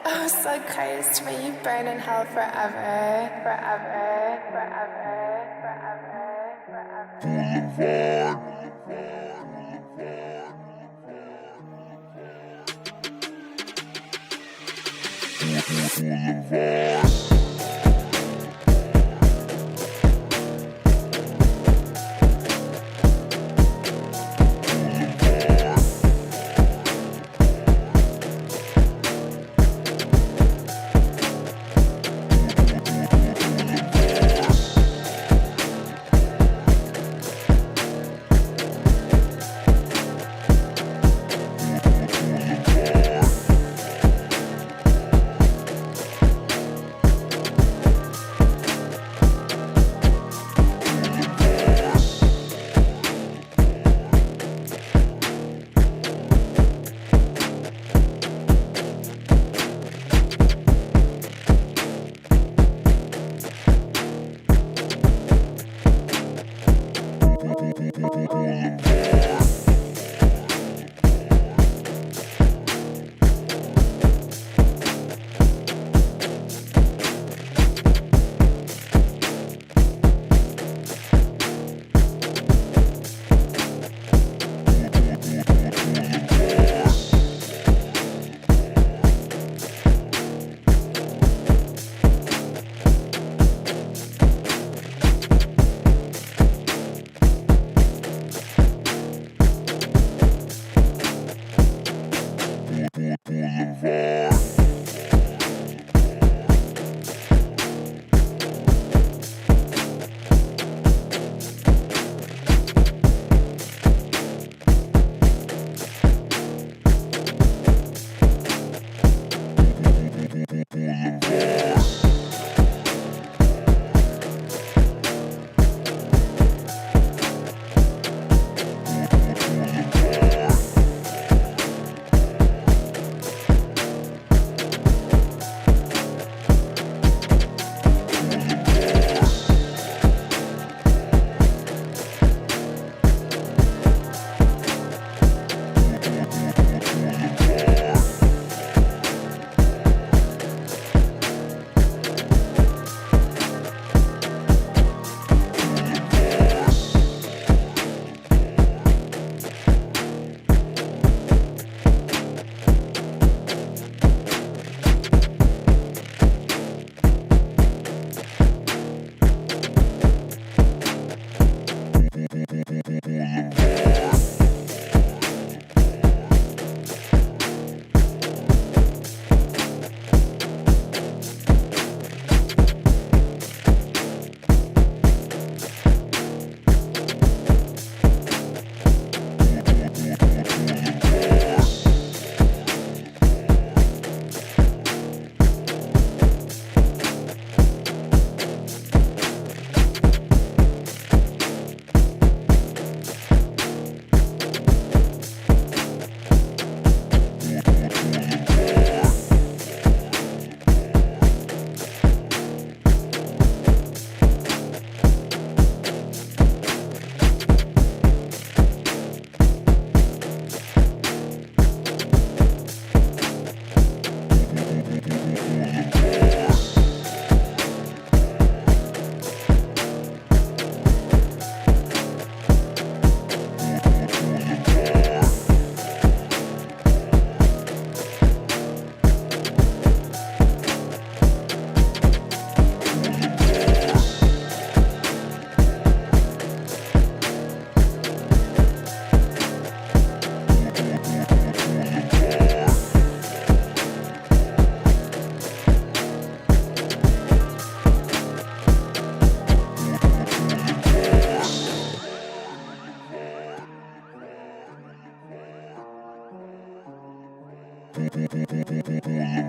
Oh, so Christ, may you burn in hell forever, forever, forever, forever, forever.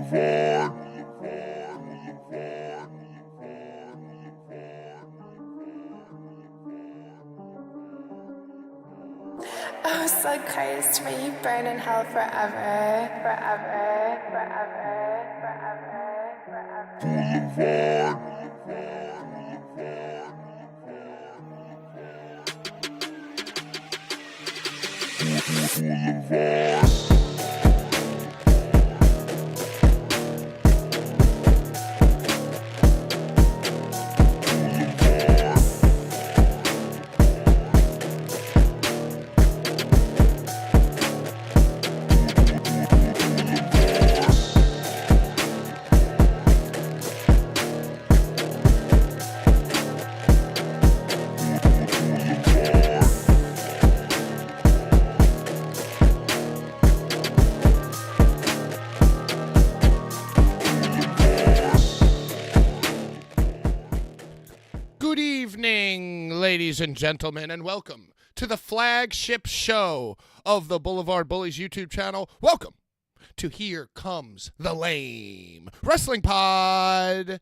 Boulevard. Oh, so Christ, may you burn in hell forever, forever, forever, forever, forever. Boulevard. ladies and gentlemen, and welcome to the flagship show of the Boulevard Bullies YouTube channel. Welcome to Here Comes the Lame Wrestling Pod.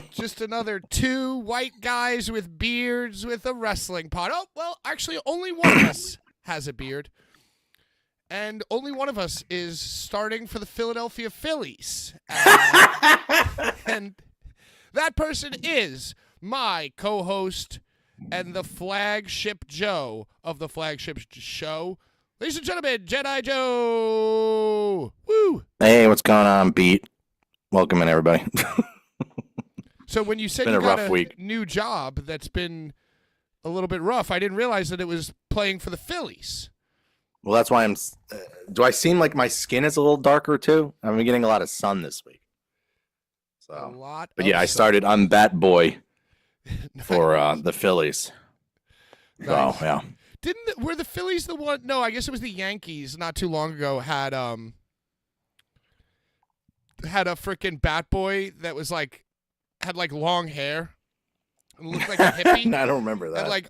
Just another two white guys with beards with a wrestling pod. Oh, well, actually, only one of us has a beard. And only one of us is starting for the Philadelphia Phillies. And that person is my co-host and the flagship Joe of the flagship show. Ladies and gentlemen, Jedi Joe. Woo! Hey, what's going on, Beat? Welcome in, everybody. So when you said been you a got rough a week. new job that's been a little bit rough, I didn't realize that it was playing for the Phillies. Well, that's why I'm. Do I seem like my skin is a little darker too? I've been getting a lot of sun this week. A So, lot. but of yeah, I sun. started. I'm Bat Boy Nice. for the Phillies. So Nice. yeah, Were the Phillies the one? No, I guess it was the Yankees. Not too long ago had a freaking Bat Boy that was had long hair and looked like a hippie. I don't remember that. And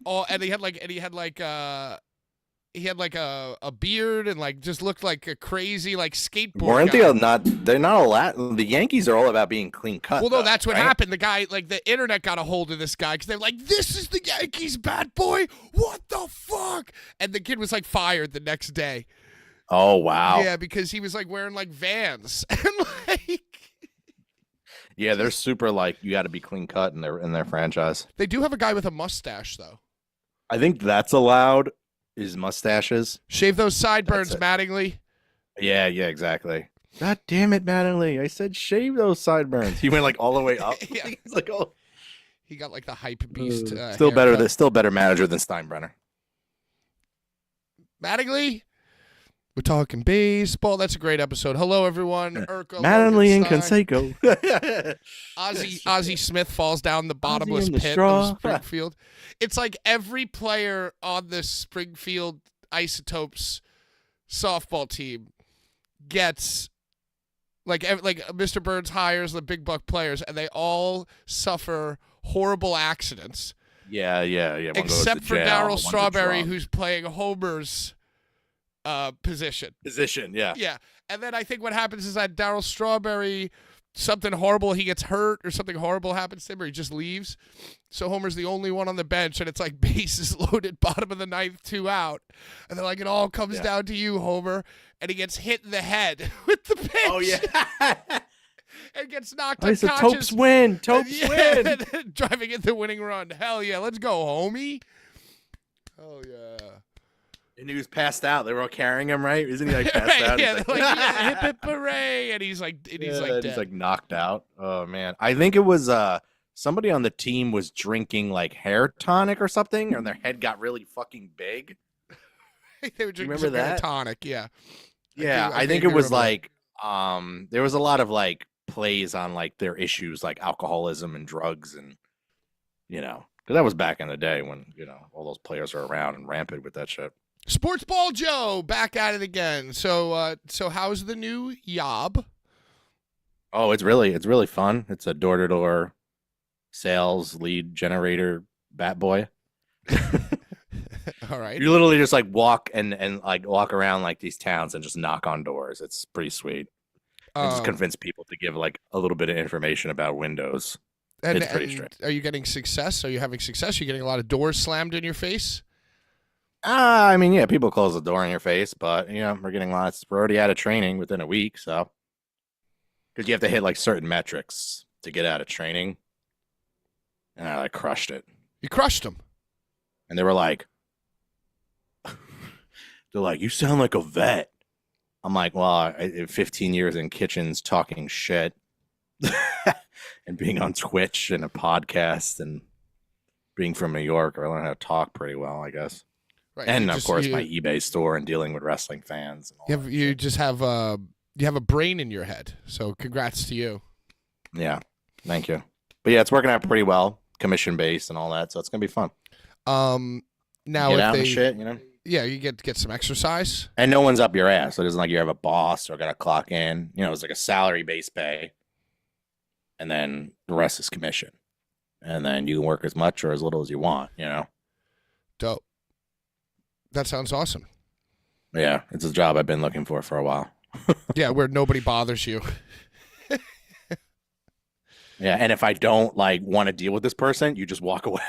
he had a beard and just looked like a crazy skateboard Weren't guy. they not? They're not allowed. The Yankees are all about being clean cut. Well, no, though, that's what right? happened. The guy, the internet got a hold of this guy because they're like, "This is the Yankees Bat Boy. What the fuck?" And the kid was fired the next day. Oh wow. Yeah, because he was wearing Vans and Yeah, they're super you got to be clean cut in their franchise. They do have a guy with a mustache though. I think that's allowed. Is mustaches. Shave those sideburns, That's it. Mattingly. Yeah, exactly. God damn it, Mattingly. I said shave those sideburns. He went all the way up. Yeah. He's like, oh. He got the hype beast. Still better haircut. still better manager than Steinbrenner. Mattingly. We're talking baseball. That's a great episode. Hello, everyone. Urkel, Mattingly and Logan Stein. Canseco. Ozzie Smith falls down the bottomless in the pit straw. of Springfield. It's like every player on the Springfield Isotopes softball team gets Mr. Burns hires the big buck players, and they all suffer horrible accidents. Yeah. One goes Except to for jail, Darryl one's a Strawberry, drunk. who's playing Homer's position. Yeah. Yeah. And then I think what happens is that Darryl Strawberry, something horrible, he gets hurt or something horrible happens to him or he just leaves. So Homer's the only one on the bench and it's bases loaded, bottom of the ninth, 2 out. And they're it all comes down to you, Homer. And he gets hit in the head with the pitch. Oh, yeah. And gets knocked I said, unconscious. Topes win. Topes win. Driving in the winning run. Hell yeah. Let's go, homie. Oh, yeah. And he was passed out. They were all carrying him, right? Isn't he passed out? Yeah, He's they're yeah, hip hip hooray, and he's dead. He's knocked out. Oh man, I think it was somebody on the team was drinking hair tonic or something, and their head got really fucking big. They were drinking Remember some kind of that? tonic, yeah. Yeah, I think it was there was a lot of plays on their issues alcoholism and drugs and because that was back in the day when all those players are around and rampant with that shit. Sports Ball Joe back at it again. So how's the new yob? Oh, it's really fun. It's a door-to-door sales lead generator bat boy. All right. You literally just walk and walk around these towns and just knock on doors. It's pretty sweet. And just convince people to give a little bit of information about Windows. It's pretty straight. Are you getting success? Are you having success? Are you getting a lot of doors slammed in your face? I mean, yeah, people close the door in your face, but we're getting lots. We're already out of training within a week, so because you have to hit certain metrics to get out of training, and I crushed it. You crushed them. And they were they're like, you sound like a vet. I'm like, well, I 15 years in kitchens talking shit and being on Twitch and a podcast and being from New York, I learned how to talk pretty well, I guess. Right. And You of just- course, you, my eBay store and dealing with wrestling fans. And all you have that you shit. just have you have a brain in your head. So congrats to you. Yeah, thank you. But yeah, it's working out pretty well, commission based and all that, so it's gonna be fun. Now Get if out they and shit, yeah, you get some exercise. And no one's up your ass. So it isn't like you have a boss or gotta clock in. It's like a salary based pay, and then the rest is commission. and then you can work as much or as little as you want. Dope. That sounds awesome. Yeah, it's a job I've been looking for a while. Yeah, where nobody bothers you. Yeah, and if I don't like want to deal with this person, you just walk away.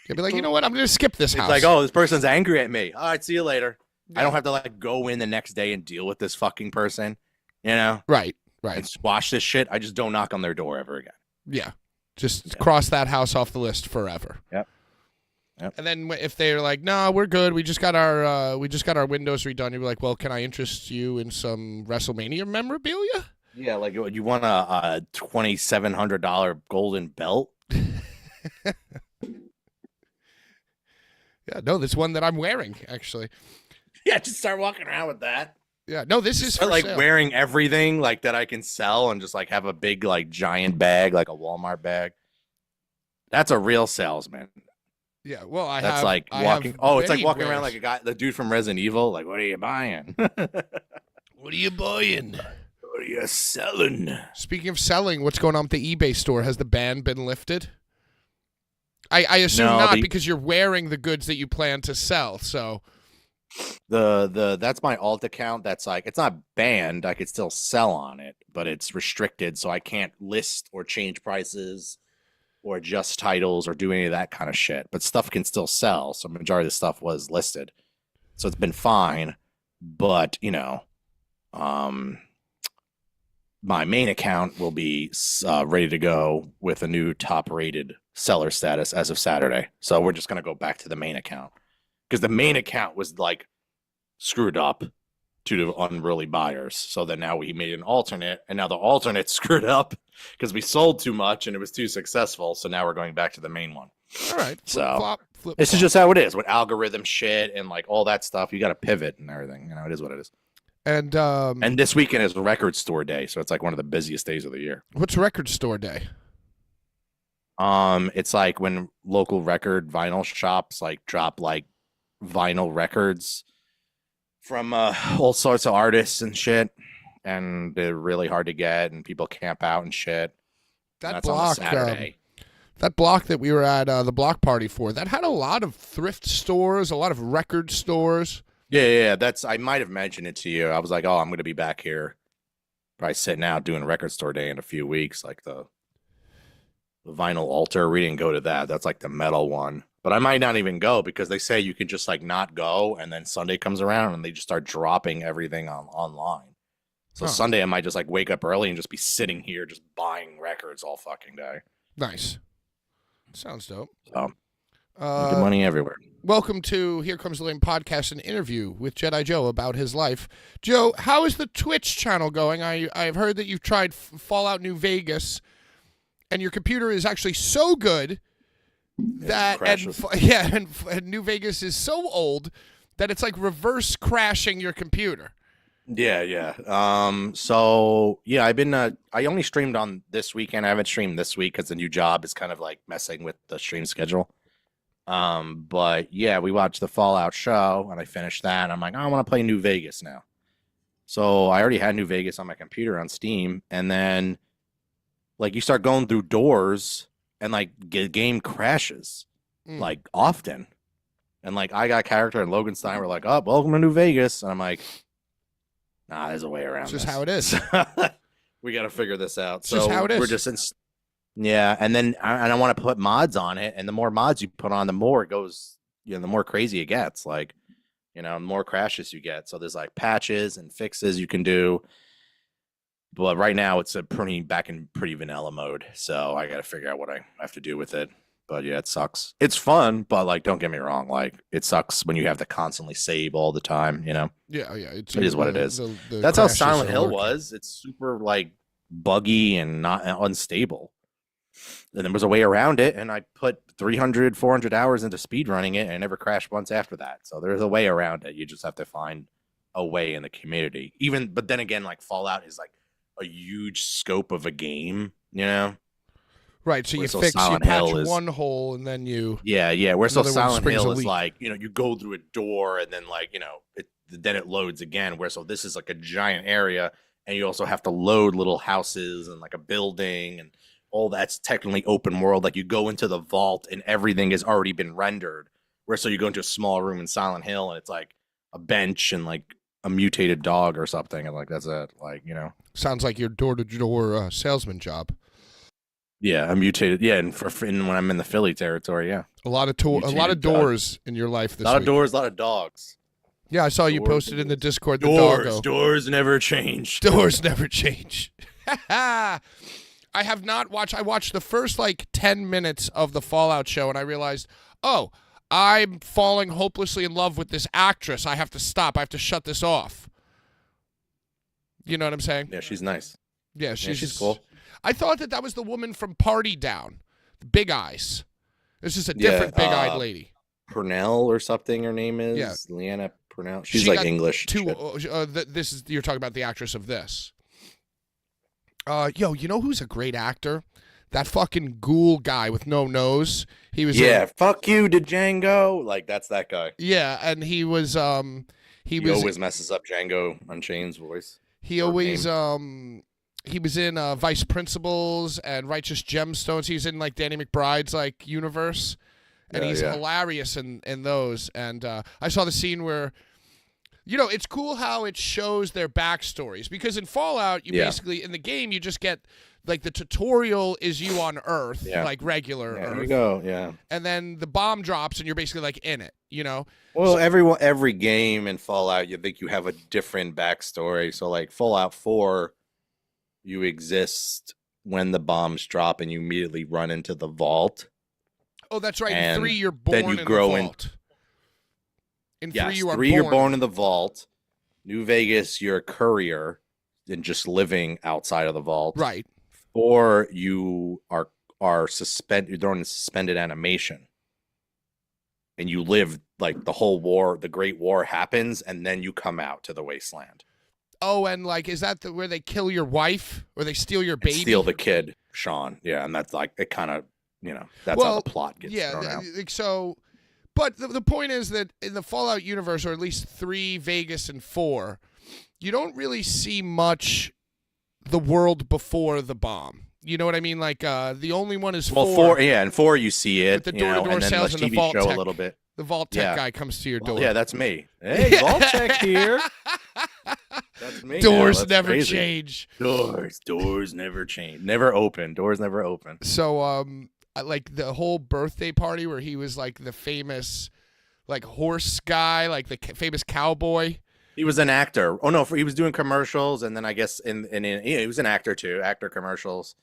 You'll be like, you know what? I'm going to skip this It's house. like, oh, this person's angry at me. All right, see you later. Yeah. I don't have to like go in the next day and deal with this fucking person, and Right. squash this shit. I just don't knock on their door ever again. Yeah. Just cross that house off the list forever. Yep. And then if they're like, "No, we're good. We just got our windows redone." You're like, "Well, can I interest you in some WrestleMania memorabilia?" Yeah, like you want a $2,700 golden belt? Yeah, no, this one that I'm wearing actually. Yeah, just start walking around with that. Yeah, no, this is for Start, like sale. wearing everything like that I can sell, and just like have a big like giant bag, like a Walmart bag. That's a real salesman. Yeah, well, I That's have. like I walking. have Oh, it's like many walking around wares. like the dude from Resident Evil. Like, what are you buying? What are you buying? What are you selling? Speaking of selling, what's going on with the eBay store? Has the ban been lifted? I assume No, not because you're wearing the goods that you plan to sell. So The that's my alt account. That's like it's not banned. I could still sell on it, but it's restricted, so I can't list or change prices or adjust titles or do any of that kind of shit. But stuff can still sell. So majority of the stuff was listed, so it's been fine. But my main account will be ready to go with a new top-rated seller status as of Saturday. So we're just gonna go back to the main account because the main account was like screwed up to the unruly buyers. So then now we made an alternate, and now the alternate screwed up because we sold too much and it was too successful. So now we're going back to the main one. all right, So, flip. This is just how it is with algorithm shit and like all that stuff. You got to pivot and everything. It is what it is. And And this weekend is record store day, so it's like one of the busiest days of the year. what's record store day? It's like when local record vinyl shops like drop like vinyl records from all sorts of artists and shit, and they're really hard to get, and people camp out and shit. And That that's on a block, Saturday. that block that we were at the block party for, that had a lot of thrift stores, a lot of record stores. Yeah. That's I might have mentioned it to you. I was like, oh, I'm gonna be back here, probably sitting out doing record store day in a few weeks, like the vinyl altar. We didn't go to that. That's like the metal one. But I might not even go because they say you can just like not go, and then Sunday comes around and they just start dropping everything online. So Huh. Sunday I might just like wake up early and just be sitting here just buying records all fucking day. Nice. Sounds dope. So good money everywhere. Welcome to Here Comes the Lane podcast, an interview with Jedi Joe about his life. Joe, how is the Twitch channel going? I've heard that you've tried Fallout New Vegas, and your computer is actually so good that crashes. and New Vegas is so old that it's like reverse crashing your computer. Yeah. So yeah, I've been. I only streamed on this weekend. I haven't streamed this week because the new job is kind of like messing with the stream schedule. But yeah, we watched the Fallout show and I finished that. And I'm like, oh, I want to play New Vegas now. So I already had New Vegas on my computer on Steam, and then like you start going through doors and like the game crashes like often. And like I got character and Logan Stein were like, oh, welcome to New Vegas. And I'm like, nah, there's a way around It's just this. how it is. We got to figure this out. It's just how it is. We're just in, yeah. And then I want to put mods on it. And the more mods you put on, the more it goes, the more crazy it gets. Like, the more crashes you get. So there's like patches and fixes you can do. But right now it's back in pretty vanilla mode. So I got to figure out what I have to do with it. But yeah, it sucks. It's fun, but like, don't get me wrong. Like, it sucks when you have to constantly save all the time. Yeah. It is what it is. The That's how crashes Silent are Hill working. was. It's super like buggy and not unstable. And there was a way around it, and I put 300, 400 hours into speed running it, and it never crashed once after that. So there's a way around it. You just have to find a way in the community. But then again, like Fallout is like a huge scope of a game, Right, so you So fix, you Silent patch Hill is- one hole, and then you... Yeah. Where so Another one Silent springs a Hill is leak. like, you go through a door and then like, then it loads again. Where so this is like a giant area, and you also have to load little houses and like a building, and all that's technically open world. Like you go into the vault and everything has already been rendered. Where so you go into a small room in Silent Hill and it's like a bench and like a mutated dog or something, and like that's it. Like, you know. Sounds like your door-to-door salesman job. Yeah, a mutated. Yeah, and when I'm in the Philly territory, yeah. A lot of doors in your life this week. A lot of doors, a lot of dogs. Yeah, I saw you posted in the Discord. Doors never change. Doors never change. I have not watched. I watched the first like 10 minutes of the Fallout show, and I realized, oh, I'm falling hopelessly in love with this actress. I have to stop. I have to shut this off. You know what I'm saying? Yeah, she's nice. Yeah, she's cool. I thought that was the woman from Party Down, the Big Eyes. This is a different big-eyed lady. Purnell or something. Her name is Leanna Purnell. She's like English. This is you're talking about the actress of this. Yo, you know who's a great actor? That fucking ghoul guy with no nose. He was fuck you, Django. Like that's that guy. Yeah, and he always messes up Django Unchained's voice. He always he was in Vice Principals and Righteous Gemstones. He's in like Danny McBride's like universe, and he's hilarious in those. And I saw the scene where, you know, it's cool how it shows their backstories, because in Fallout you basically in the game you just get like the tutorial is you on Earth, like regular Earth. There you go, yeah. And then the bomb drops and you're basically like in it, you know. Well, every game in Fallout you think you have a different backstory. So like Fallout 4. You exist when the bombs drop and you immediately run into the vault. Oh, that's right. In 3, you're born in the vault. In 3, you're born in the vault. New Vegas, you're a courier and just living outside of the vault. Right. 4, you are suspended. You're thrown in suspended animation. And you live like the whole war, the Great War happens, and then you come out to the wasteland. Oh, and like, is that where they kill your wife or they steal your baby? Steal the kid, Sean. Yeah, and that's like, it kind of, you know, that's how the plot gets thrown out. So, but the point is that in the Fallout universe, or at least 3, Vegas, and 4, you don't really see much the world before the bomb. You know what I mean? Like, the only one is 4. 4, and 4 you see it, with the door-to-door sales and the Vault show Tech. A little bit. The Vault Tech guy comes to your door. Yeah, that's me. Hey, Vault Tech here. That's me. Doors never change. Doors never change. Never open. Doors never open. So, like the whole birthday party where he was like the famous, like horse guy, like the famous cowboy. He was an actor. Oh no, he was doing commercials, and then I guess he was an actor too, commercials,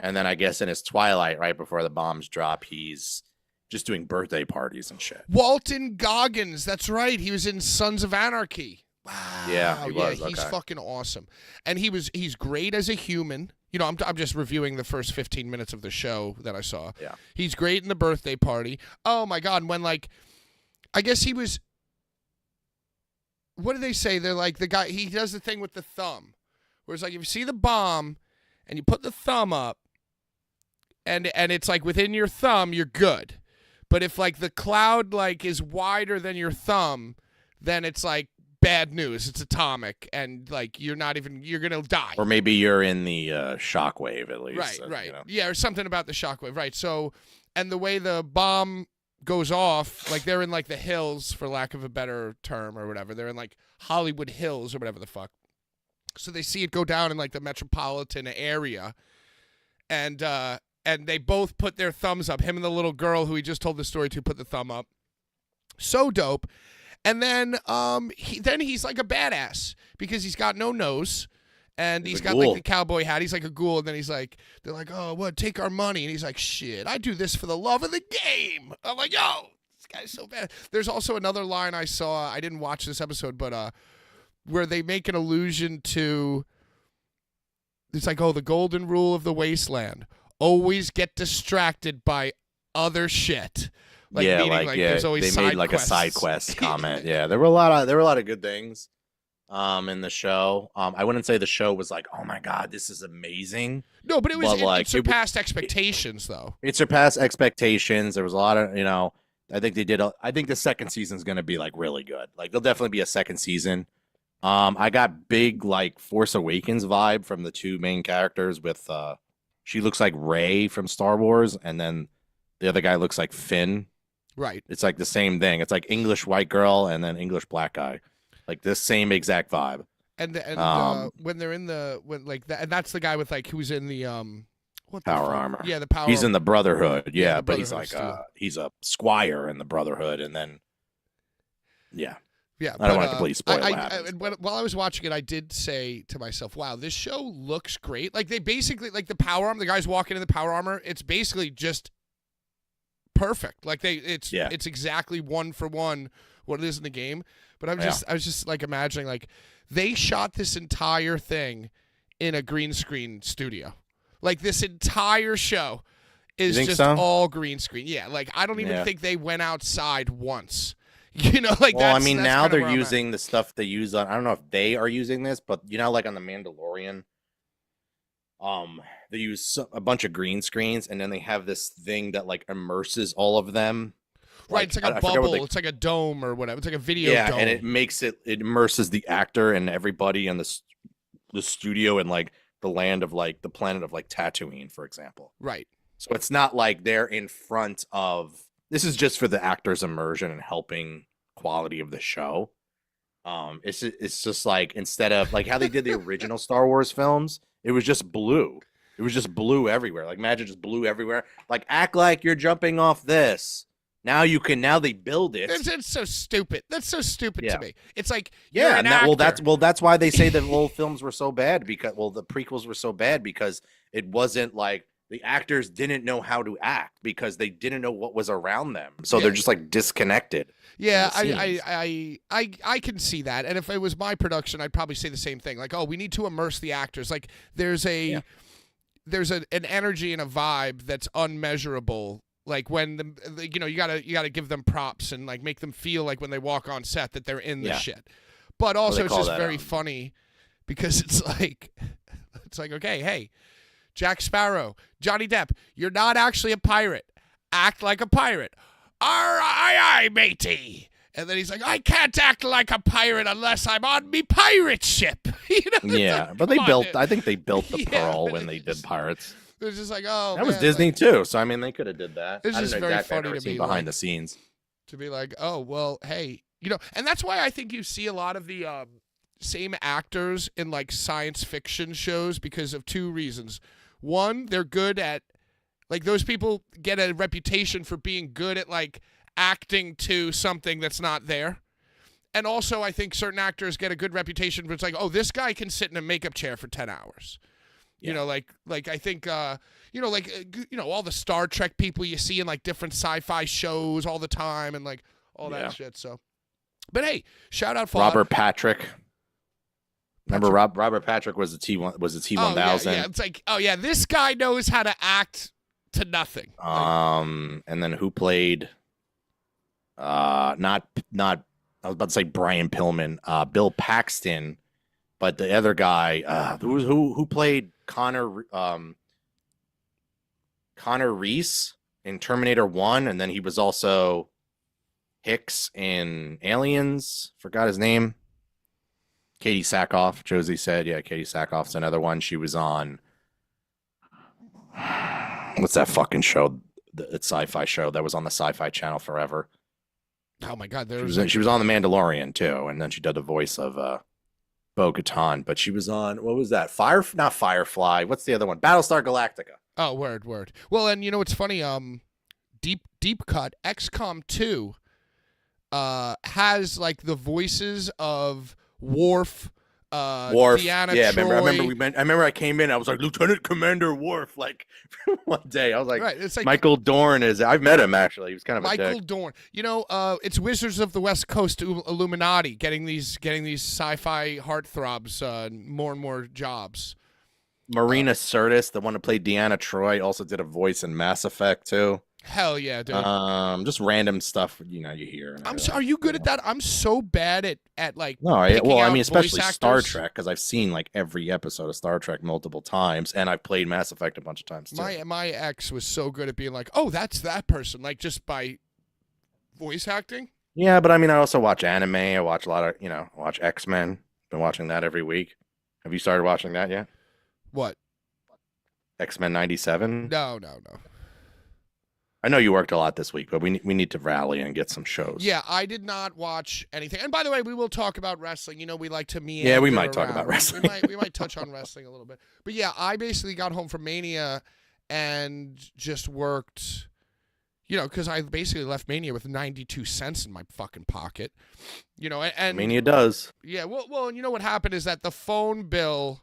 and then I guess in his twilight, right before the bombs drop, he's just doing birthday parties and shit. Walton Goggins, that's right. He was in Sons of Anarchy. Wow. Yeah, he was. He's fucking awesome, and he's great as a human. You know, I'm just reviewing the first 15 minutes of the show that I saw. Yeah, he's great in the birthday party. Oh my God, when like, I guess he was. What do they say? They're like the guy. He does the thing with the thumb, where it's like if you see the bomb, and you put the thumb up, and it's like within your thumb, you're good. But if like the cloud like is wider than your thumb, then it's like bad news. It's atomic, and like you're gonna die. Or maybe you're in the shockwave at least. Right. You know? Yeah, or something about the shockwave. Right. So, and the way the bomb goes off, like they're in like the hills, for lack of a better term or whatever. They're in like Hollywood Hills or whatever the fuck. So they see it go down in like the metropolitan area, and they both put their thumbs up. Him and the little girl who he just told the story to put the thumb up. So dope. And then he's like a badass because he's got no nose, and he's got like the cowboy hat. He's like a ghoul, and then they're like, oh, what? Take our money, and he's like, shit, I do this for the love of the game. I'm like, yo, this guy's so bad. There's also another line I saw. I didn't watch this episode, but where they make an allusion to. It's like, oh, the golden rule of the wasteland: always get distracted by other shit. Like, yeah, meaning, there's always they made like quests. a side quest comment. Yeah, there were a lot of good things in the show. I wouldn't say the show was like, oh my God, this is amazing. No, but it surpassed expectations, though. It surpassed expectations. There was a lot of, I think I think the second season is going to be like really good. Like there'll definitely be a second season. I got big like Force Awakens vibe from the two main characters with she looks like Rey from Star Wars, and then the other guy looks like Finn. Right. It's like the same thing. It's like English white girl and then English black guy, like this same exact vibe. And when they're in the and that's the guy with like who's in the what the Power fuck? armor. Yeah, the power. He's in the Brotherhood, Yeah, the but he's Brotherhood like too. he's a squire in the Brotherhood, and then Yeah, I don't want to completely spoil what happens. while I was watching it, I did say to myself, "Wow, this show looks great." Like they basically like the power armor. The guys walking in the power armor. It's basically just perfect. Like it's exactly one for one what it is in the game. But I was just like imagining like they shot this entire thing in a green screen studio. Like this entire show is just all green screen. Yeah, like I don't even think they went outside once. You know, like well, that's, I mean, that's now kinda they're where I'm using the stuff they use on. I don't know if they are using this, but you know, like on the Mandalorian, they use a bunch of green screens, and then they have this thing that like immerses all of them. Right, it's like a bubble. It's like a dome or whatever. It's like a video dome. And it makes it immerses the actor and everybody in the studio and like the land of like the planet of like Tatooine, for example. Right. So it's not like they're in front of. This is just for the actor's immersion and helping quality of the show. It's just like instead of like how they did the original Star Wars films, it was just blue. It was just blue everywhere. Like imagine just blue everywhere. Like act like you're jumping off this. Now they build it. It's so stupid. That's so stupid to me. It's like that's why they say that old films were so bad because the prequels were so bad because it wasn't like the actors didn't know how to act because they didn't know what was around them. So they're just like disconnected. Yeah, I can see that. And if it was my production, I'd probably say the same thing. Like, oh, we need to immerse the actors. Like there's an energy and a vibe that's unmeasurable. Like when you gotta give them props and like make them feel like when they walk on set that they're in the shit. But also it's just very funny because it's like okay, hey, Jack Sparrow, Johnny Depp, you're not actually a pirate. Act like a pirate. Aye, matey. And then he's like, I can't act like a pirate unless I'm on me pirate ship. But I think they built the Pearl when they did Pirates. It was just like, oh, that was Disney too. So I mean, they could have did that. It's just very funny to me behind the scenes to be like, oh, well, hey, and that's why I think you see a lot of the same actors in like science fiction shows because of two reasons. One, they're good at like those people get a reputation for being good at like acting to something that's not there. And also I think certain actors get a good reputation for it's like, oh, this guy can sit in a makeup chair for 10 hours. Yeah. Like I think all the Star Trek people you see in like different sci-fi shows all the time and like all that shit. So, but hey, shout out Fallout. Robert Patrick. Remember Robert Patrick was the T-1000. Yeah, it's like, oh yeah, this guy knows how to act to nothing. And then who played not I was about to say Brian Pillman, Bill Paxton, but the other guy who played Connor Reese in Terminator 1, and then he was also Hicks in Aliens. Forgot his name. Katie Sackhoff, Josie said. Yeah, Katie Sackhoff's another one. She was on what's that fucking show? It's sci-fi show that was on the Sci-Fi Channel forever. Oh my God, she was on The Mandalorian too, and then she did the voice of Bo-Katan. But she was on what was that? Not Firefly. What's the other one? Battlestar Galactica. Oh, word. Well, and you know what's funny? Deep Cut XCOM 2 has like the voices of Worf, Deanna Troi. I remember I came in. I was like Lieutenant Commander Worf. Like one day, I was like, right, it's like Michael Dorn is. I've met him actually. He was kind of Michael Dorn. It's Wizards of the West Coast Illuminati getting these sci-fi heartthrobs more and more jobs. Marina Sirtis, the one who played Deanna Troi, also did a voice in Mass Effect too. Hell yeah, dude. Just random stuff you hear. Are you good at that? I'm so bad at like. No, especially Star Trek because I've seen like every episode of Star Trek multiple times, and I've played Mass Effect a bunch of times too. My ex was so good at being like, oh, that's that person, like just by voice acting. Yeah, but I mean, I also watch anime. I watch a lot of I watch X-Men. Been watching that every week. Have you started watching that yet? What? X-Men 97? No. I know you worked a lot this week, but we need to rally and get some shows. Yeah, I did not watch anything. And by the way, we will talk about wrestling. You know, we like to meander. Yeah, we might talk around. about wrestling. We might touch on wrestling a little bit. But yeah, I basically got home from Mania and just worked, you know, because I basically left Mania with 92 cents in my fucking pocket. You know, and Mania does. Yeah, well, and you know what happened is that the phone bill,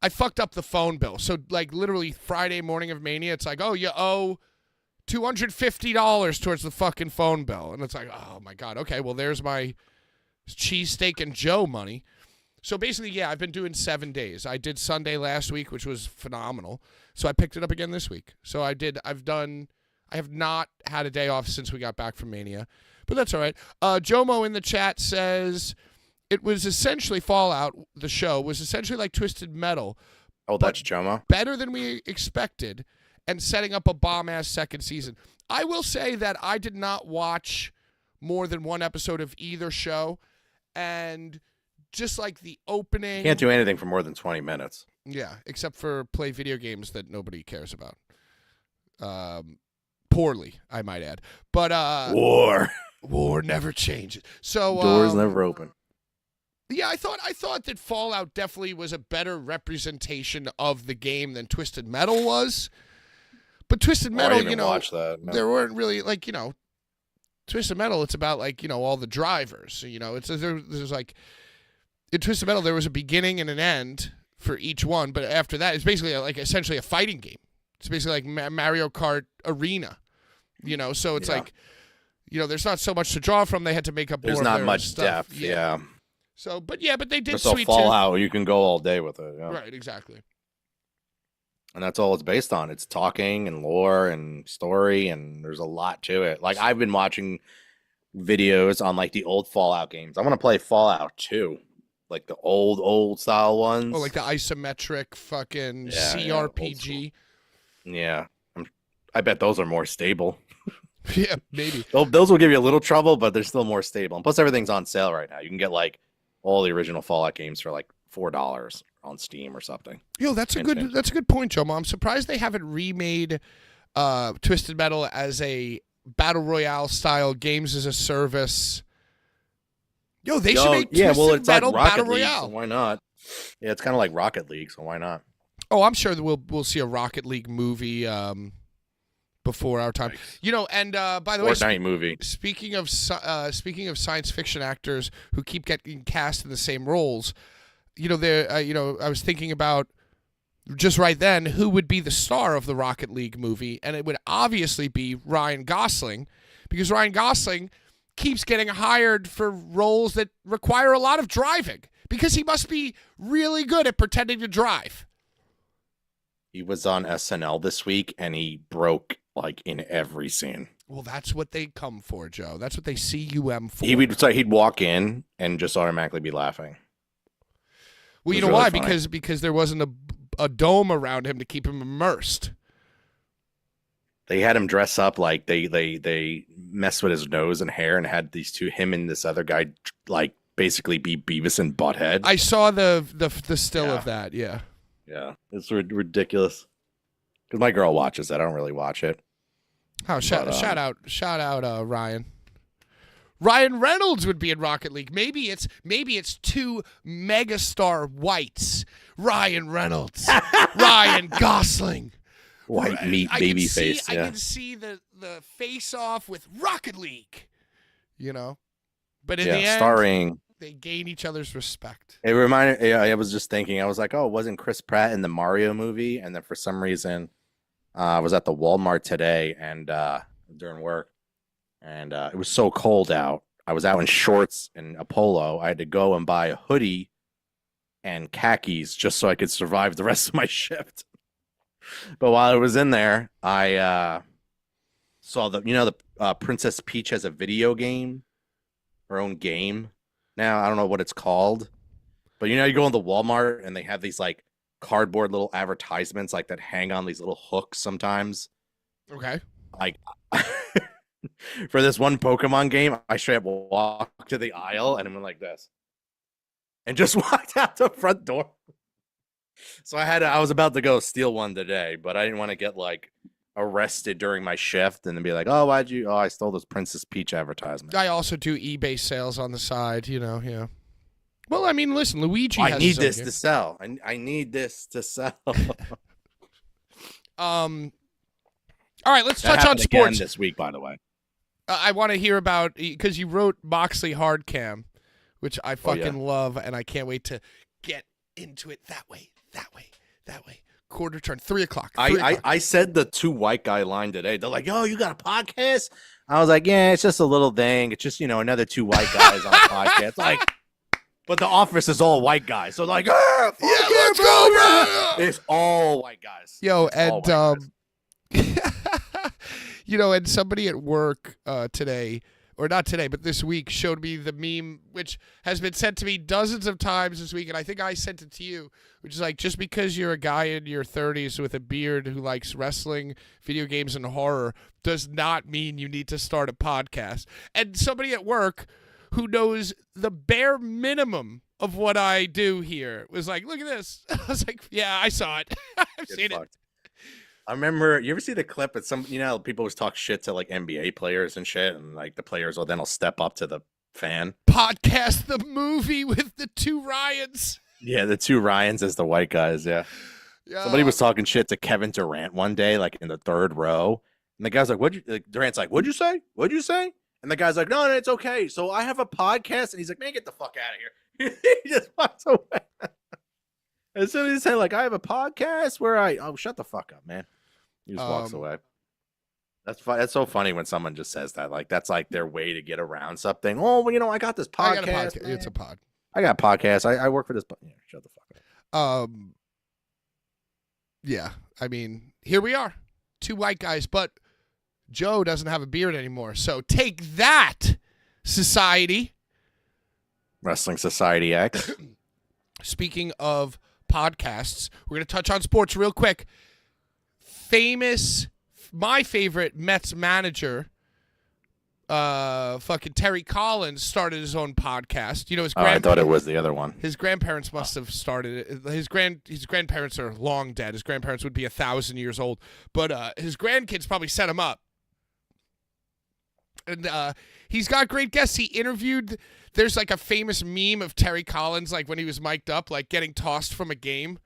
I fucked up the phone bill. So like literally Friday morning of Mania, it's like, oh, you owe $250 towards the fucking phone bill. And it's like, oh my God. Okay, well, there's my cheesesteak and Joe money. So basically, yeah, I've been doing 7 days. I did Sunday last week, which was phenomenal. So I picked it up again this week. So I have not had a day off since we got back from Mania, but that's all right. Jomo in the chat says it was essentially Fallout, the show was essentially like Twisted Metal. Oh, that's Jomo. Better than we expected, and setting up a bomb-ass second season. I will say that I did not watch more than one episode of either show, and just like the opening... Can't do anything for more than 20 minutes. Yeah, except for play video games that nobody cares about. Poorly, I might add. But war never changes. So doors never open. Yeah, I thought that Fallout definitely was a better representation of the game than Twisted Metal was. But Twisted Metal, you know, watch that. No. There weren't really, like, you know, Twisted Metal, it's about, like, you know, all the drivers. You know, there's like, in Twisted Metal, there was a beginning and an end for each one. But after that, it's basically like essentially a fighting game. It's basically like Mario Kart Arena, you know. So it's like, you know, there's not so much to draw from. They had to make up more. There's not of much stuff. depth. Yeah. So, but they did so Sweet Fallout, you can go all day with it. Yeah. Right, exactly. And that's all it's based on. It's talking and lore and story, and there's a lot to it. Like, I've been watching videos on like the old Fallout games. I want to play Fallout 2, like the old style ones. Oh, like the isometric fucking CRPG. Yeah, I bet those are more stable. Yeah, maybe. Those will give you a little trouble, but they're still more stable. And plus, everything's on sale right now. You can get like all the original Fallout games for like $4 on Steam or something. Yo, that's a good point, Joe. I'm surprised they haven't remade Twisted Metal as a battle royale style games as a service. Yo, they should make Twisted Metal like battle League, royale. So why not? Yeah, it's kind of like Rocket League, so why not? Oh, I'm sure that we'll see a Rocket League movie before our time. Nice. You know, and by the way, movie. Speaking of science fiction actors who keep getting cast in the same roles, you know, I was thinking about just right then who would be the star of the Rocket League movie, and it would obviously be Ryan Gosling, because Ryan Gosling keeps getting hired for roles that require a lot of driving, because he must be really good at pretending to drive. He was on SNL this week, and he broke like in every scene. Well, that's what they come for, Joe. That's what they CUM for. He'd walk in and just automatically be laughing. Well, you know why? Because there wasn't a dome around him to keep him immersed. They had him dress up like they messed with his nose and hair and had him and this other guy like basically be Beavis and Butthead. I saw the still of that. Yeah. Yeah, it's ridiculous. Because my girl watches that. I don't really watch it. Oh, shout out, Ryan. Ryan Reynolds would be in Rocket League. Maybe it's two megastar whites. Ryan Reynolds, Ryan Gosling, white meat baby face. I can see the face off with Rocket League. You know, but in the end, starring. They gain each other's respect. It reminded. Yeah, I was just thinking. I was like, oh, wasn't Chris Pratt in the Mario movie? And then for some reason, I was at the Walmart today and during work, and it was so cold out. I was out in shorts and a polo. I had to go and buy a hoodie and khakis just so I could survive the rest of my shift. But while I was in there, I saw the Princess Peach has a video game, her own game. Now, I don't know what it's called, but you go into Walmart and they have these like cardboard little advertisements like that hang on these little hooks sometimes. Okay. Like for this one Pokemon game, I straight up walked to the aisle and I went like this and just walked out the front door. So I was about to go steal one today, but I didn't want to get like arrested during my shift and then be like, oh, why'd you? Oh, I stole this Princess Peach advertisement. I also do eBay sales on the side, yeah. Well, I mean, listen, Luigi has I need his own this game. to sell. I need this to sell. All right, let's That touch on happened again sports. this week, by the way. I want to hear about, because you wrote Moxley Hardcam, which I fucking love, and I can't wait to get into it that way. Quarter turn, 3 o'clock. I said the two white guy line today. They're like, yo, you got a podcast? I was like, yeah, it's just a little thing. It's just, another two white guys on a podcast. Like, but the office is all white guys. So like, let's go, bro. It's all white guys. Yo, It's all white guys. And somebody at work today, or not today, but this week, showed me the meme, which has been sent to me dozens of times this week, and I think I sent it to you, which is like, just because you're a guy in your 30s with a beard who likes wrestling, video games, and horror does not mean you need to start a podcast. And somebody at work who knows the bare minimum of what I do here was like, look at this. I was like, yeah, I saw it. I've seen it. I remember, you ever see the clip at some, people always talk shit to like NBA players and shit, and like the players will then step up to the fan. Podcast the movie with the two Ryans. Yeah, the two Ryans as the white guys, yeah. Somebody was talking shit to Kevin Durant one day, like in the third row. And the guy's like, Durant's like, what'd you say? What'd you say? And the guy's like, no, it's okay. So I have a podcast. And he's like, man, get the fuck out of here. He just walks away. As soon as he said, like, I have a podcast where shut the fuck up, man. He just walks away. That's fun. That's so funny when someone just says that. Like, that's like their way to get around something. Oh, well, I got this podcast. I got a podcast. It's a pod. I got a podcast. I work for this. Yeah, shut the fuck up. Yeah. I mean, here we are. Two white guys, but Joe doesn't have a beard anymore. So take that, society. Wrestling Society X. Speaking of podcasts, we're going to touch on sports real quick. My favorite Mets manager, fucking Terry Collins, started his own podcast. His I thought it was the other one. His grandparents must have started it. His grandparents are long dead. His grandparents would be 1,000 years old, but his grandkids probably set him up. And he's got great guests. He interviewed. There's like a famous meme of Terry Collins, like when he was mic'd up, like getting tossed from a game.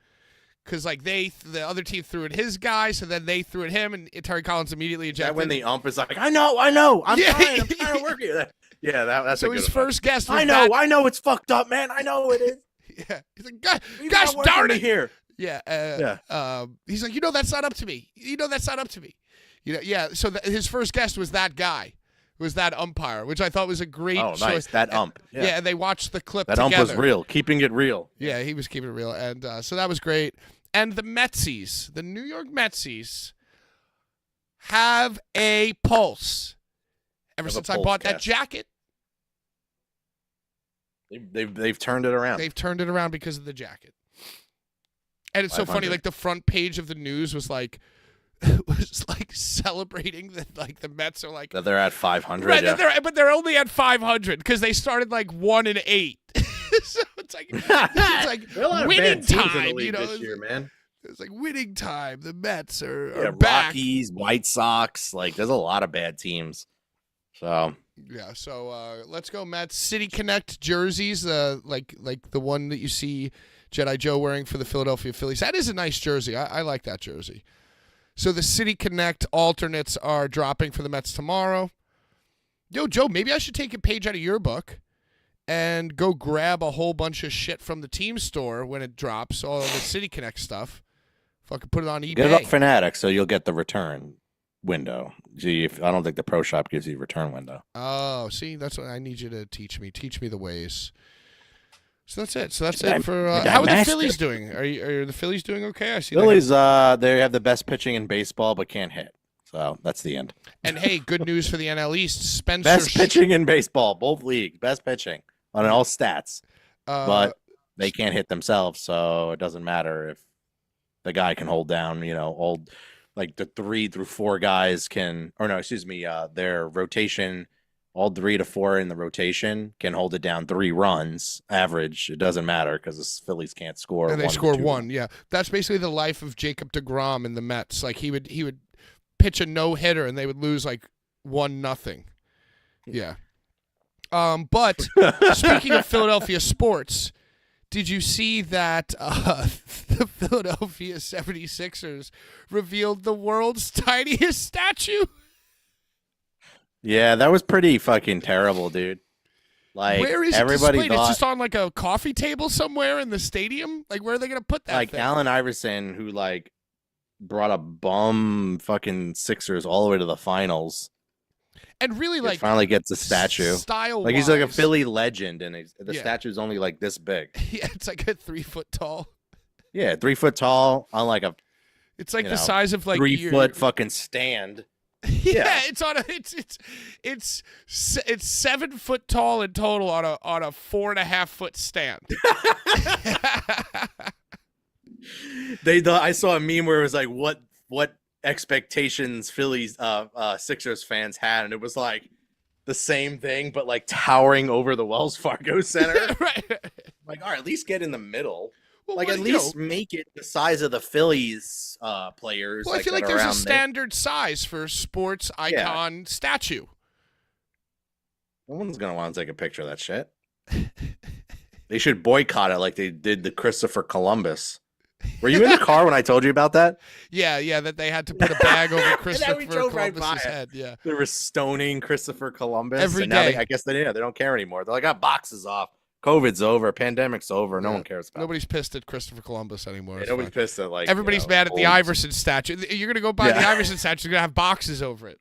Because like the other team threw at his guy, so then they threw at him, and Terry Collins immediately ejected. Yeah, when the ump is like, I know, I'm trying to work here. Yeah, that's so his first guest was I know it's fucked up, man. I know it is. Yeah, he's like, gosh darn it. Here. Yeah, he's like, that's not up to me. That's not up to me. Yeah. So his first guest was that guy. Was that umpire, which I thought was a great choice. Nice. That ump. Yeah, and they watched the clip that together. Ump was real, keeping it real. Yeah, he was keeping it real. And so that was great. And the Metsies, the New York Metsies, have a pulse. Ever since I bought that jacket. They've turned it around. They've turned it around because of the jacket. And it's so funny, like the front page of the news was like celebrating that like the Mets are like that they're at 500. Right, yeah. but they're only at 500 because they started like 1-8. So it's like winning time, this year, man. It's like winning time. The Mets are back. Rockies, White Sox, like there's a lot of bad teams. So yeah, so let's go Mets. City Connect jerseys, like the one that you see Jedi Joe wearing for the Philadelphia Phillies. That is a nice jersey. I like that jersey. So the City Connect alternates are dropping for the Mets tomorrow. Yo, Joe, maybe I should take a page out of your book and go grab a whole bunch of shit from the team store when it drops, all the City Connect stuff. Fucking put it on eBay. Get it up Fanatics so you'll get the return window. See, I don't think the Pro Shop gives you a return window. Oh, see, that's what I need you to teach me. Teach me the ways. So that's it. So that's it for how are the Phillies doing? Are the Phillies doing okay? I see Phillies. They have the best pitching in baseball, but can't hit. So that's the end. And hey, good news for the NL East. Spencer best pitching in baseball, both leagues, best pitching on all stats, but they can't hit themselves. So it doesn't matter if the guy can hold down. Old like the 3 through 4 guys can, or no, excuse me, their rotation all 3 to 4 in the rotation can hold it down 3 runs average. It doesn't matter because the Phillies can't score. And they 1 to score 2 one. runs. Yeah, that's basically the life of Jacob deGrom in the Mets. Like he would pitch a no hitter and they would lose like 1-0. Yeah. But speaking of Philadelphia sports, did you see that the Philadelphia 76ers revealed the world's tiniest statue? Yeah, that was pretty fucking terrible, dude. Like, Where is everybody it displayed? thought, It's just on like a coffee table somewhere in the stadium? Like, where are they going to put that like thing? Allen Iverson, who like brought a bum fucking Sixers all the way to the finals. And really, like, Finally gets a statue. Style Like he's like a Philly legend, and the Yeah. statue's only like this big. Yeah, it's like a 3 foot tall. Yeah, 3 foot tall on like a It's like You the know, size of like 3 your- foot fucking stand. Yeah, Yeah. it's on a it's 7 foot tall in total on a 4.5 foot stand. I saw a meme where it was like what expectations Phillies Sixers fans had, and it was like the same thing but like towering over the Wells Fargo Center. Right. Like, all right, at least get in the middle. Well, Like, what- at you know, least make it the size of the Phillies players. well, I feel that like are there's a around there. standard size for sports icon statue. No one's gonna want to take a picture of that shit. They should boycott it like they did the Christopher Columbus. Were you in the car when I told you about that? Yeah, that they had to put a bag over And then Christopher we drove right by Columbus's it. head. Yeah. They were stoning Christopher Columbus Every and now day. I guess they don't care anymore. They're like, got boxes off. COVID's over. Pandemic's over. No Yeah. one cares about Nobody's pissed at Christopher Columbus anymore. it. It's Nobody's fine. pissed at like Everybody's mad at the old- Iverson statue. You're gonna go buy the Yeah. Iverson statue. You're gonna have boxes over it.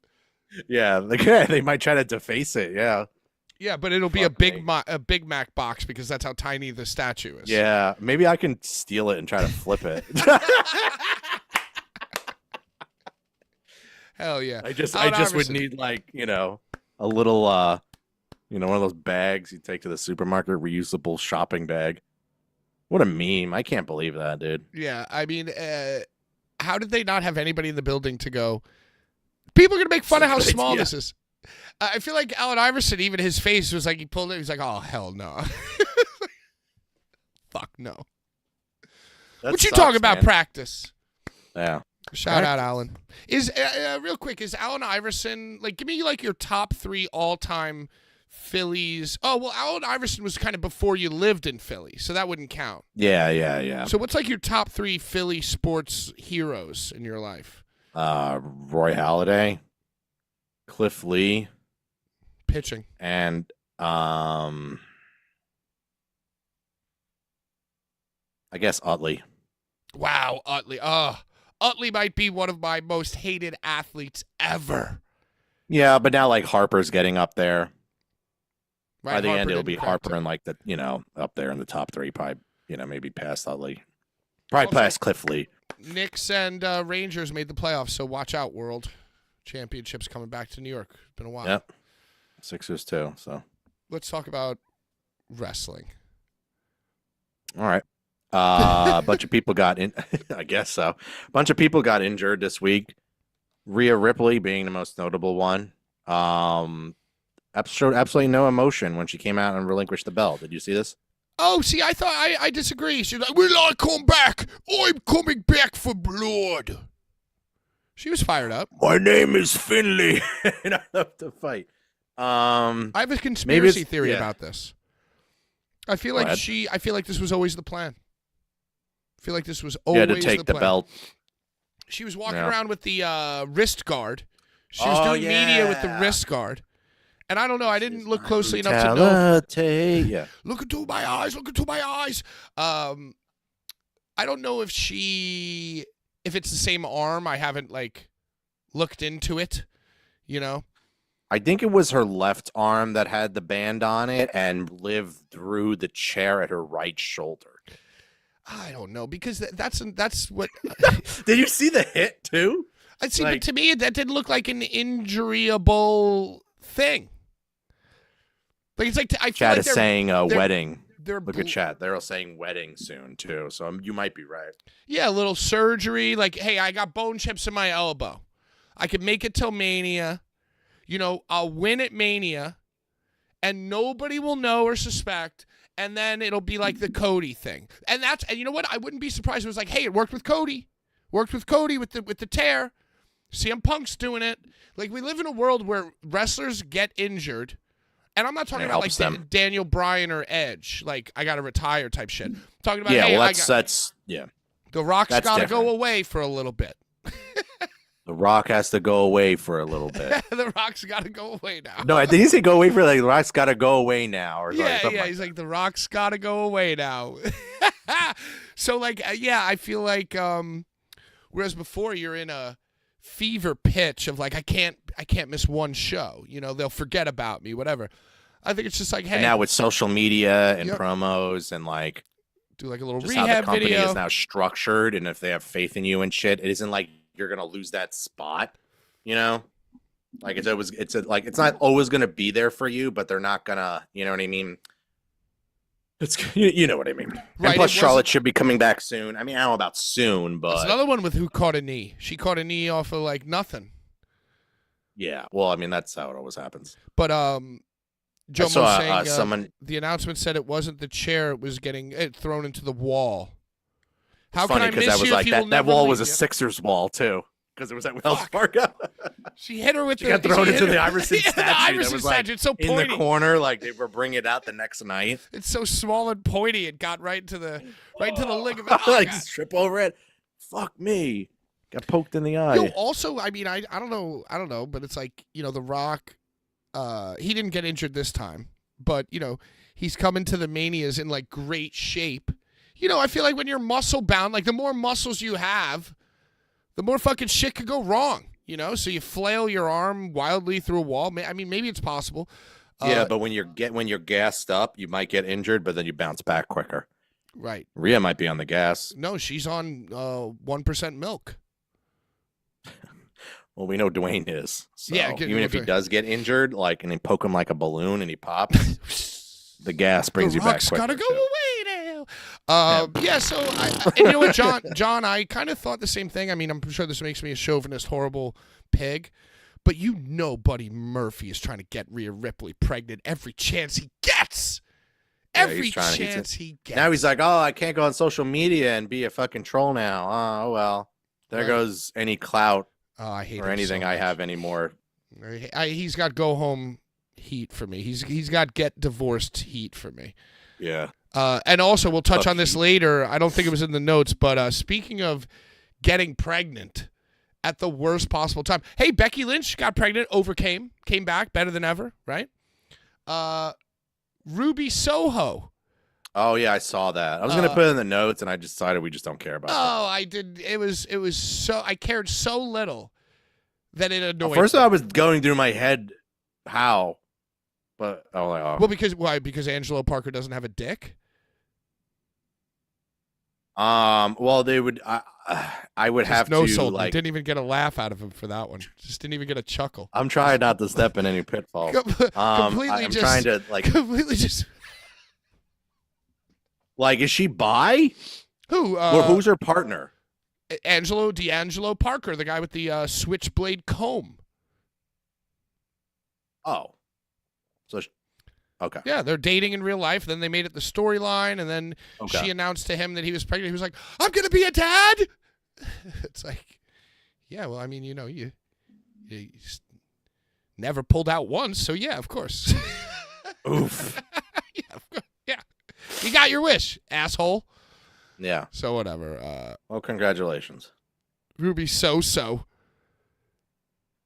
Yeah, like, yeah, they might try to deface it. Yeah, Yeah, but it'll be Fuck me. a Big Mac box because that's how tiny the statue is. yeah. Maybe I can steal it and try to flip it. Hell yeah. I just Allen would Iverson. need like a little one of those bags you take to the supermarket, reusable shopping bag. What a meme! I can't believe that, dude. Yeah, I mean, how did they not have anybody in the building to go? People are gonna make fun of how Good small idea. this is. I feel like Allen Iverson, even his face was like he pulled it. He's like, "Oh hell no, fuck no." That What you sucks, talking about? man. Practice. Yeah. Shout out, Allen. Is real quick? Is Allen Iverson like? Give me like your top 3 all-time Phillies. Oh well, Allen Iverson was kind of before you lived in Philly, so that wouldn't count. Yeah. So what's like your top 3 Philly sports heroes in your life? Roy Halladay, Cliff Lee, Pitching. and I guess Utley. Wow, Utley. Utley might be one of my most hated athletes ever. Yeah, but now like Harper's getting up there. Right, By the end, Harper it'll didn't be crack Harper it. and like up there in the top 3, probably maybe past Utley, probably Also- past Cliff Lee. Knicks and Rangers made the playoffs, so watch out, world. Championships coming back to New York. It's been a while. Yep, Sixers too. So Let's talk about wrestling. all right, a bunch of people got in. I guess so. A bunch of people got injured this week. Rhea Ripley being the most notable one. Showed absolutely no emotion when she came out and relinquished the belt. Did you see this? Oh, see, I thought I disagree. She's like, "Will I come back? I'm coming back for blood." She was fired up. My name is Finley, and I love to fight. I have a conspiracy it's- theory yeah. about this. I feel Go like ahead. I feel like this was always the plan. I feel like this was You always had to take the plan. belt. She was walking Yeah. around with the wrist guard. She was Oh, doing media with the yeah. wrist guard. And I don't know, I didn't look closely enough to know. Brutality. Yeah. Look into my eyes, look into my eyes. I don't know if it's the same arm. I haven't like looked into it, you know. I think it was her left arm that had the band on it and lived through the chair at her right shoulder. I don't know because that's what Did you see the hit too? I see. Like- But to me, that didn't look like an injuryable thing. Like it's like I feel Chad like is they're, saying they're- wedding. they're Look at chat. They're all saying wedding soon too. So you might be right. Yeah, a little surgery. Like, hey, I got bone chips in my elbow. I could make it till Mania. You know, I'll win at Mania. and nobody will know or suspect. And then it'll be like the Cody thing. And you know what? I wouldn't be surprised if it was like, hey, it worked with Cody. Worked with Cody with the tear. CM Punk's doing it. Like, we live in a world where wrestlers get injured. And I'm not talking about like Daniel Bryan or Edge, like I got to retire type shit. I'm talking about that's The Rock's got to go away for a little bit. The Rock has to go away for a little bit. The Rock's got to go away now. No, did he say go away for like The Rock's got to go away now? Or yeah. Like he's like The Rock's got to go away now. So like, I feel like whereas before you're in a fever pitch of like I can't miss one show. You know, they'll forget about me, whatever. I think it's just like, hey. And now with social media and promos and like do like a little just rehab how the company video. is now structured, and if they have faith in you and shit, it isn't like you're gonna lose that spot. You know, like it's not always gonna be there for you, but they're not gonna. You know what I mean? It's you know what I mean. Right, and plus, Charlotte should be coming back soon. I mean, I don't know about soon, but there's another one with who caught a knee. She caught a knee off of like nothing. Yeah, well, I mean that's how it always happens. But Joe saw, saying someone. The announcement said it wasn't the chair; it was getting thrown into the wall. How Funny, can I miss that was you like if you will that never wall leave? was a Sixers wall too, because it was at Wells Fargo. She hit her with she got thrown into the Iverson statue. The Iverson was, like, statue. It's so in pointy. the corner, like they were bringing it out the next night. It's so small and pointy. It got right to the ligament. Oh, like trip over it. Fuck me. Got poked in the eye. Yo, also, I mean, I don't know, but it's like, you know, The Rock, he didn't get injured this time, but, you know, he's coming to the Manias in, like, great shape. You know, I feel like when you're muscle bound, like, the more muscles you have, the more fucking shit could go wrong, you know? So you flail your arm wildly through a wall. I mean, maybe it's possible. Yeah, but when you're gassed up, you might get injured, but then you bounce back quicker. Right. Rhea might be on the gas. No, she's on 1% milk. Well, we know Dwayne is. So Yeah, even if he does get injured, like, and they poke him like a balloon and he pops, the gas brings you back quicker. Gotta go away now. Yeah, so and you know what, John, I kind of thought the same thing. I mean, I'm sure this makes me a chauvinist, horrible pig, but you know Buddy Murphy is trying to get Rhea Ripley pregnant every chance he gets. Every chance he gets. Now he's like, oh, I can't go on social media and be a fucking troll now. Oh, well. There goes any clout I hate or anything so I have anymore. He's got go home heat for me. He's got get divorced heat for me. Yeah. And also, we'll touch on this later. I don't think it was in the notes, but speaking of getting pregnant at the worst possible time. Hey, Becky Lynch got pregnant, came back better than ever, right? Ruby Soho. Oh yeah, I saw that. I was gonna put it in the notes, and I decided we just don't care about it. Oh, I did. It was so I cared so little that it annoyed. First, me. I was going through my head how, but I was like, oh. Well, why? Because Angelo Parker doesn't have a dick. Well, they would. I would Just have no to sold. like. Didn't even get a laugh out of him for that one. Just didn't even get a chuckle. I'm trying not to step in any pitfalls. Completely I'm just trying to like. completely just. Like, is she bi? Who? Or who's her partner? D'Angelo Parker, the guy with the switchblade comb. Oh, so okay. Yeah, they're dating in real life. Then they made it the storyline, and then she announced to him that he was pregnant. He was like, "I'm gonna be a dad." It's like, yeah, well, I mean, you know, you never pulled out once, so yeah, of course. Oof. Yeah, of course. Yeah, you got your wish, asshole. Yeah. So whatever. Well, congratulations, Ruby So.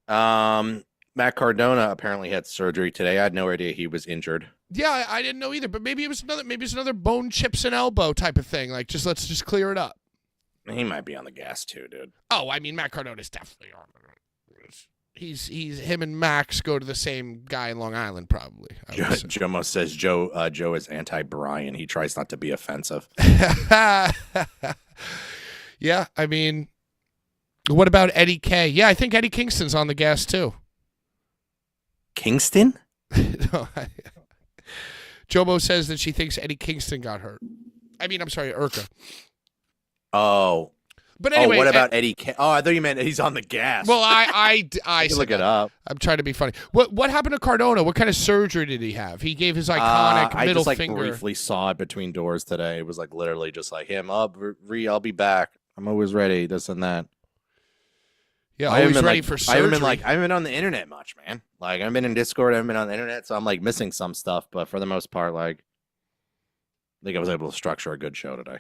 Matt Cardona apparently had surgery today. I had no idea he was injured. Yeah, I didn't know either, but maybe it's another bone, chips, and elbow type of thing. Like, let's just clear it up. He might be on the gas too, dude. Oh, I mean, Matt Cardona's definitely on. He's him and Max go to the same guy in Long Island, probably. Jomo says Joe is anti-Brian. He tries not to be offensive. Yeah, I mean, what about Eddie K? Yeah, I think Eddie Kingston's on the gas too. Kingston? No, Jomo says that she thinks Eddie Kingston got hurt. I mean, I'm sorry, Urka. Oh. But anyway, what about Eddie? Oh, I thought you meant he's on the gas. Well, I You said look it that. up. I'm trying to be funny. What happened to Cardona? What kind of surgery did he have? He gave his iconic I middle just like finger. briefly saw it between doors today. It was like literally just like him. I'll be back. I'm always ready. This and that. Yeah, I haven't always been, ready like, for surgery. I haven't been on the internet much, man. Like I've been in Discord. I haven't been on the internet, so I'm like missing some stuff. But for the most part, like I think I was able to structure a good show today.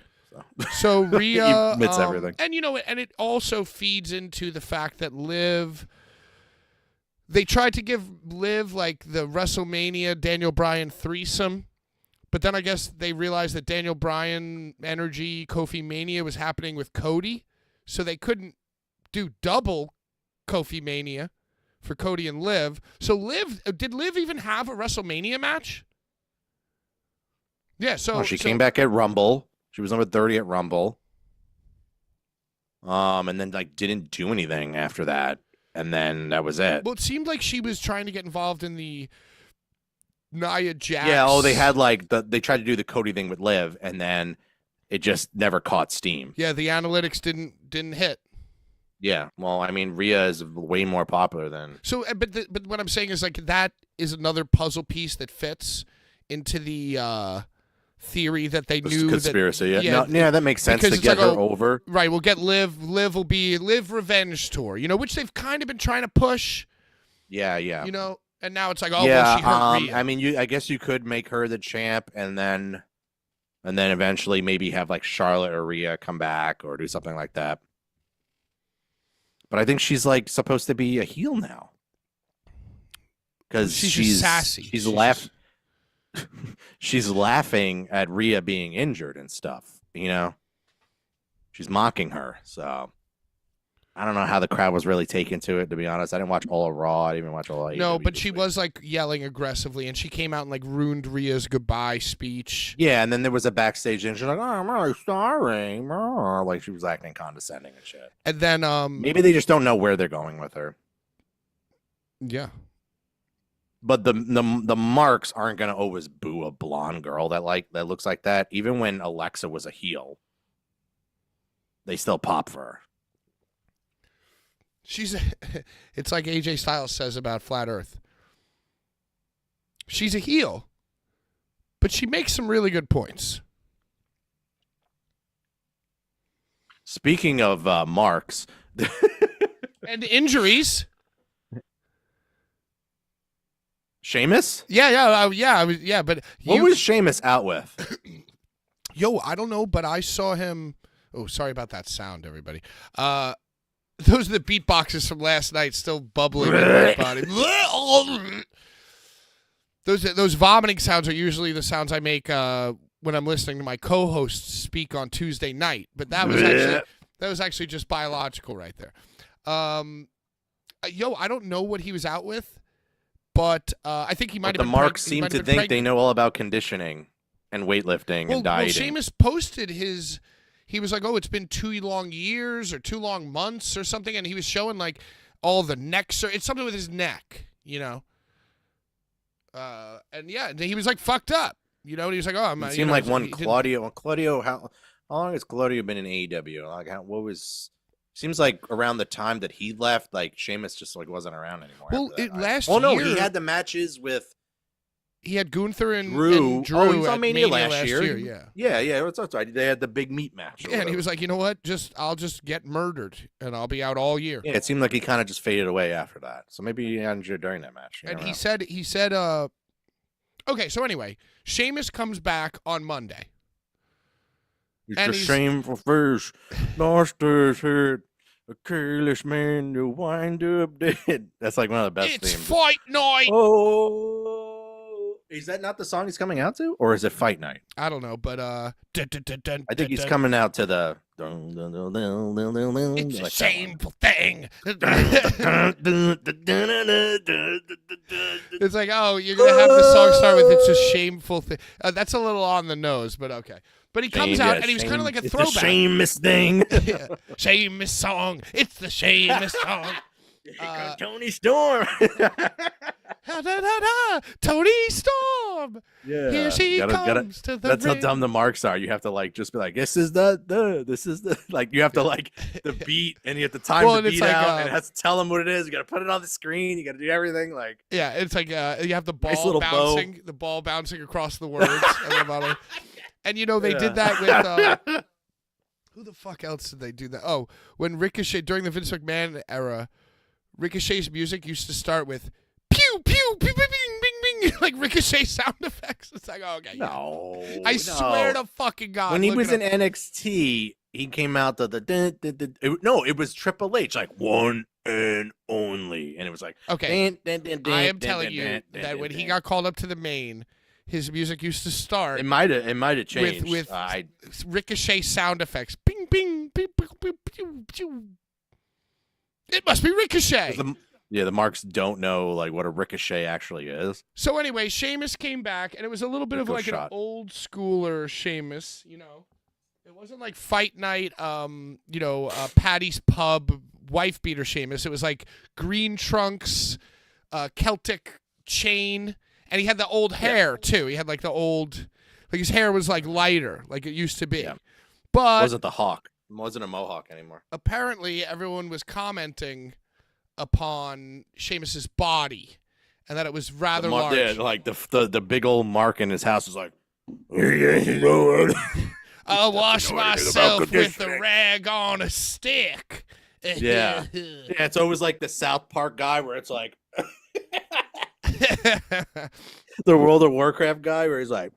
So Rhea admits everything. And and it also feeds into the fact that Liv. They tried to give Liv like the WrestleMania Daniel Bryan threesome, but then I guess they realized that Daniel Bryan Energy Kofi Mania was happening with Cody, so they couldn't do double Kofi Mania for Cody and Liv. So did Liv even have a WrestleMania match? Yeah, so She came back at Rumble. She was number 30 at Rumble. And then like didn't do anything after that. And then that was it. Well, it seemed like she was trying to get involved in the Nia Jax. Yeah, they had like they tried to do the Cody thing with Liv, and then it just never caught steam. Yeah, the analytics didn't hit. Yeah, well, I mean, Rhea is way more popular than. So, but what I'm saying is like that is another puzzle piece that fits into the theory that they knew conspiracy. that, yeah, that makes sense to it's get like, her over. Right, we'll get Liv. Liv will be Liv Revenge Tour, which they've kind of been trying to push. Yeah. And now it's like, well, she hurt Rhea. I mean, I guess you could make her the champ, and then eventually maybe have like Charlotte or Rhea come back or do something like that. But I think she's like supposed to be a heel now because she's sassy. She's laughing at Rhea being injured and stuff. She's mocking her. So I don't know how the crowd was really taken to it. To be honest, I didn't watch all of Raw. I didn't even watch all of AEW. No, but she was like yelling aggressively, and she came out and like ruined Rhea's goodbye speech. Yeah, and then there was a backstage, and she's like, "Oh, I'm really sorry," like she was acting condescending and shit. And then maybe they just don't know where they're going with her. Yeah. But the marks aren't gonna always boo a blonde girl that looks like that. Even when Alexa was a heel, they still pop for her. It's like AJ Styles says about Flat Earth. She's a heel, but she makes some really good points. Speaking of marks and injuries. Sheamus? Yeah. But what was Sheamus out with? Yo, I don't know, but I saw him. Oh, sorry about that sound, everybody. Those are the beatboxes from last night, still bubbling in my body. Those vomiting sounds are usually the sounds I make when I'm listening to my co-hosts speak on Tuesday night. But that was actually just biological right there. I don't know what he was out with. But I think he might have been. The marks seem to think they know all about conditioning and weightlifting and dieting. Well, Sheamus posted his. He was like, "Oh, it's been 2 long years or 2 long months or something," and he was showing like all the necks. It's something with his neck, And yeah, he was like fucked up, And he was like, "Oh, I'm." It seemed like one Claudio. Claudio, how long has Claudio been in AEW? Like, what was? Seems like around the time that he left, like Sheamus just like wasn't around anymore. Well, last year. Oh no, year, he had the matches with. He had Gunther and Drew. Oh, he was on Mania last year. Yeah. That's right. They had the big meat match. Yeah, and he was like, you know what? I'll just get murdered, and I'll be out all year. Yeah, it seemed like he kind of just faded away after that. So maybe he injured during that match. And he said, okay. So anyway, Sheamus comes back on Monday. It's a shameful face, lost his head, a careless man to wind up dead. That's like one of the best themes. It's fight night. Oh, is that not the song he's coming out to, or is it fight night? I don't know, but I think he's coming out to the. It's a shameful thing. It's like, oh, you're gonna have the song start with "It's a shameful thing." That's a little on the nose, but okay. But he comes out and he was kind of like a throwback. It's the Sheamus thing. Yeah. Sheamus song. It's the Sheamus song. Tony Storm. Ha, da, da, da, Tony Storm. Yeah. Here she comes to the That's how ring. dumb the marks are. You have to like just be like, this is the like you have to like the beat and you have to time Well, the and it's beat like, out and it has to tell them what it is. You got to put it on the screen. You got to do everything like. Yeah, it's like you have the Nice ball little bow. bouncing, the ball bouncing across the words. at the bottom. And they did that with who the fuck else did they do that? Oh, when Ricochet during the Vince McMahon era, Ricochet's music used to start with pew pew pew pew bing bing bing like Ricochet sound effects. It's like, oh, okay, yeah. No, I swear to fucking God. when he look was it in up. NXT, he came out it was Triple H, like one and only, and it was like Okay, I am telling you that when he got called up to the main, his music used to start it might have changed. with Ricochet sound effects. Bing bing bing bing bing pew pew. It must be Ricochet. The marks don't know like what a ricochet actually is. So anyway, Sheamus came back, and it was a little bit of like Shot. an old schooler Sheamus. It wasn't like Fight Night, Patty's Pub wife beater Sheamus. It was like green trunks, Celtic chain, and he had the old hair too. He had like the old, like his hair was like lighter, like it used to be. Yeah. But It wasn't the hawk. It wasn't a mohawk anymore. apparently, everyone was commenting upon Sheamus's body, and that it was rather large. Yeah, like the big old mark in his house is like. I'll wash know anything myself about with a conditioning. rag on a stick. Yeah. Yeah, it's always like the South Park guy where it's like the World of Warcraft guy where he's like,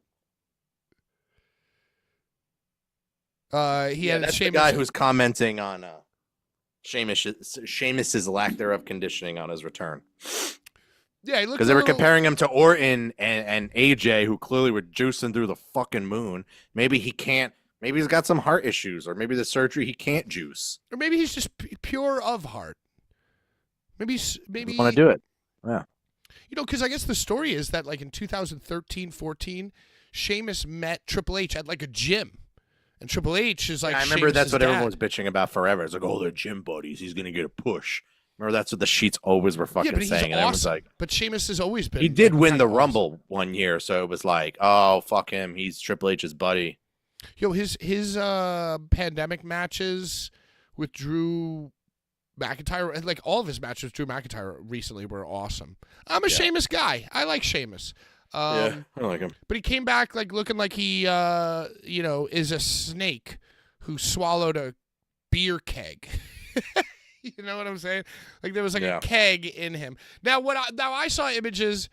He had that's Sheamus. the guy who's commenting on Sheamus's lack thereof conditioning on his return. Yeah, he looked Because they were a little- comparing him to Orton and AJ, who clearly were juicing through the fucking moon. Maybe he can't. Maybe he's got some heart issues, or maybe the surgery he can't juice. or maybe he's just pure of heart. Maybe Want to do it? because I guess the story is that like in 2013-14, Sheamus met Triple H at like a gym, and Triple H is like. I remember that's Sheamus's what everyone dad. was bitching about forever. It's like, oh, they're gym buddies. He's gonna get a push. Remember that's what the sheets always were fucking Yeah, but he's saying. And everyone's awesome. like, But Sheamus has always been. he did like, win the kinda Rumble awesome. one year, so it was like, oh, fuck him. He's Triple H's buddy. His pandemic matches with Drew McIntyre, like all of his matches with Drew McIntyre recently were awesome. I'm a Sheamus guy. I like Sheamus. I like him. But he came back like looking like he, is a snake who swallowed a beer keg. You know what I'm saying? Like there was like a keg in him. Now I saw images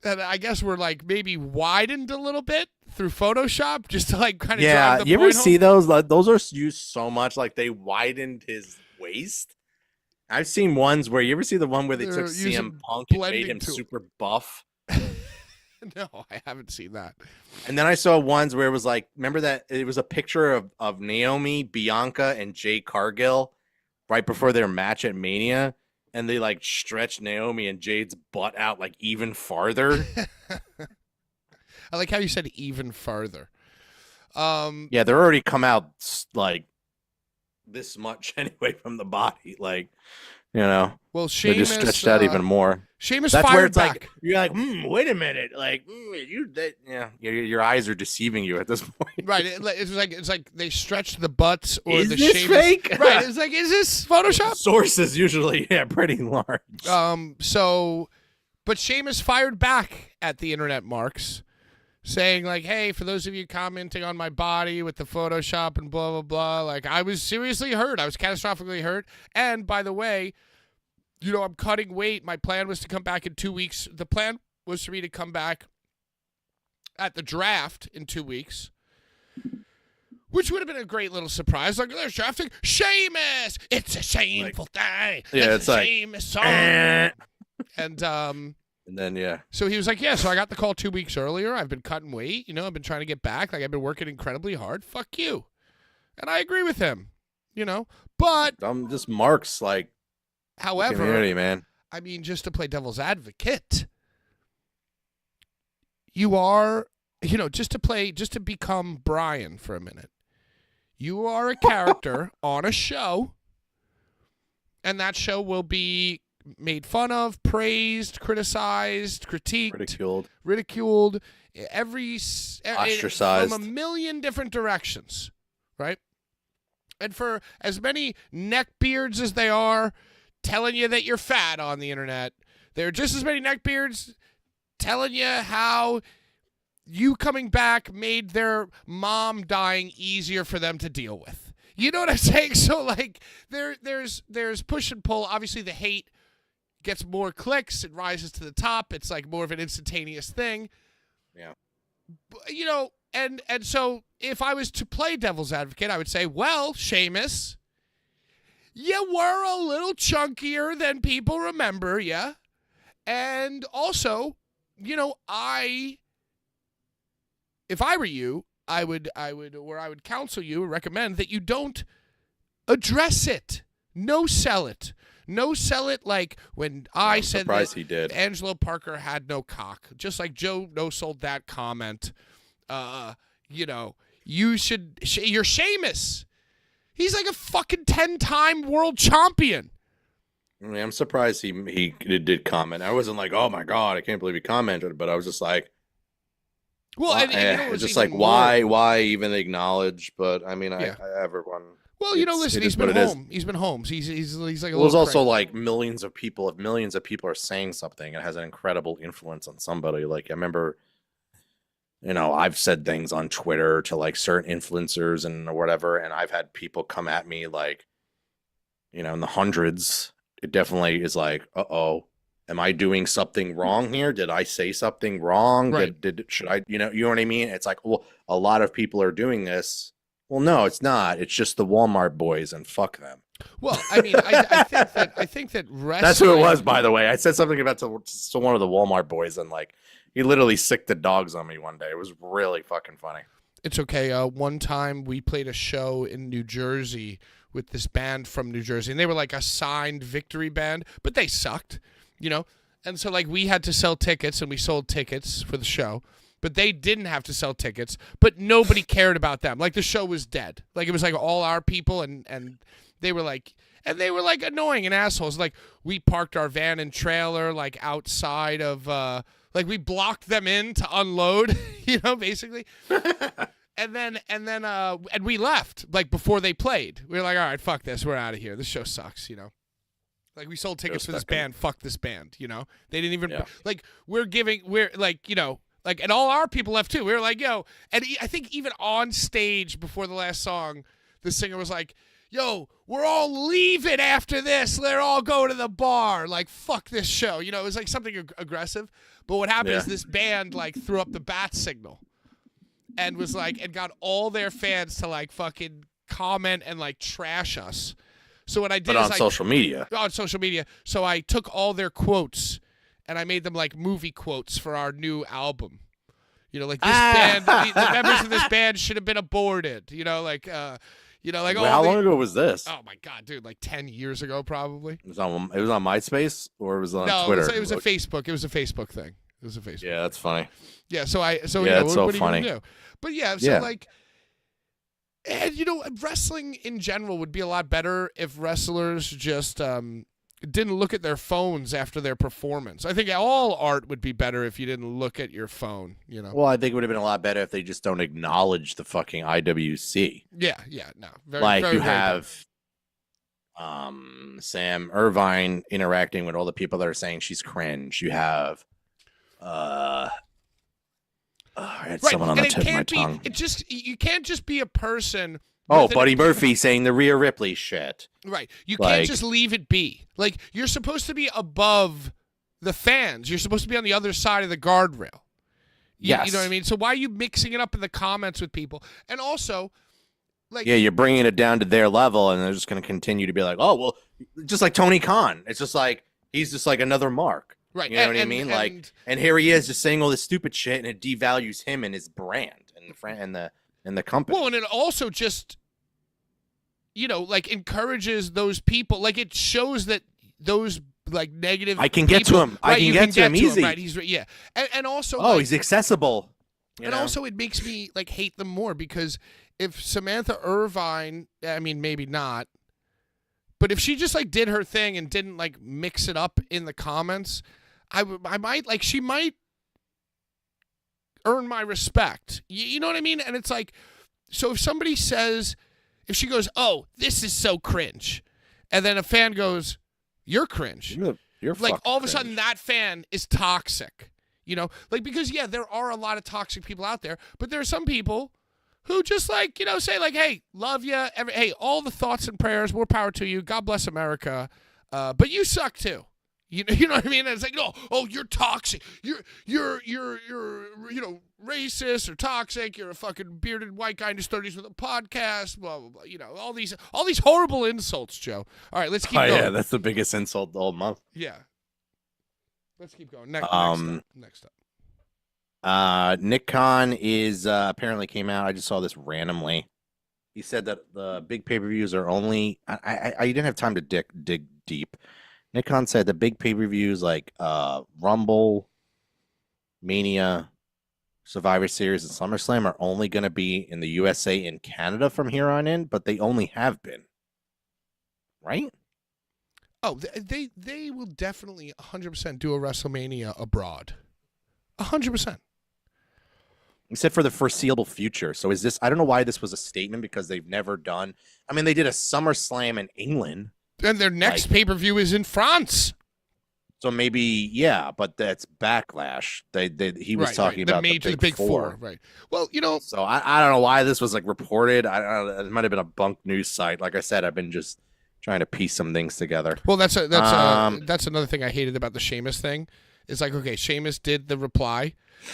that I guess were like maybe widened a little bit through Photoshop just to like kind of drive the You ever point see home. those? Like, those are used so much. Like they widened his waist. I've seen ones where you ever see the one where they They're took using CM Punk and made blending him tool. super buff. No, I haven't seen that. And then I saw ones where it was like, remember that it was a picture of Naomi, Bianca, and Jay Cargill right before their match at Mania, and they like stretched Naomi and Jade's butt out like even farther. I like how you said even farther. Yeah, they're already come out like this much anyway from the body, like Well, they Sheamus just stretched out even more. Sheamus That's fired where it's back. like you're like, wait a minute, like your eyes are deceiving you at this point. Right, it's like they stretched the butts or Is the this Sheamus. fake? Right, it's like, is this Photoshop? Sources usually, pretty large. But Sheamus fired back at the internet marks, saying like, "Hey, for those of you commenting on my body with the Photoshop and blah blah blah, like I was seriously hurt. I was catastrophically hurt. And by the way, I'm cutting weight. My plan was to come back in 2 weeks. The plan was for me to come back at the draft in 2 weeks." Which would have been a great little surprise. Like, they're drafting Sheamus. It's a shameful thing. Yeah, it's a like, Sheamus song. And then so he was like, so I got the call 2 weeks earlier. I've been cutting weight. I've been trying to get back. Like, I've been working incredibly hard. Fuck you. And I agree with him, But, I'm just marks like however, community, man. I mean, just to play devil's advocate, you are, just to become Brian for a minute. You are a character on a show, and that show will be made fun of, praised, criticized, critiqued, ridiculed, ostracized from a million different directions, right? And for as many neckbeards as they are telling you that you're fat on the internet, there are just as many neckbeards telling you how you coming back made their mom dying easier for them to deal with. You know what I'm saying? So like there's push and pull. Obviously the hate gets more clicks, it rises to the top. It's like more of an instantaneous thing. Yeah. You know, and so if I was to play devil's advocate, I would say, well, Sheamus, you were a little chunkier than people remember, yeah? And also, you know, if I were you, I would counsel you, recommend that you don't address it. No sell it. No sell it like when I said that he did. Angelo Parker had no cock. Just like Joe no-sold that comment. You know, you're Sheamus. He's like a fucking 10-time world champion. I mean, I'm surprised he did comment. I wasn't like, oh my God, I can't believe he commented, but I was just like, well, and you know, just like, why even acknowledge? But I mean, Yeah. everyone. Well, you know, listen, he's been home. He's been home. He's like a Well, there's little also cranky. like millions of people. If millions of people are saying something, it has an incredible influence on somebody. Like I remember, you know, I've said things on Twitter to like certain influencers and whatever, and I've had people come at me like, you know, in the hundreds. It definitely is like, am I doing something wrong here? Did I say something wrong? Right. Should I, you know what I mean? It's like, well, a lot of people are doing this. Well, no, it's not. It's just the Walmart boys, and fuck them. Well, I mean, I think that wrestling. That's who it was, by the way. I said something about to one of the Walmart boys, and like he literally sicked the dogs on me one day. It was really fucking funny. It's okay. One time we played a show in New Jersey with this band from New Jersey, and they were like a signed Victory band, but they sucked, you know. And so like we had to sell tickets, and we sold tickets for the show. But they didn't have to sell tickets, but nobody cared about them. Like the show was dead. Like it was like all our people and they were like annoying and assholes. Like we parked our van and trailer like outside of like we blocked them in to unload, you know, basically. and we left like before they played. We were like, all right, fuck this. We're out of here. This show sucks, you know. Like we sold tickets for this band. Fuck this band, you know. They didn't even like we're like, you know, like, and all our people left too. We were like, yo, and I think even on stage before the last song, the singer was like, yo, we're all leaving after this. They're all go to the bar. Like, fuck this show. You know, it was like something aggressive. But what happened is this band like threw up the bat signal and was like, and got all their fans to like fucking comment and like trash us. So what I did on social media. On social media. So I took all their quotes and I made them like movie quotes for our new album. You know, like this band, the members of this band should have been aborted. You know, like, you know, like. Wait, how long ago was this? Oh my God, dude! Like 10 years ago, probably. It was on MySpace or was it on Twitter? No, it was a Facebook. It was a Facebook thing. It was a Facebook. Yeah, that's funny. Yeah, so it's what so are you funny. gonna do? But yeah, like. And, you know, wrestling in general would be a lot better if wrestlers just didn't look at their phones after their performance. I think all art would be better if you didn't look at your phone, you know? Well, I think it would have been a lot better if they just don't acknowledge the fucking IWC. Yeah, no. You have Sam Irvine interacting with all the people that are saying she's cringe. You have I had someone on the tip of my tongue. You can't just be a person. Oh, Buddy Murphy saying the Rhea Ripley shit. Right. You can't just leave it be. Like, you're supposed to be above the fans. You're supposed to be on the other side of the guardrail. Yes. You know what I mean? So why are you mixing it up in the comments with people? And also, like... Yeah, you're bringing it down to their level, and they're just going to continue to be like, oh, well, just like Tony Khan. It's just like, he's just like another mark. Right. You know what I mean? And here he is just saying all this stupid shit, and it devalues him and his brand and the company. Well, and it also just, you know, like encourages those people. Like it shows that those like negative. I can get to him. Right, I can get to him easy. Right. And also. Oh, he's accessible. Also, it makes me like hate them more because if Samantha Irvine, I mean, maybe not, But if she just like did her thing and didn't like mix it up in the comments, I might like she might earn my respect. You know what I mean? And it's like, so if somebody says, if she goes, "Oh, this is so cringe," and then a fan goes, "You're cringe," You're like all of a cringe. sudden that fan is toxic. You know, like because yeah, there are a lot of toxic people out there, but there are some people who just like, you know, say like, "Hey, love you. Hey, all the thoughts and prayers, more power to you. God bless America. But you suck too." You know what I mean? And it's like, oh, you're toxic. You're you know, racist or toxic. You're a fucking bearded white guy in his 30s with a podcast. Blah blah blah. You know, all these horrible insults, Joe. All right, let's keep going. Yeah, that's the biggest insult the whole month. Yeah. Let's keep going. Next up. Nick Khan is apparently came out. I just saw this randomly. He said that the big pay-per-views are only. I didn't have time to dig deep. Nick Khan said the big pay-per-views like Rumble, Mania, Survivor Series, and SummerSlam are only going to be in the USA and Canada from here on in, but they only have been. Right? Oh, they will definitely 100% do a WrestleMania abroad. 100%. He said for the foreseeable future. So is this? I don't know why this was a statement because they've never done. I mean, they did a SummerSlam in England. And their next pay-per-view is in France. So maybe, yeah, but that's Backlash. He was talking about the big four. Right. Well, you know. So I don't know why this was like reported. I don't know. It might have been a bunk news site. Like I said, I've been just trying to piece some things together. Well, that's another thing I hated about the Sheamus thing. It's like, okay, Sheamus did the reply,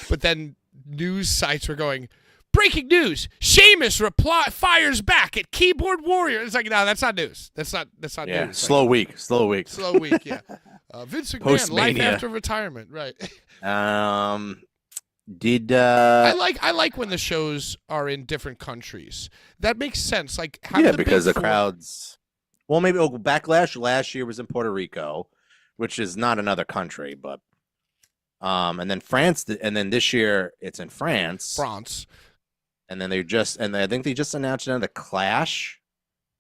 but then news sites were going, "Breaking news: Sheamus fires back at Keyboard Warrior." It's like, no, that's not news. That's not yeah, news. Slow week. Slow week. Yeah. Vince McMahon, life after retirement. Right. I like when the shows are in different countries. That makes sense. Like, because the crowds. Well, maybe Backlash last year was in Puerto Rico, which is not another country, but and then France, and then this year it's in France. And then I think they just announced another Clash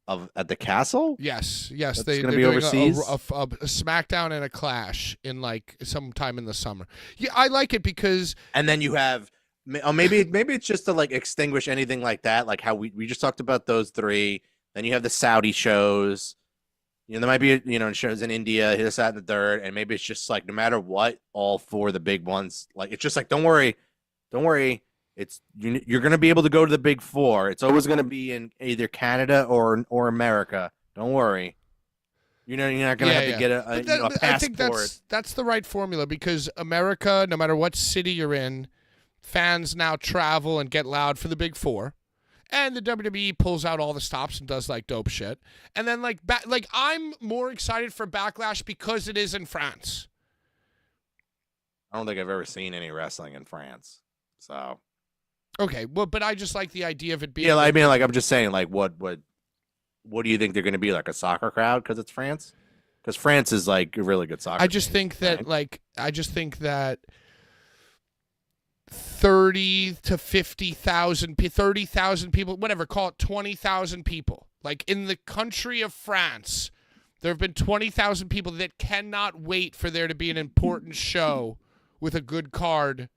at the Castle. Yes, they're going to be overseas. A SmackDown and a Clash in like sometime in the summer. Yeah, I like it because. And then you have, maybe it's just to like extinguish anything like that, like how we just talked about those three. Then you have the Saudi shows. You know, there might be shows in India, this, that, and the third, and maybe it's just like no matter what, all four of the big ones. Like it's just like don't worry. You're going to be able to go to the big four. It's always going to be in either Canada or America. Don't worry. You're not going to have to get a passport. I think that's the right formula because America, no matter what city you're in, fans now travel and get loud for the big four. And the WWE pulls out all the stops and does like dope shit. And then like I'm more excited for Backlash because it is in France. I don't think I've ever seen any wrestling in France. So okay, well, but I just like the idea of it being. Yeah, I mean, like I'm just saying, like, what do you think they're going to be like a soccer crowd because it's France? Because France is like a really good soccer. I just think that 30 to 50,000, 30,000 people, whatever, call it 20,000 people. Like in the country of France, there have been 20,000 people that cannot wait for there to be an important show with a good card.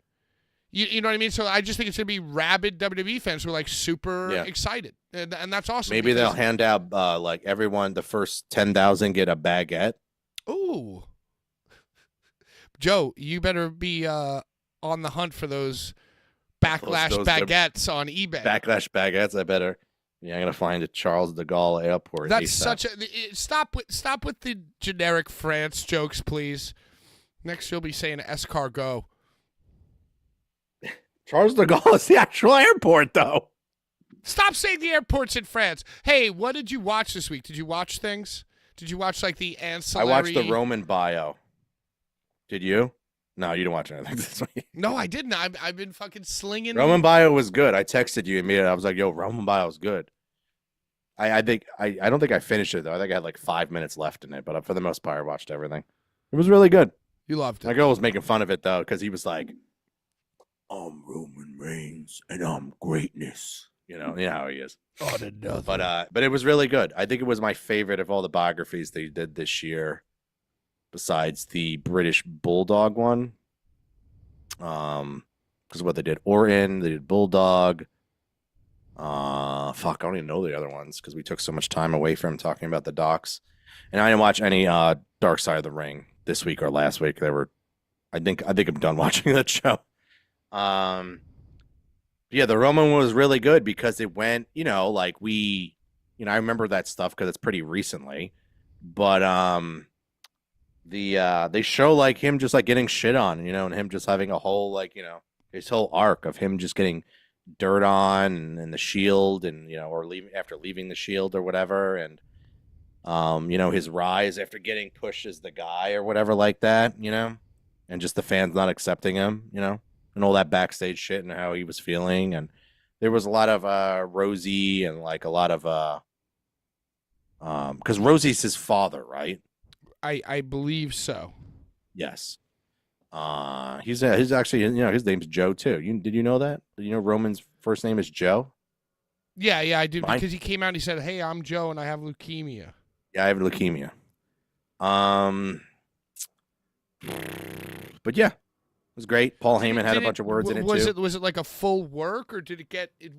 You know what I mean? So I just think it's going to be rabid WWE fans who are like super excited. And that's awesome. Maybe they'll hand out like everyone, the first 10,000 get a baguette. Ooh. Joe, you better be on the hunt for those Backlash baguettes on eBay. Backlash baguettes, I better. Yeah, I'm going to find a Charles de Gaulle airport. That's such a... Stop with the generic France jokes, please. Next you'll be saying escargot. Charles de Gaulle is the actual airport, though. Stop saying the airport's in France. Hey, what did you watch this week? Did you watch things? Did you watch, like, the ancillary... I watched the Roman bio. Did you? No, you didn't watch anything this week. No, I didn't. I've been fucking slinging... Roman bio was good. I texted you immediately. I was like, yo, Roman bio is good. I don't think I finished it, though. I think I had, like, 5 minutes left in it. But for the most part, I watched everything. It was really good. You loved it. My girl was making fun of it, though, because he was like... I'm Roman Reigns, and I'm greatness. You know how he is. Oh, to nothing. But it was really good. I think it was my favorite of all the biographies they did this year, besides the British Bulldog one. Because what they did, Orton, they did Bulldog. Fuck, I don't even know the other ones because we took so much time away from talking about the docs. And I didn't watch any Dark Side of the Ring this week or last week. I think I'm done watching that show. Yeah, the Roman one was really good because it went, like I remember that stuff because it's pretty recently, but they show like him just like getting shit on, and him just having a whole his whole arc of him just getting dirt on and the Shield and or leaving the Shield or whatever, and his rise after getting pushed as the guy or whatever like that, and just the fans not accepting him, and all that backstage shit and how he was feeling. And there was a lot of Rosie and like a lot of because Rosie's his father, right? I believe so. Yes. He's actually, his name's Joe too. Did you know that? Did you know Roman's first name is Joe? Yeah, I did. Because he came out and he said, "Hey, I'm Joe and I have leukemia." Yeah, I have leukemia. But yeah, it was great. Paul Heyman had a bunch of words in it too. Was it like a full work, or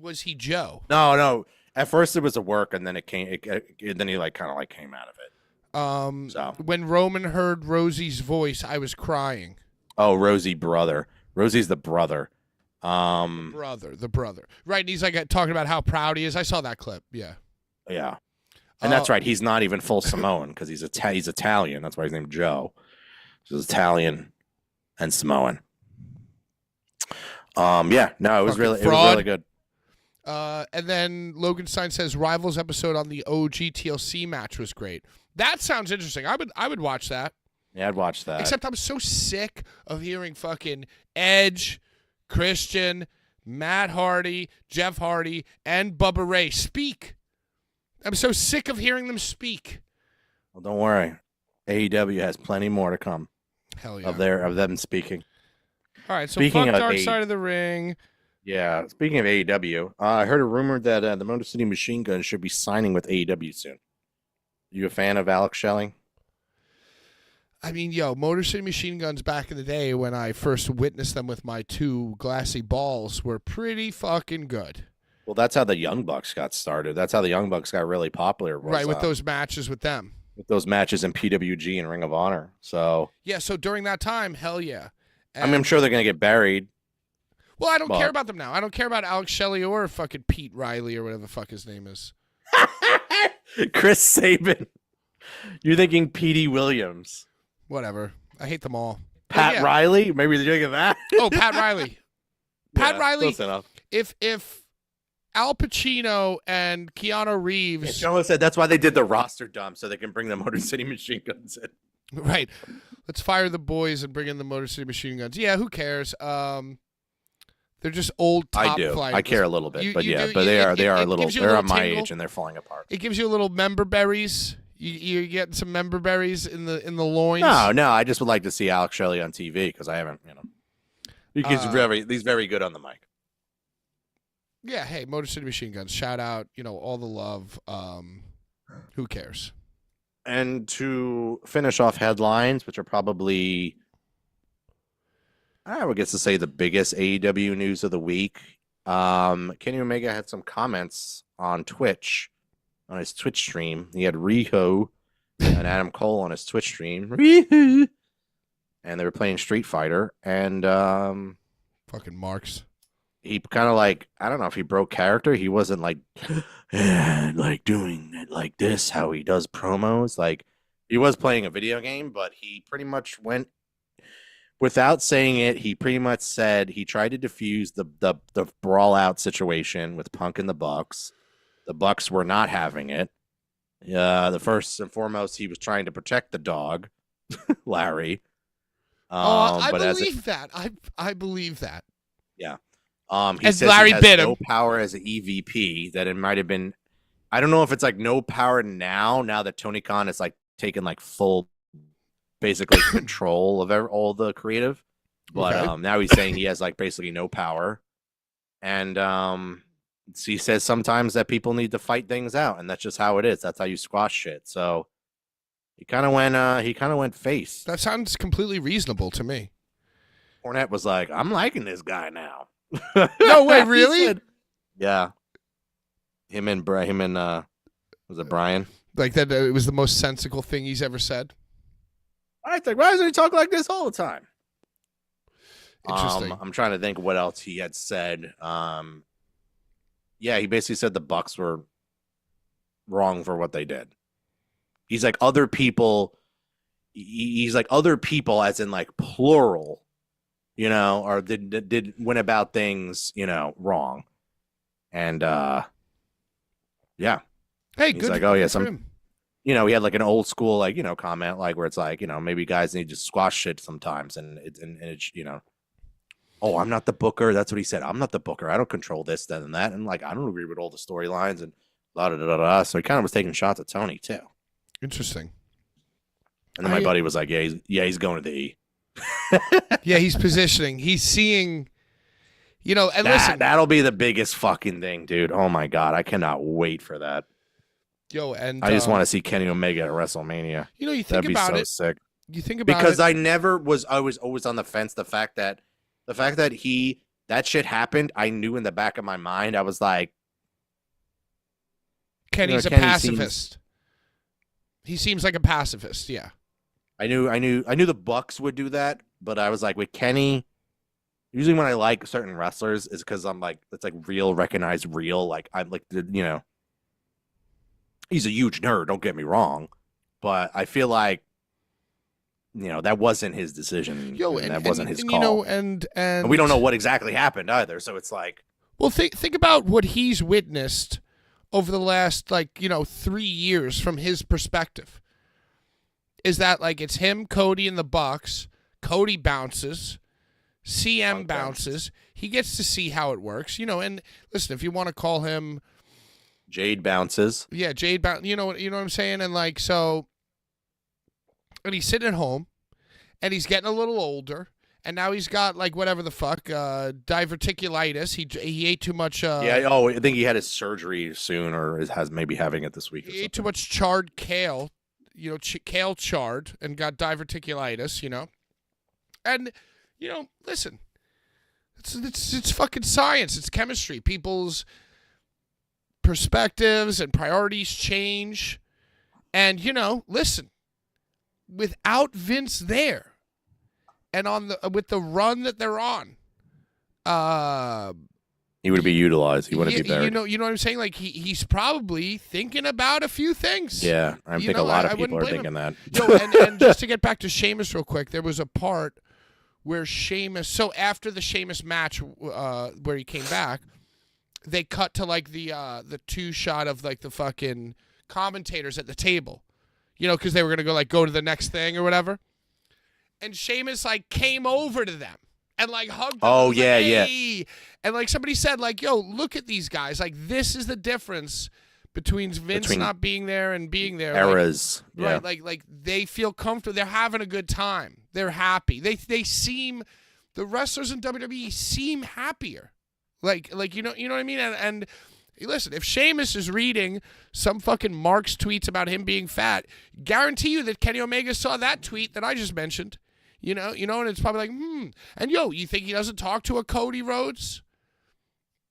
was he Joe? No. At first it was a work, and then then he kind of came out of it. So when Roman heard Rosie's voice, I was crying. Oh, Rosie's the brother. The brother. Right, and he's like talking about how proud he is. I saw that clip. Yeah. Yeah. And that's right. He's not even full Samoan because he's Italian. That's why his name's Joe. He's Italian and Samoan. Yeah. No, it was really good. And then Logan Stein says Rivals episode on the OG TLC match was great. That sounds interesting. I would watch that. Yeah, I'd watch that. Except I'm so sick of hearing fucking Edge, Christian, Matt Hardy, Jeff Hardy, and Bubba Ray speak. I'm so sick of hearing them speak. Well, don't worry. AEW has plenty more to come. Hell yeah. Of them speaking. All right, so fuck Dark Side of the Ring. Yeah, speaking of AEW, I heard a rumor that the Motor City Machine Guns should be signing with AEW soon. You a fan of Alex Shelley? I mean, Motor City Machine Guns back in the day when I first witnessed them with my two glassy balls were pretty fucking good. Well, that's how the Young Bucks got started. That's how the Young Bucks got really popular. Right, with those matches with them. With those matches in PWG and Ring of Honor. So yeah, so during that time, hell yeah. And I'm sure they're going to get buried. Well, I don't care about them now. I don't care about Alex Shelley or fucking Pete Riley or whatever the fuck his name is. Chris Sabin. You're thinking Petey Williams. Whatever. I hate them all. Pat Riley? Maybe they're thinking that. Oh, Pat Riley. Pat Riley. Close enough. If Al Pacino and Keanu Reeves. John said that's why they did the roster dump so they can bring the Motor City Machine Guns in. Right. Let's fire the boys and bring in the Motor City Machine Guns. Yeah, who cares? They're just old top I do. flight. I care a little bit, but they are a little. They're on my tingle. age and they're falling apart. It gives you a little member berries. You're getting some member berries in the loins. No. I just would like to see Alex Shelley on TV because I haven't. He's very good on the mic. Yeah. Hey, Motor City Machine Guns. Shout out. All the love. Who cares? And to finish off headlines, which are probably, I would guess to say the biggest AEW news of the week. Kenny Omega had some comments on Twitch, on his Twitch stream. He had Riho and Adam Cole on his Twitch stream. Riho! And they were playing Street Fighter. And fucking marks. He kind of I don't know if he broke character. He wasn't doing it like this, how he does promos. He was playing a video game, but he pretty much went, without saying it, he pretty much said he tried to defuse the brawl out situation with Punk and the Bucks. The Bucks were not having it. The first and foremost, he was trying to protect the dog, Larry. I believe that. I believe that. Yeah. He as says Larry he has bit him. no power as an EVP, that it might have been, I don't know if it's no power now that Tony Khan is taken full basically control of all the creative, but okay. Now he's saying he has basically no power. And he says sometimes that people need to fight things out, and that's just how it is. That's how you squash shit. So he kind of went face. That sounds completely reasonable to me. Cornette was like, I'm liking this guy now. No way, He really? said- yeah. Him and was it Brian? Like that, it was the most sensical thing he's ever said. I think, why doesn't he talk like this all the time? Interesting. I'm trying to think what else he had said. Yeah, he basically said the Bucks were wrong for what they did. He's like other people. He's like other people, as in like plural, you know, or did went about things, you know, wrong. And yeah, Hey, he's good. like, oh yeah, good for some, him. you know, he had like an old school, like, you know, comment, like where it's like, you know, maybe guys need to squash shit sometimes, and it's, you know, oh, I'm not the booker. That's what he said. I'm not the booker. I don't control this, that, and that. And like, I don't agree with all the storylines and da da da da. So he kind of was taking shots at Tony too. Interesting. And then my buddy was like, yeah, he's going to the E. Yeah, he's positioning. He's seeing, you know, and listen, That'll be the biggest fucking thing, dude. Oh my God. I cannot wait for that. yo, and I just want to see Kenny Omega at WrestleMania. you know, you think That'd be about so it. sick. You think about Because it. I was always on the fence. The fact that that shit happened, I knew in the back of my mind, I was like, Kenny's you know, a Kenny pacifist. He seems like a pacifist. Yeah. I knew the Bucks would do that, but I was like, with Kenny, usually when I like certain wrestlers is because I'm like, it's like real, recognized real. Like I'm like, you know, he's a huge nerd. Don't get me wrong, but I feel like, you know, that wasn't his decision. Yo, and that wasn't his and, call. you know, and And we don't know what exactly happened either. So it's like, well, think about what he's witnessed over the last, like, you know, 3 years from his perspective. Is that like it's him, Cody, and the Bucks? Cody bounces, CM Punk bounces. He gets to see how it works, you know. And listen, if you want to call him, Jade bounces. yeah, Jade bounce, you know what I'm saying, and like so, and he's sitting at home, and he's getting a little older. And now he's got like whatever the fuck, diverticulitis. He ate too much. Yeah. Oh, I think he had his surgery soon, or has maybe having it this week. Or He ate something. too much charred kale, you know, kale charred, and got diverticulitis, you know. And, you know, listen, it's fucking science. It's chemistry. People's perspectives and priorities change. And, you know, listen, without Vince there, and on the with the run that they're on, He would be utilized. He wouldn't be buried. you know what I'm saying? Like he's probably thinking about a few things. Yeah, I You think know, a lot I of people wouldn't are blame thinking that. Yo, and just to get back to Sheamus real quick, there was a part where Sheamus. So after the Sheamus match, where he came back, they cut to like the two shot of like the fucking commentators at the table, you know, because they were gonna go to the next thing or whatever. And Sheamus like came over to them and like hugged them. Oh, and was yeah, like, yeah. "Hey." And like somebody said, like, yo, look at these guys. Like this is the difference between Vince Between not being there and being there. Like, Eras. Yeah. right, like they feel comfortable. They're having a good time. They're happy. They seem, the wrestlers in WWE seem happier. Like you know what I mean. And listen, if Sheamus is reading some fucking Mark's tweets about him being fat, guarantee you that Kenny Omega saw that tweet that I just mentioned. You know, and it's probably like, And yo, you think he doesn't talk to a Cody Rhodes?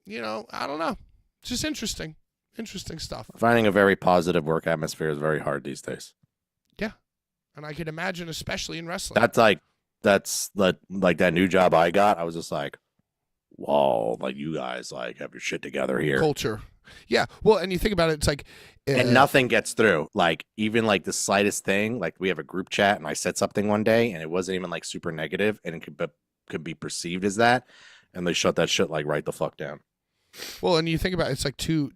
You know, I don't know. It's just interesting stuff. Finding a very positive work atmosphere is very hard these days. Yeah, and I can imagine, especially in wrestling. That's like that new job I got. I was just like, whoa, like you guys like have your shit together here. Culture. Yeah. Well, and you think about it, it's like And nothing gets through. Like even like the slightest thing, like we have a group chat and I said something one day and it wasn't even like super negative and it could be perceived as that. And they shut that shit like right the fuck down. Well, and you think about it, it's like two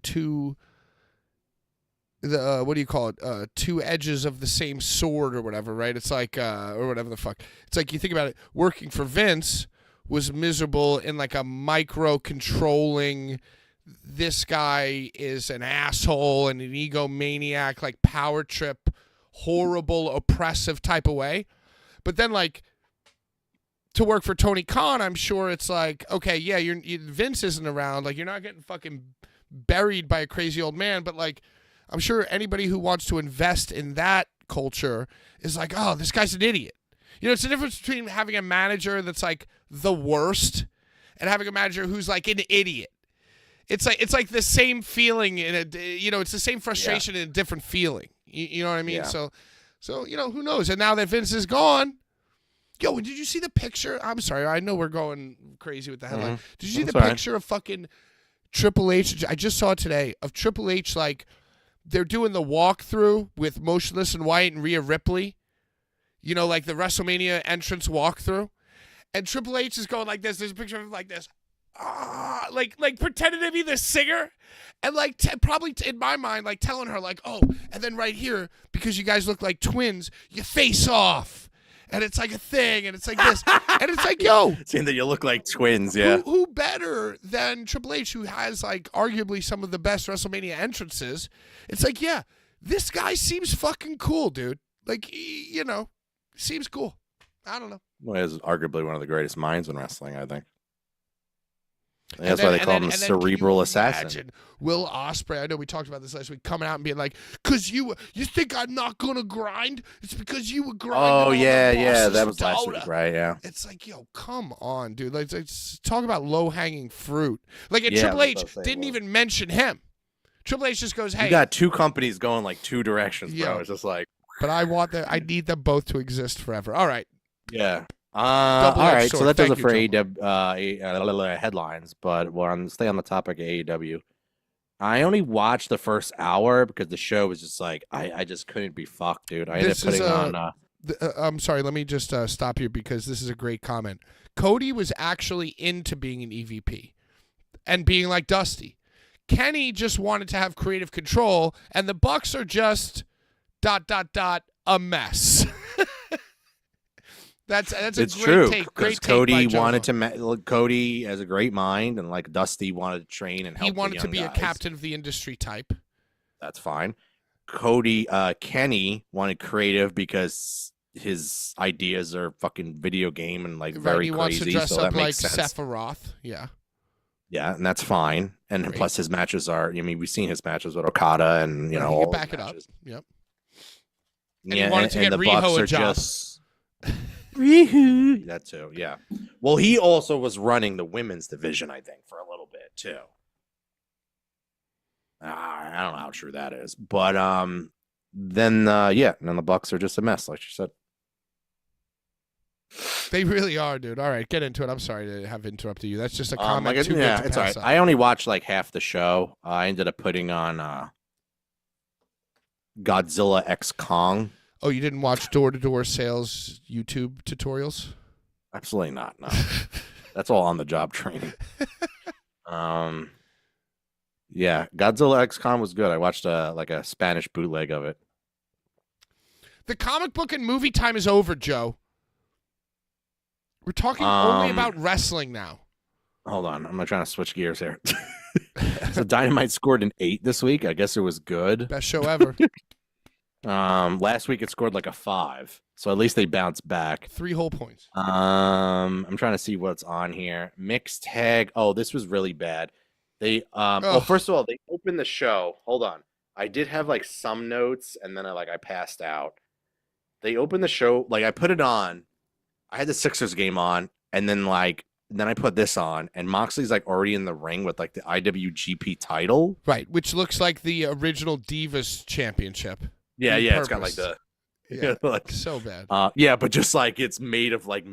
the what do you call it? Two edges of the same sword or whatever, right? It's like or whatever the fuck. It's like you think about it, working for Vince was miserable in like a micro controlling, this guy is an asshole and an egomaniac, like power trip, horrible, oppressive type of way. But then like to work for Tony Khan, I'm sure it's like, okay, yeah, Vince isn't around. Like you're not getting fucking buried by a crazy old man, but like I'm sure anybody who wants to invest in that culture is like, oh, this guy's an idiot. You know, it's the difference between having a manager that's like the worst and having a manager who's like an idiot. It's like the same feeling in a, you know, it's the same frustration in a different feeling. You know what I mean? Yeah. So you know, who knows? And now that Vince is gone, yo, did you see the picture? I'm sorry, I know we're going crazy with the headline. Mm-hmm. Did you see That's the all right. picture of fucking Triple H? I just saw it today of Triple H, like they're doing the walkthrough with Motionless in White and Rhea Ripley. You know, like the WrestleMania entrance walkthrough. And Triple H is going like this. There's a picture of him like this. Like pretending to be the singer. And like probably in my mind, like telling her like, oh, and then right here, because you guys look like twins, you face off. And it's like a thing. And it's like this. And it's like, yo. Saying that you look like twins, yeah. Who better than Triple H, who has like arguably some of the best WrestleMania entrances? It's like, yeah, this guy seems fucking cool, dude. Like, you know. Seems cool. I don't know. Well, he's arguably one of the greatest minds in wrestling, I think. And That's why they call him the cerebral assassin. Imagine Will Ospreay, I know we talked about this last week, coming out and being like, because you think I'm not going to grind? It's because you were grinding. Oh, all yeah, the yeah. bosses That was last Dota. week, right? Yeah. It's like, yo, come on, dude. Like, talk about low-hanging fruit. Like, and Yeah, Triple I was H about to say, didn't well. even mention him. Triple H just goes, hey. You got two companies going like two directions, bro. Yeah. It's just like, But I need them both to exist forever. All right. yeah. All Double-edged right, sword. so that does Thank it for you, AEW headlines, but we'll stay on the topic of AEW. I only watched the first hour because the show was just like, I just couldn't be fucked, dude. I ended up This putting is, on... I'm sorry. Let me just stop you because this is a great comment. Cody was actually into being an EVP and being like Dusty. Kenny just wanted to have creative control, and the Bucks are just ... a mess. That's a it's great true, take. because Great take Cody by wanted Jono. to... Cody has a great mind, and like Dusty wanted to train and help He the wanted to young be a guys. captain of the industry type. That's fine. Kenny wanted creative because his ideas are fucking video game and like Right, very he crazy. wants to dress so up that like makes sense. Sephiroth. Yeah. Yeah, and that's fine. And Great. plus, his matches are. I mean, we've seen his matches with Okada, and you know, he all can back his it up. matches. Yep. Yeah, he wanted to get the Riho Bucks a are job. just. Riho. That too, yeah. Well, he also was running the women's division, I think, for a little bit too. I don't know how true that is, but then the Bucks are just a mess, like you said. They really are, dude. All right, get into it. I'm sorry to have interrupted you. That's just a comment too good to it's all pass right. up. I only watched like half the show. I ended up putting on Godzilla X Kong. Oh, you didn't watch door-to-door sales YouTube tutorials? Absolutely not. No, that's all on the job training. Yeah, Godzilla X Kong was good. I watched like a Spanish bootleg of it. The comic book and movie time is over, Joe. We're talking only about wrestling now. Hold on, I'm not trying to switch gears here. So Dynamite scored an 8 this week. I guess it was good. Best show ever. Last week it scored like a 5, so at least they bounced back. 3 whole points. I'm trying to see what's on here. Mixed tag. Oh, this was really bad. They well, first of all, they opened the show. Hold on. I did have like some notes, and then I passed out. They opened the show, like I put it on. I had the Sixers game on, and then I put this on, and Moxley's like already in the ring with like the IWGP title. Right, which looks like the original Divas Championship. Yeah, it's got like Repurposed. the Yeah, like, so bad. yeah, but just like it's made of like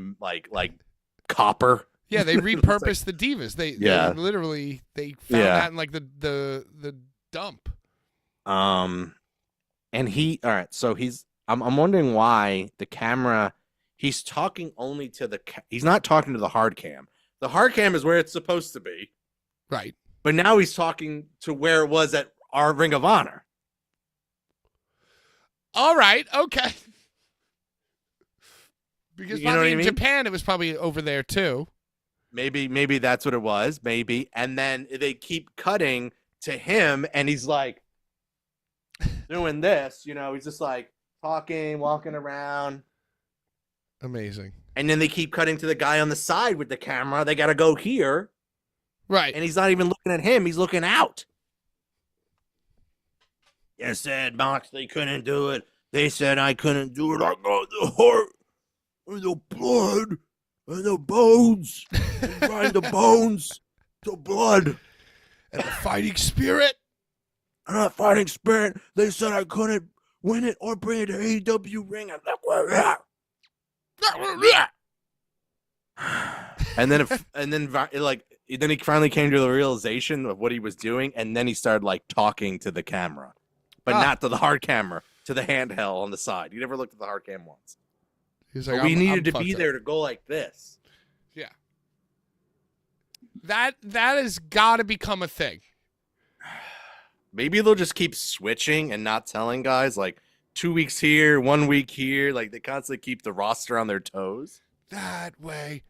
copper. Yeah, they repurposed the Divas. They literally found that in like the dump. And all right, so I'm wondering why the camera, he's talking only to he's not talking to the hard cam. The hard cam is where it's supposed to be. Right. But now he's talking to where it was at our Ring of Honor. All right, okay. Because You know probably what I in mean? Japan it was probably over there too. Maybe that's what it was. Maybe. And then they keep cutting to him, and he's like doing this. You know, he's just like talking, walking around. Amazing. And then they keep cutting to the guy on the side with the camera. They got to go here. Right. And he's not even looking at him. He's looking out. You said Moxley couldn't do it. They said I couldn't do it. I got the heart and the blood and the bones. And grind the bones to blood. And the fighting spirit. I'm not fighting spirit. They said I couldn't win it or bring it to AEW ring. And look where that. And then he finally came to the realization of what he was doing, and then he started like talking to the camera, but not to the hard camera, to the handheld on the side. He never looked at the hard cam once. He's like, we needed to be there to go like this. Yeah. That has got to become a thing. Maybe they'll just keep switching and not telling guys like 2 weeks here, 1 week here. Like they constantly keep the roster on their toes. That way.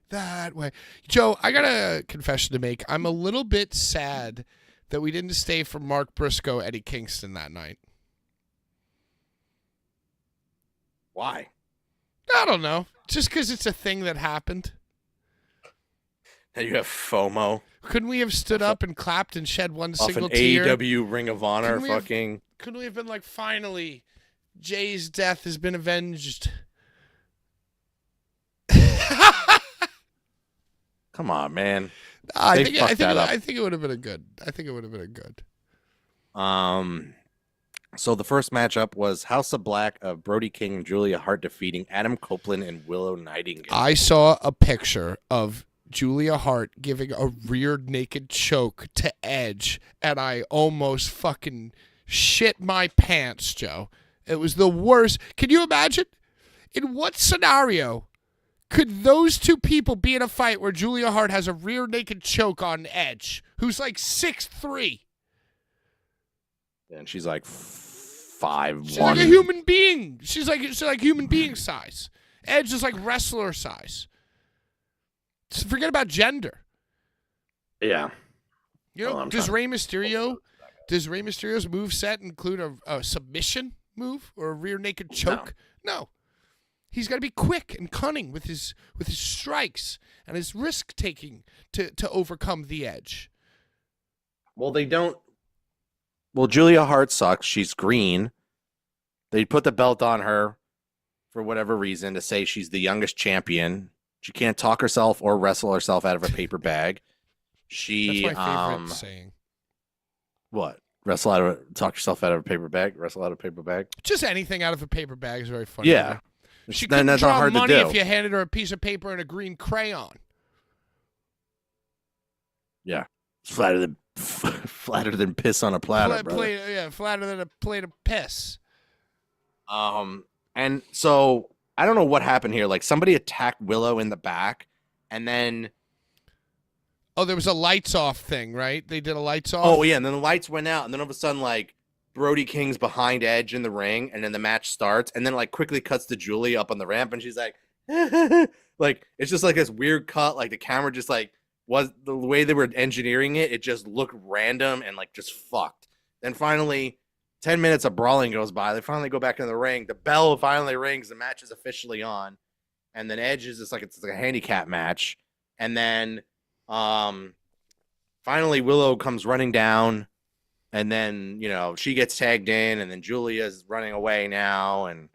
Joe, I got a confession to make. I'm a little bit sad that we didn't stay for Mark Briscoe, Eddie Kingston that night. Why? I don't know. Just because it's a thing that happened. Now you have FOMO. Couldn't we have stood up and clapped and shed one Off single an tear? AEW Ring of Honor fucking... Couldn't we have been like, finally, Jay's death has been avenged? Come on, man. I think it would have been a good. So the first matchup was House of Black of Brody King and Julia Hart defeating Adam Copeland and Willow Nightingale. I saw a picture of Julia Hart giving a rear naked choke to Edge, and I almost fucking shit my pants, Joe. It was the worst. Can you imagine? In what scenario could those two people be in a fight where Julia Hart has a rear naked choke on Edge, who's like 6'3"? And she's like 5'1". She's like a human being. She's like human being size. Edge is like wrestler size. So forget about gender. Yeah. You know, does Rey Mysterio's move set include a submission move or a rear naked choke? No. He's got to be quick and cunning with his strikes and his risk taking to overcome the Edge. Well, they don't. Well, Julia Hart sucks. She's green. They put the belt on her for whatever reason to say she's the youngest champion. She can't talk herself or wrestle herself out of a paper bag. That's my favorite saying. What? Talk yourself out of a paper bag? Wrestle out of a paper bag? Just anything out of a paper bag is very funny. Yeah. She couldn't that's draw not hard money to do. if you handed her a piece of paper and a green crayon. Yeah. It's flatter than piss on a platter, flatter than a plate of piss. And so I don't know what happened here. Like somebody attacked Willow in the back, and then there was a lights off thing, right? They did a lights off. Oh yeah, and then the lights went out, and then all of a sudden, like Brody King's behind Edge in the ring, and then the match starts, and then like quickly cuts to Julie up on the ramp, and she's like, like it's just like this weird cut, like the camera just like was the way they were engineering it. It just looked random and like just fucked. Then finally, 10 minutes of brawling goes by. They finally go back in the ring. The bell finally rings. The match is officially on, and then Edge is just like it's like a handicap match, and then finally Willow comes running down. And then, you know, she gets tagged in, and then Julia's running away now, and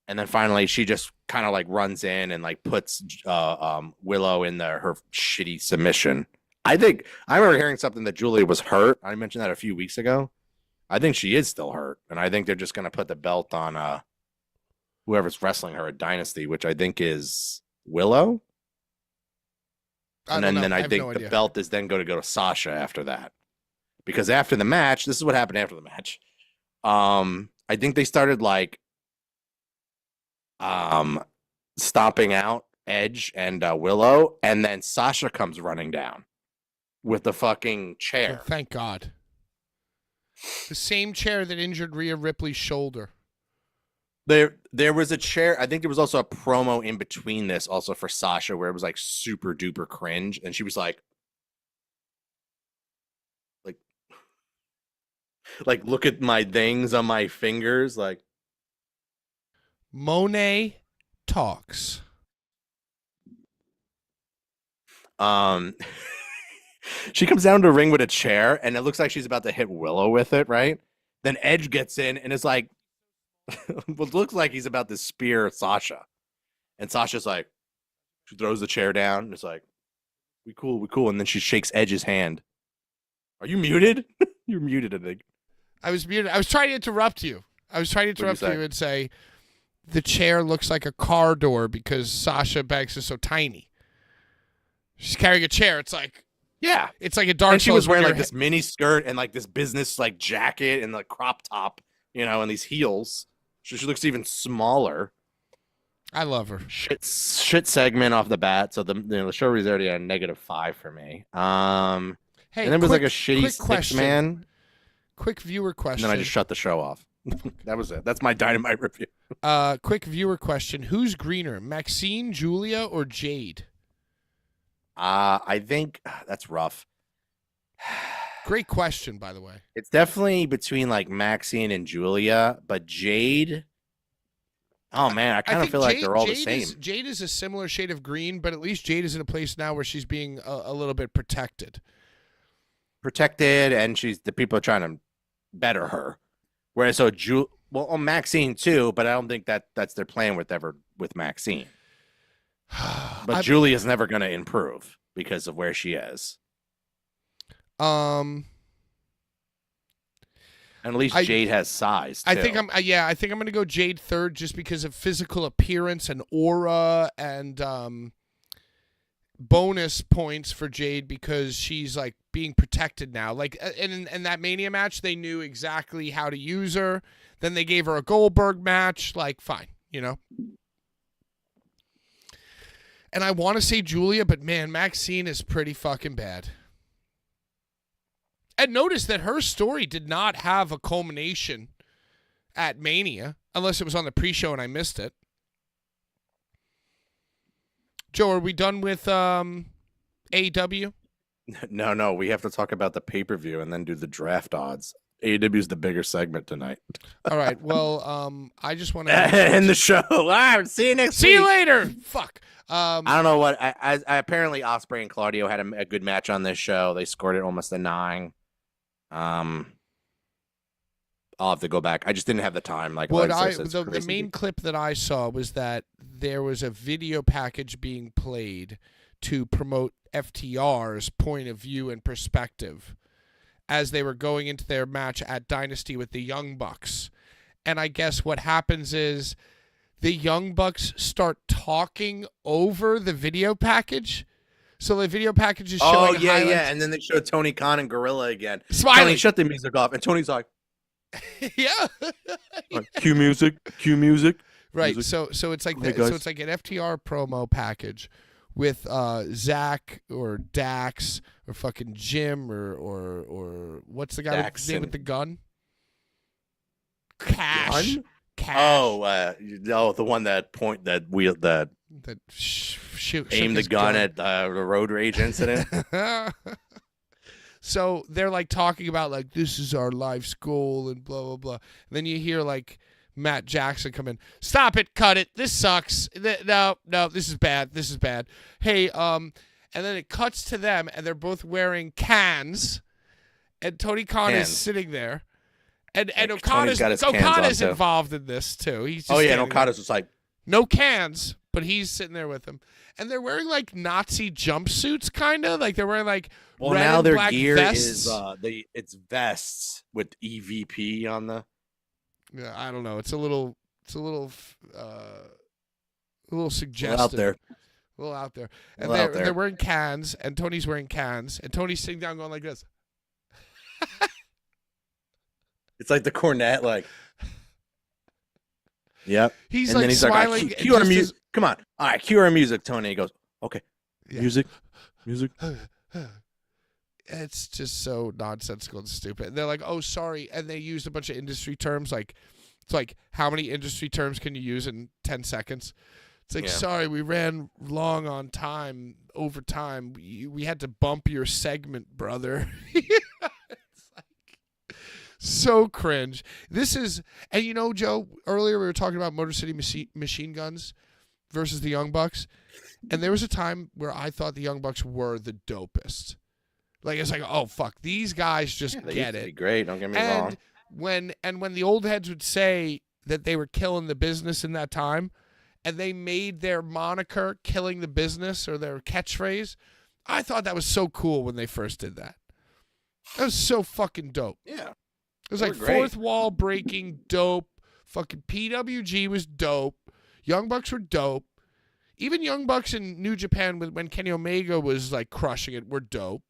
then finally she just kind of like runs in and like puts Willow in her shitty submission. I remember hearing something that Julia was hurt. I mentioned that a few weeks ago. I think she is still hurt, and I think they're just gonna put the belt on whoever's wrestling her at Dynasty, which I think is Willow. And then I think the belt is then going to go to Sasha after that. Because after the match, this is what happened after the match. I think they started like stomping out Edge and Willow, and then Sasha comes running down with the fucking chair. Oh, thank God. The same chair that injured Rhea Ripley's shoulder. There was a chair. I think there was also a promo in between this also for Sasha where it was like super duper cringe, and she was like look at my things on my fingers, like Monet talks. She comes down to the ring with a chair, and it looks like she's about to hit Willow with it, right? Then Edge gets in and is like, what looks like he's about to spear Sasha. And Sasha's like, she throws the chair down and it's like, we cool. And then she shakes Edge's hand. Are you muted? You're muted, I think. I was muted. I was trying to interrupt you. And say, the chair looks like a car door because Sasha Banks is so tiny. She's carrying a chair. It's like, yeah, it's like a dark. And she was wearing like this mini skirt and like this business like jacket and like crop top, and these heels. So she looks even smaller. I love her. Shit segment off the bat. So the show was already at a -5 for me. Hey, and then it was like a shitty 6-man. Quick viewer question. And then I just shut the show off. That was it. That's my Dynamite review. Quick viewer question. Who's greener, Maxine, Julia, or Jade? I think that's rough. Great question, by the way. It's definitely between like Maxine and Julia, but Jade. Oh man, I kind of feel like they're all the same. Jade is a similar shade of green, but at least Jade is in a place now where she's being a little bit protected. And the people are trying to better her. Whereas Maxine too, but I don't think that's their plan with Maxine. But Julia's never going to improve because of where she is. And at least Jade has size too. I think I'm going to go Jade third just because of physical appearance and aura and bonus points for Jade because she's like being protected now. Like in that Mania match, they knew exactly how to use her. Then they gave her a Goldberg match. Like, fine, And I want to say Julia, but man, Maxine is pretty fucking bad. And notice that her story did not have a culmination at Mania, unless it was on the pre-show and I missed it. Joe, are we done with AEW? No, we have to talk about the pay-per-view and then do the draft odds. AEW is the bigger segment tonight. All right, well, I just want to end the show. All right, see you next week. See you later. Fuck. I don't know what. I apparently Ospreay and Claudio had a good match on this show. They scored it almost a 9. I'll have to go back. I just didn't have the time. Like the main clip that I saw was that there was a video package being played to promote FTR's point of view and perspective as they were going into their match at Dynasty with the Young Bucks. And I guess what happens is the Young Bucks start talking over the video package. So the video package is showing highlights. Yeah. And then they show Tony Khan and Gorilla again. Smiling. Tony, shut the music off. And Tony's like, yeah. Cue music. Right. Music. So it's like so it's like an FTR promo package with Zach or Dax or fucking Jim or what's the guy with the gun? Cash. Gun? Cash. The one that aimed the gun at the road rage incident. So they're like talking about like this is our life's goal and blah blah blah. And then you hear like Matt Jackson come in. Stop it, cut it. This sucks. No, this is bad. This is bad. Hey, and then it cuts to them and they're both wearing cans, and Tony Khan is sitting there, and Okada's involved in this too. He's just and Okada's just like no cans, but he's sitting there with them, and they're wearing like Nazi jumpsuits, kind of like they're wearing like. Well, red now and their black gear vests. is it's vests with EVP on the. Yeah, I don't know. It's a little suggestive. Out there. A little out there. And they're wearing cans, and Tony's wearing cans, and Tony's sitting down going like this. It's like the cornet, like. Yep. He's and like then he's smiling. Like, cue our music. Come on. All right, cue our music, Tony. He goes, okay. Yeah. Music. It's just so nonsensical and stupid. And they're like, oh, sorry. And they used a bunch of industry terms. Like, it's like, how many industry terms can you use in 10 seconds? It's like, sorry, we ran long on time, over time. We had to bump your segment, brother. It's like so cringe. This is, and you know, Joe, earlier we were talking about Motor City Machine Guns versus the Young Bucks. And there was a time where I thought the Young Bucks were the dopest. Like, it's like, oh, fuck, these guys just get it. Great, don't get me wrong. when the old heads would say that they were killing the business in that time, and they made their moniker "killing the business" or their catchphrase, I thought that was so cool when they first did that. That was so fucking dope. Yeah. It was They like were great. fourth wall breaking, dope. Fucking PWG was dope. Young Bucks were dope. Even Young Bucks in New Japan when Kenny Omega was like crushing it were dope.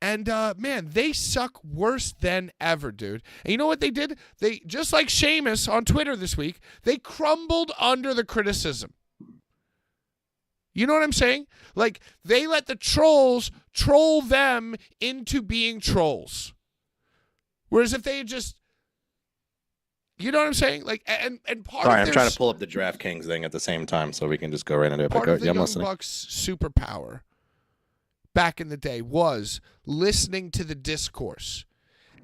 And man, they suck worse than ever, dude. And you know what they did? They, just like Sheamus on Twitter this week, they crumbled under the criticism. You know what I'm saying? Like, they let the trolls troll them into being trolls. Whereas if they had just, you know what I'm saying? Like, and part Sorry, of I'm trying to pull up the DraftKings thing at the same time so we can just go right into it. part But of the yeah, I'm Young listening. Bucks' superpower back in the day was listening to the discourse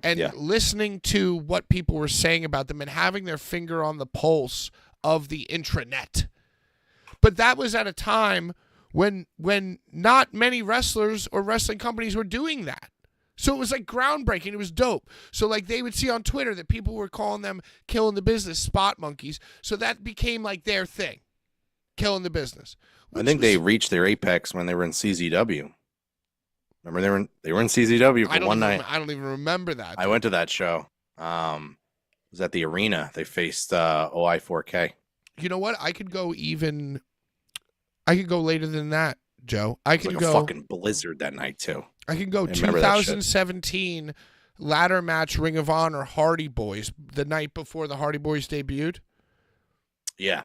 and Yeah. listening to what people were saying about them and having their finger on the pulse of the intranet. But that was at a time when not many wrestlers or wrestling companies were doing that. So it was like groundbreaking. It was dope. So like they would see on Twitter that people were calling them killing the business spot monkeys. So that became like their thing, killing the business. I think they reached their apex when they were in CZW. Remember they were in CZW for one night. I don't even remember that. I went to that show. It was at the arena. They faced OI4K. You know what? I could go later than that, Joe. I It was could like go a fucking blizzard that night too. I can go I remember that shit. 2017 ladder match Ring of Honor Hardy Boys the night before the Hardy Boys debuted. Yeah.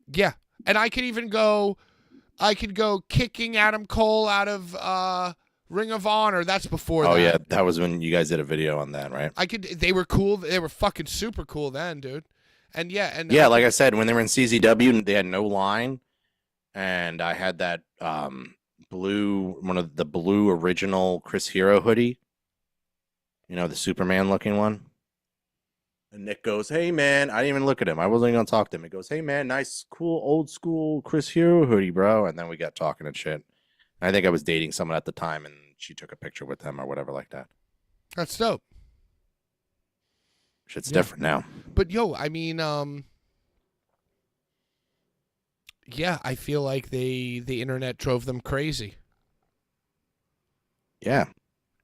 Yeah. And I could go kicking Adam Cole out of Ring of Honor. That's before that. Oh yeah, that was when you guys did a video on that, right? They were cool. They were fucking super cool then, dude. And yeah, Like I said, when they were in CZW, they had no line, and I had that one of the blue original Chris Hero hoodie. You know, the Superman looking one. And Nick goes, "Hey man," I didn't even look at him. I wasn't gonna talk to him. He goes, "Hey man, nice, cool, old school Chris Hero hoodie, bro." And then we got talking and shit. I think I was dating someone at the time, and she took a picture with him or whatever like that. that's dope. Shit's Yeah. different now. But yo, I mean, yeah, I feel like the internet drove them crazy, Yeah.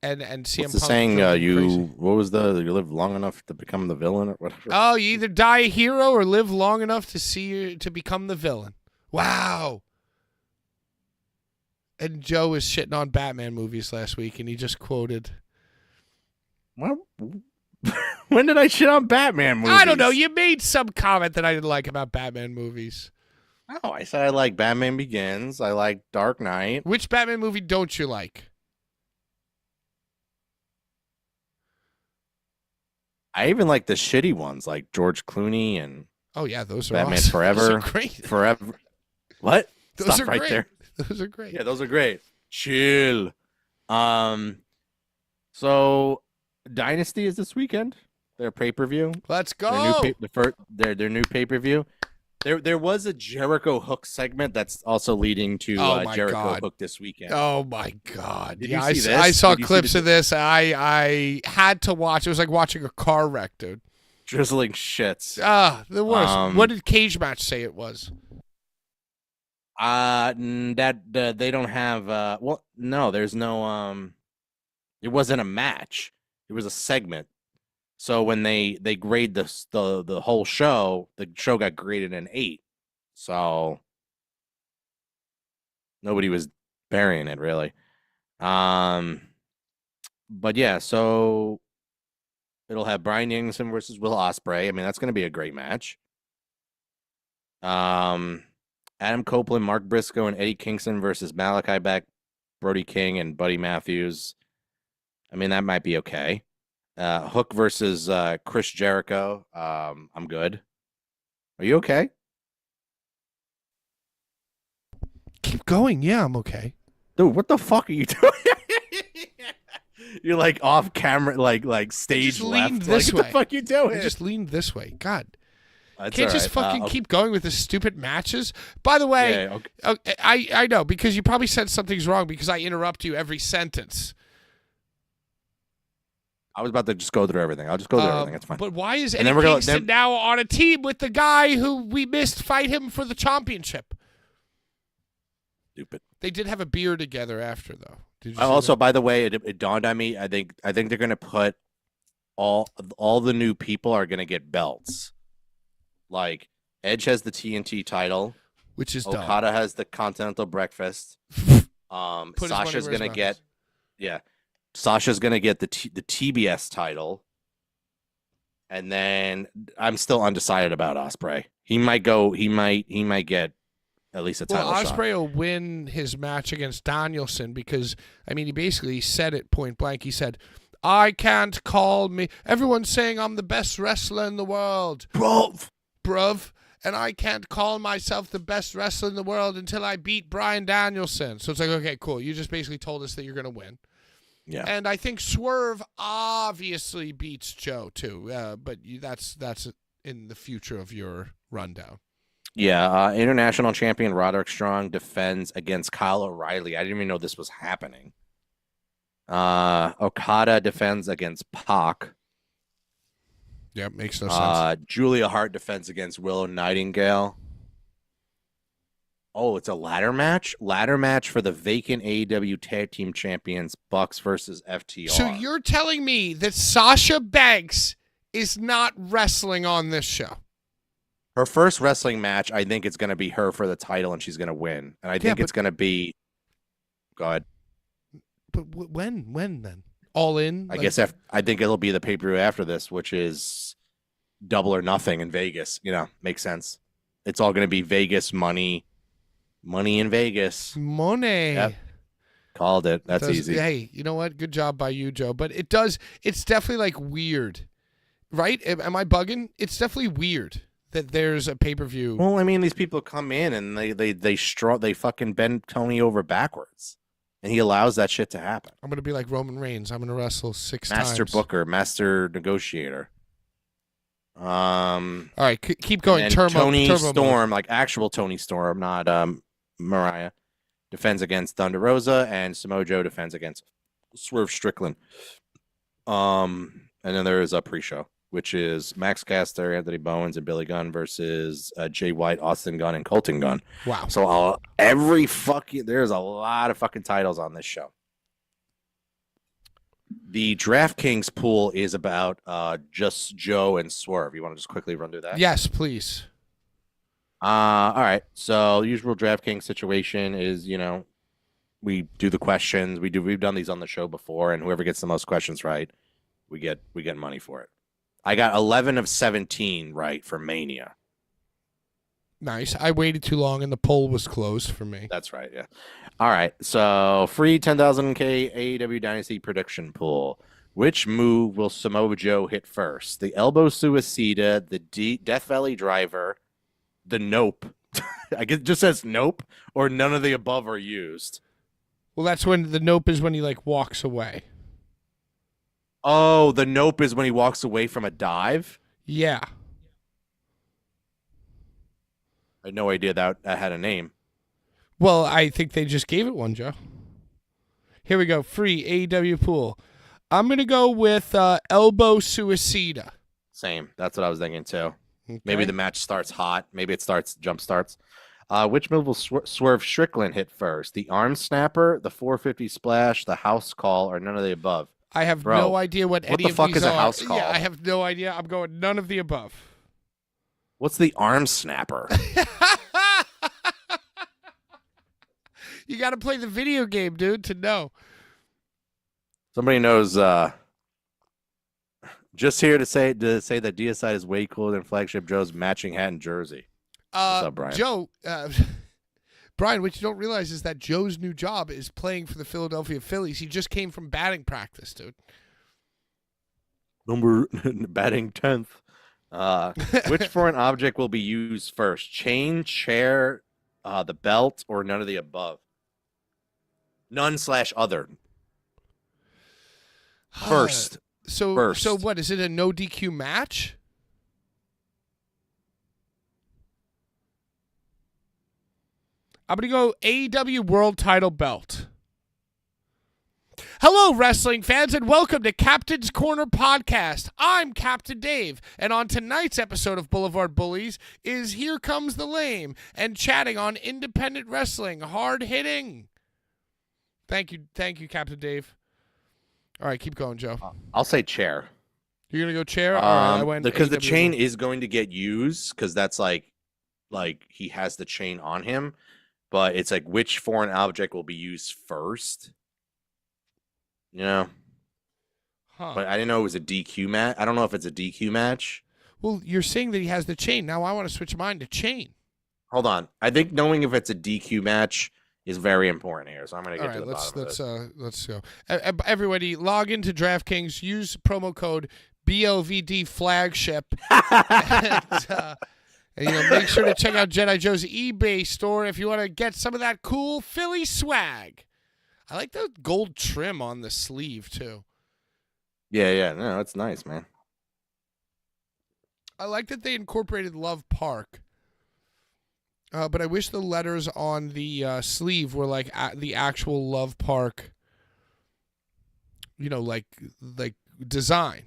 and CM What's the Punk saying? drove them crazy. What was you live long enough to become the villain or whatever? Oh, you either die a hero or live long enough to become the villain. Wow. And Joe was shitting on Batman movies last week, and he just quoted. What? When did I shit on Batman movies? I don't know. You made some comment that I didn't like about Batman movies. No, I said I like Batman Begins. I like Dark Knight. Which Batman movie don't you like? I even like the shitty ones, like George Clooney and Oh yeah, those are Batman awesome. Forever. Those are great. Forever. What? Those Stop are right great. there. Those are great. Yeah, those are great. Chill. So Dynasty is this weekend. Their pay-per-view. Let's Their go. their new pay-per-view. There was a Jericho Hook segment that's also leading to Oh my Jericho God. Hook this weekend. Oh my God! Did Yeah, you see I this? saw Did you see clips the- of this. I had to watch. It was like watching a car wreck, dude. Drizzling shits. The worst. What did Cage Match say it was? They don't have well, no, there's no it wasn't a match. It was a segment. So when they grade the whole show, the show got graded an 8. So nobody was burying it really. But yeah, so it'll have Bryan Danielson versus Will Ospreay. I mean, that's going to be a great match. Adam Copeland, Mark Briscoe, and Eddie Kingston versus Malachi Black, Brody King, and Buddy Matthews. I mean, that might be okay. Hook versus Chris Jericho. I'm good. Are you okay? Keep going. Yeah, I'm okay. Dude, what the fuck are you doing? You're like off camera, like stage just left. leaned Like, this what way. the fuck you doing? I just leaned this way. God, That's can't all just right. fucking keep going with the stupid matches. By the way, Yeah, okay. I know because you probably said something's wrong because I interrupt you every sentence. I was about to just go through everything. I'll just go through everything. It's fine. But why is And Eddie then we're gonna- Kingston then- now on a team with the guy who we missed fight him for the championship? Stupid. They did have a beer together after, though. Did you see Also, that? by the way, it dawned on me. I think they're gonna put all the new people are gonna get belts. Like Edge has the TNT title. Which is dumb. Okada has the Continental Breakfast. Put his money Sasha's where his gonna mouth get is. Sasha's gonna get the TBS title, and then I'm still undecided about Ospreay. He might go. He might get at least a title Well, shot. Ospreay will win his match against Danielson because, I mean, he basically said it point blank. He said, I can't call me. Everyone's saying I'm the best wrestler in the world. Bruv. And I can't call myself the best wrestler in the world until I beat Bryan Danielson. So it's like, okay, cool. You just basically told us that you're going to win. Yeah. And I think Swerve obviously beats Joe, too. But that's in the future of your rundown. Yeah, international champion Roderick Strong defends against Kyle O'Reilly. I didn't even know this was happening. Okada defends against Pac. Yeah, makes no sense. Julia Hart defends against Willow Nightingale. Oh, it's a ladder match? Ladder match for the vacant AEW Tag Team Champions, Bucks versus FTR. So you're telling me that Sasha Banks is not wrestling on this show? Her first wrestling match, I think it's going to be her for the title, and she's going to win. And I think it's going to be... Go ahead. But when then? All in? I guess I think it'll be the pay-per-view after this, which is Double or Nothing in Vegas. You know, makes sense. It's all going to be Vegas money in Vegas. Money. Yep. Called it. That's easy. Hey, you know what? Good job by you, Joe. But it's definitely like weird, right? Am I bugging? It's definitely weird that there's a pay-per-view. Well, I mean, these people come in and they fucking bend Tony over backwards. And he allows that shit to happen. I'm going to be like Roman Reigns. I'm going to wrestle six Master times. Booker, Master Negotiator. All right, keep going. And Turbo Tony Turbo Storm, like actual Tony Storm, not Mariah, defends against Thunder Rosa, and Samoa Joe defends against Swerve Strickland. And then there is a pre-show, which is Max Caster, Anthony Bowens, and Billy Gunn versus Jay White, Austin Gunn, and Colton Gunn. Wow. So there's a lot of fucking titles on this show. The DraftKings pool is about just Joe and Swerve. You want to just quickly run through that? Yes, please. All right. So the usual DraftKings situation is, we do the questions. We've done these on the show before, and whoever gets the most questions right, we get money for it. I got 11 of 17 right for Mania. Nice. I waited too long, and the poll was closed for me. That's right, yeah. All right, so free 10,000K AEW Dynasty prediction pool. Which move will Samoa Joe hit first? The elbow suicida, the Death Valley driver, the nope. I guess it just says nope, or none of the above are used. Well, that's when the nope is when he like walks away. Oh, the nope is when he walks away from a dive? Yeah. I had no idea that had a name. Well, I think they just gave it one, Joe. Here we go. Free AEW pool. I'm going to go with elbow suicida. Same. That's what I was thinking too. Okay. Maybe the match starts hot. Maybe it jump starts. Which move will Swerve Strickland hit first? The arm snapper, the 450 splash, the house call, or none of the above? I have Bro, no idea what any the of fuck these is a are. house call? Yeah, I have no idea. I'm going none of the above. What's the arm snapper? You got to play the video game, dude, to know. Somebody knows. Just here to say that DSI is way cooler than Flagship Joe's matching hat and jersey. What's up, Brian? Joe, Brian, what you don't realize is that Joe's new job is playing for the Philadelphia Phillies. He just came from batting practice, dude. Number batting 10th. Which foreign object will be used first? Chain, chair, the belt, or none of the above? None/other. First. So what is it? A no DQ match? I'm gonna go AEW World Title belt. Hello, wrestling fans, and welcome to Captain's Corner Podcast. I'm Captain Dave, and on tonight's episode of Boulevard Bullies is Here Comes the Lame, and chatting on independent wrestling, hard hitting. Thank you, Captain Dave. All right, keep going, Joe. I'll say chair. You're gonna go chair? All right, I went because the AEW. chain is going to get used because that's like he has the chain on him, but it's like which foreign object will be used first. You know, but I didn't know it was a DQ match. I don't know if it's a DQ match. Well, you're saying that he has the chain. Now I want to switch mine to chain. Hold on. I think knowing if it's a DQ match is very important here. So I'm going to get to the bottom of this. Let's go. Everybody, log into DraftKings. Use promo code BOVD Flagship. And make sure to check out Jedi Joe's eBay store if you want to get some of that cool Philly swag. I like the gold trim on the sleeve, too. Yeah. No, it's nice, man. I like that they incorporated Love Park. But I wish the letters on the sleeve were like the actual Love Park, like design.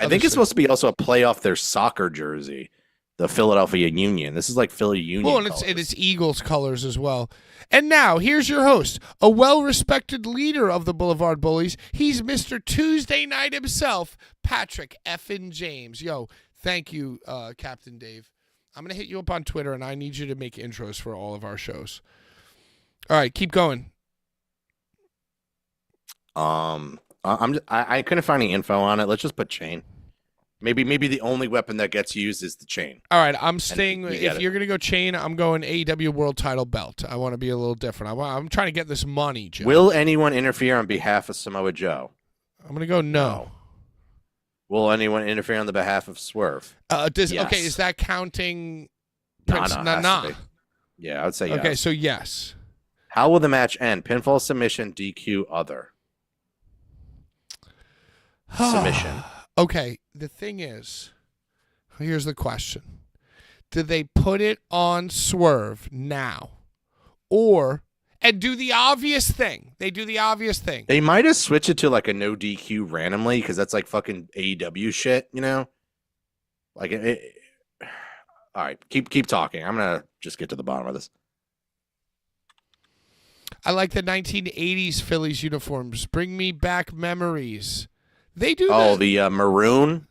I think it's supposed to be also a play off their soccer jersey. The Philadelphia Union. This is like Philly Union. Well, and it's Eagles colors as well. And now, here's your host, a well-respected leader of the Boulevard Bullies. He's Mr. Tuesday Night himself, Patrick effin' James. Yo, thank you, Captain Dave. I'm going to hit you up on Twitter, and I need you to make intros for all of our shows. All right, keep going. I couldn't find any info on it. Let's just put chain. Maybe the only weapon that gets used is the chain. All right, I'm staying. If you're gonna go chain, I'm going AEW World Title belt. I want to be a little different. I'm trying to get this money, Joe. Will anyone interfere on behalf of Samoa Joe? I'm gonna go no. Will anyone interfere on the behalf of Swerve? Yes. Okay, is that counting Prince Nana? Yeah, I would say yes. Okay, so yes. How will the match end? Pinfall, submission, DQ, other. Submission. Okay, the thing is, here's the question. Do they put it on Swerve now? And do the obvious thing. They do the obvious thing. They might have switched it to like a no DQ randomly because that's like fucking AEW shit, you know? Like, all right, keep talking. I'm going to just get to the bottom of this. I like the 1980s Phillies uniforms. Bring me back memories. They do. Oh, the maroon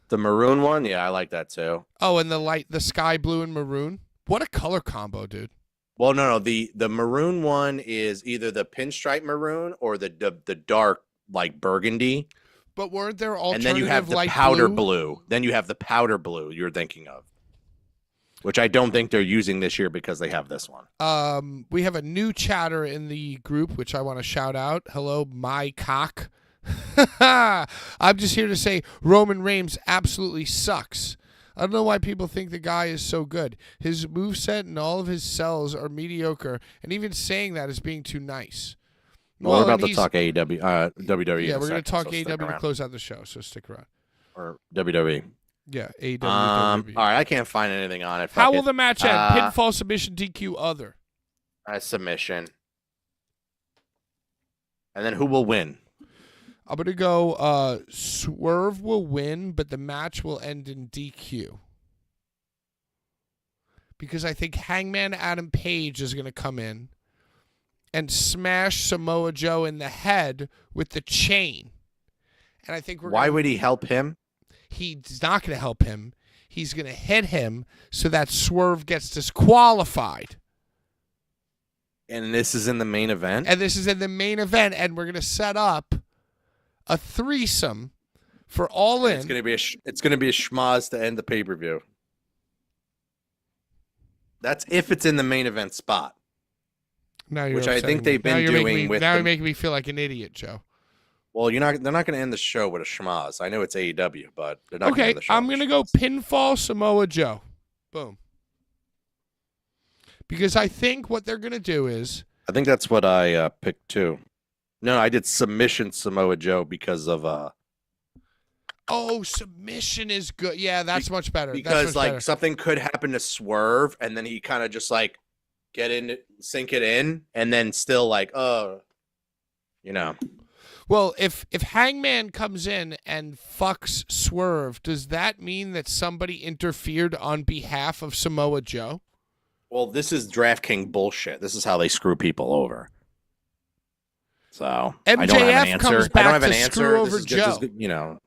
one. Yeah, I like that too. Oh, and the sky blue and maroon. What a color combo, dude. Well, no. The maroon one is either the pinstripe maroon or the dark like burgundy. But weren't there alternative? And then you have the powder blue. Then you have the powder blue you're thinking of, which I don't think they're using this year because they have this one. We have a new chatter in the group, which I want to shout out. Hello, my cock. I'm just here to say Roman Reigns absolutely sucks. I don't know why people think the guy is so good. His moveset and all of his sells are mediocre, and even saying that is being too nice. Well, we're about to talk AEW, WWE. Yeah, we're going to talk AEW to close out the show, so stick around. Or WWE. Yeah, AEW. All right, I can't find anything on it. How will the match end? Pinfall, submission, DQ, other. Submission. And then who will win? I'm going to go Swerve will win, but the match will end in DQ. Because I think Hangman Adam Page is going to come in and smash Samoa Joe in the head with the chain. And I think Why would he help him? He's not going to help him. He's going to hit him so that Swerve gets disqualified. And this is in the main event? And this is in the main event, and we're going to set up a threesome for All In. It's going to be a schmaz to end the pay-per-view. That's if it's in the main event spot. Which I think they've been doing with. Now you're making me feel like an idiot, Joe. Well, they're not going to end the show with a schmaz. I know it's AEW, but they're not going to end the show. I'm going to go pinfall Samoa Joe. Boom. Because I think what they're going to do is. I think that's what I picked too. No, I did submission Samoa Joe because of. Oh, submission is good. Yeah, that's much better. Because something could happen to Swerve, and then he kind of just like get in, sink it in, and then still like, You know. Well, if Hangman comes in and fucks Swerve, does that mean that somebody interfered on behalf of Samoa Joe? Well, this is DraftKings bullshit. This is how they screw people over. So I don't have an MJF answer. comes I back don't have an to answer. screw over this is Joe. you know,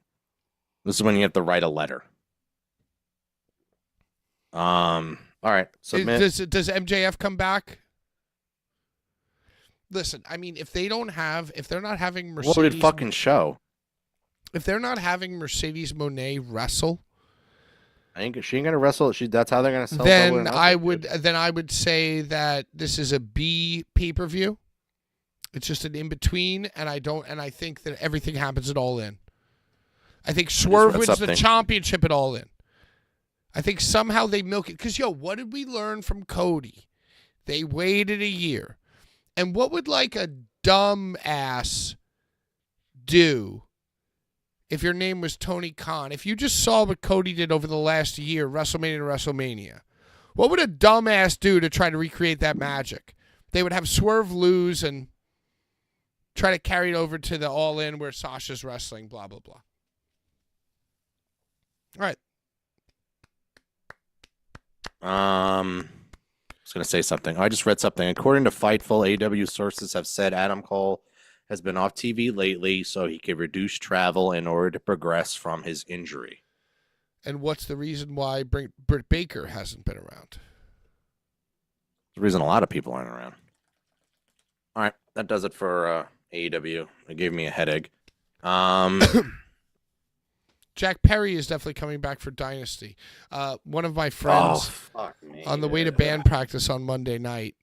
this is when you have to write a letter. All right. Submit. Does MJF come back? Listen, I mean, if they're not having Mercedes, What would it fucking show? if they're not having Mercedes Moné wrestle, She ain't gonna wrestle. That's how they're gonna sell. then I would say that this is a B pay-per-view. It's just an in between, and I think that everything happens at All In. I think Swerve wins the championship at All In. I think somehow they milk it because what did we learn from Cody? They waited a year, and what would like a dumb ass do if your name was Tony Khan? If you just saw what Cody did over the last year, WrestleMania to WrestleMania, what would a dumbass do to try to recreate that magic? They would have Swerve lose and try to carry it over to the All In where Sasha's wrestling, blah, blah, blah. All right. I was going to say something. I just read something. According to Fightful, AEW sources have said Adam Cole has been off TV lately so he could reduce travel in order to progress from his injury. And what's the reason why Britt Baker hasn't been around? The reason a lot of people aren't around. All right. That does it for AEW. It gave me a headache. Jack Perry is definitely coming back for Dynasty. One of my friends on the way to band practice on Monday night,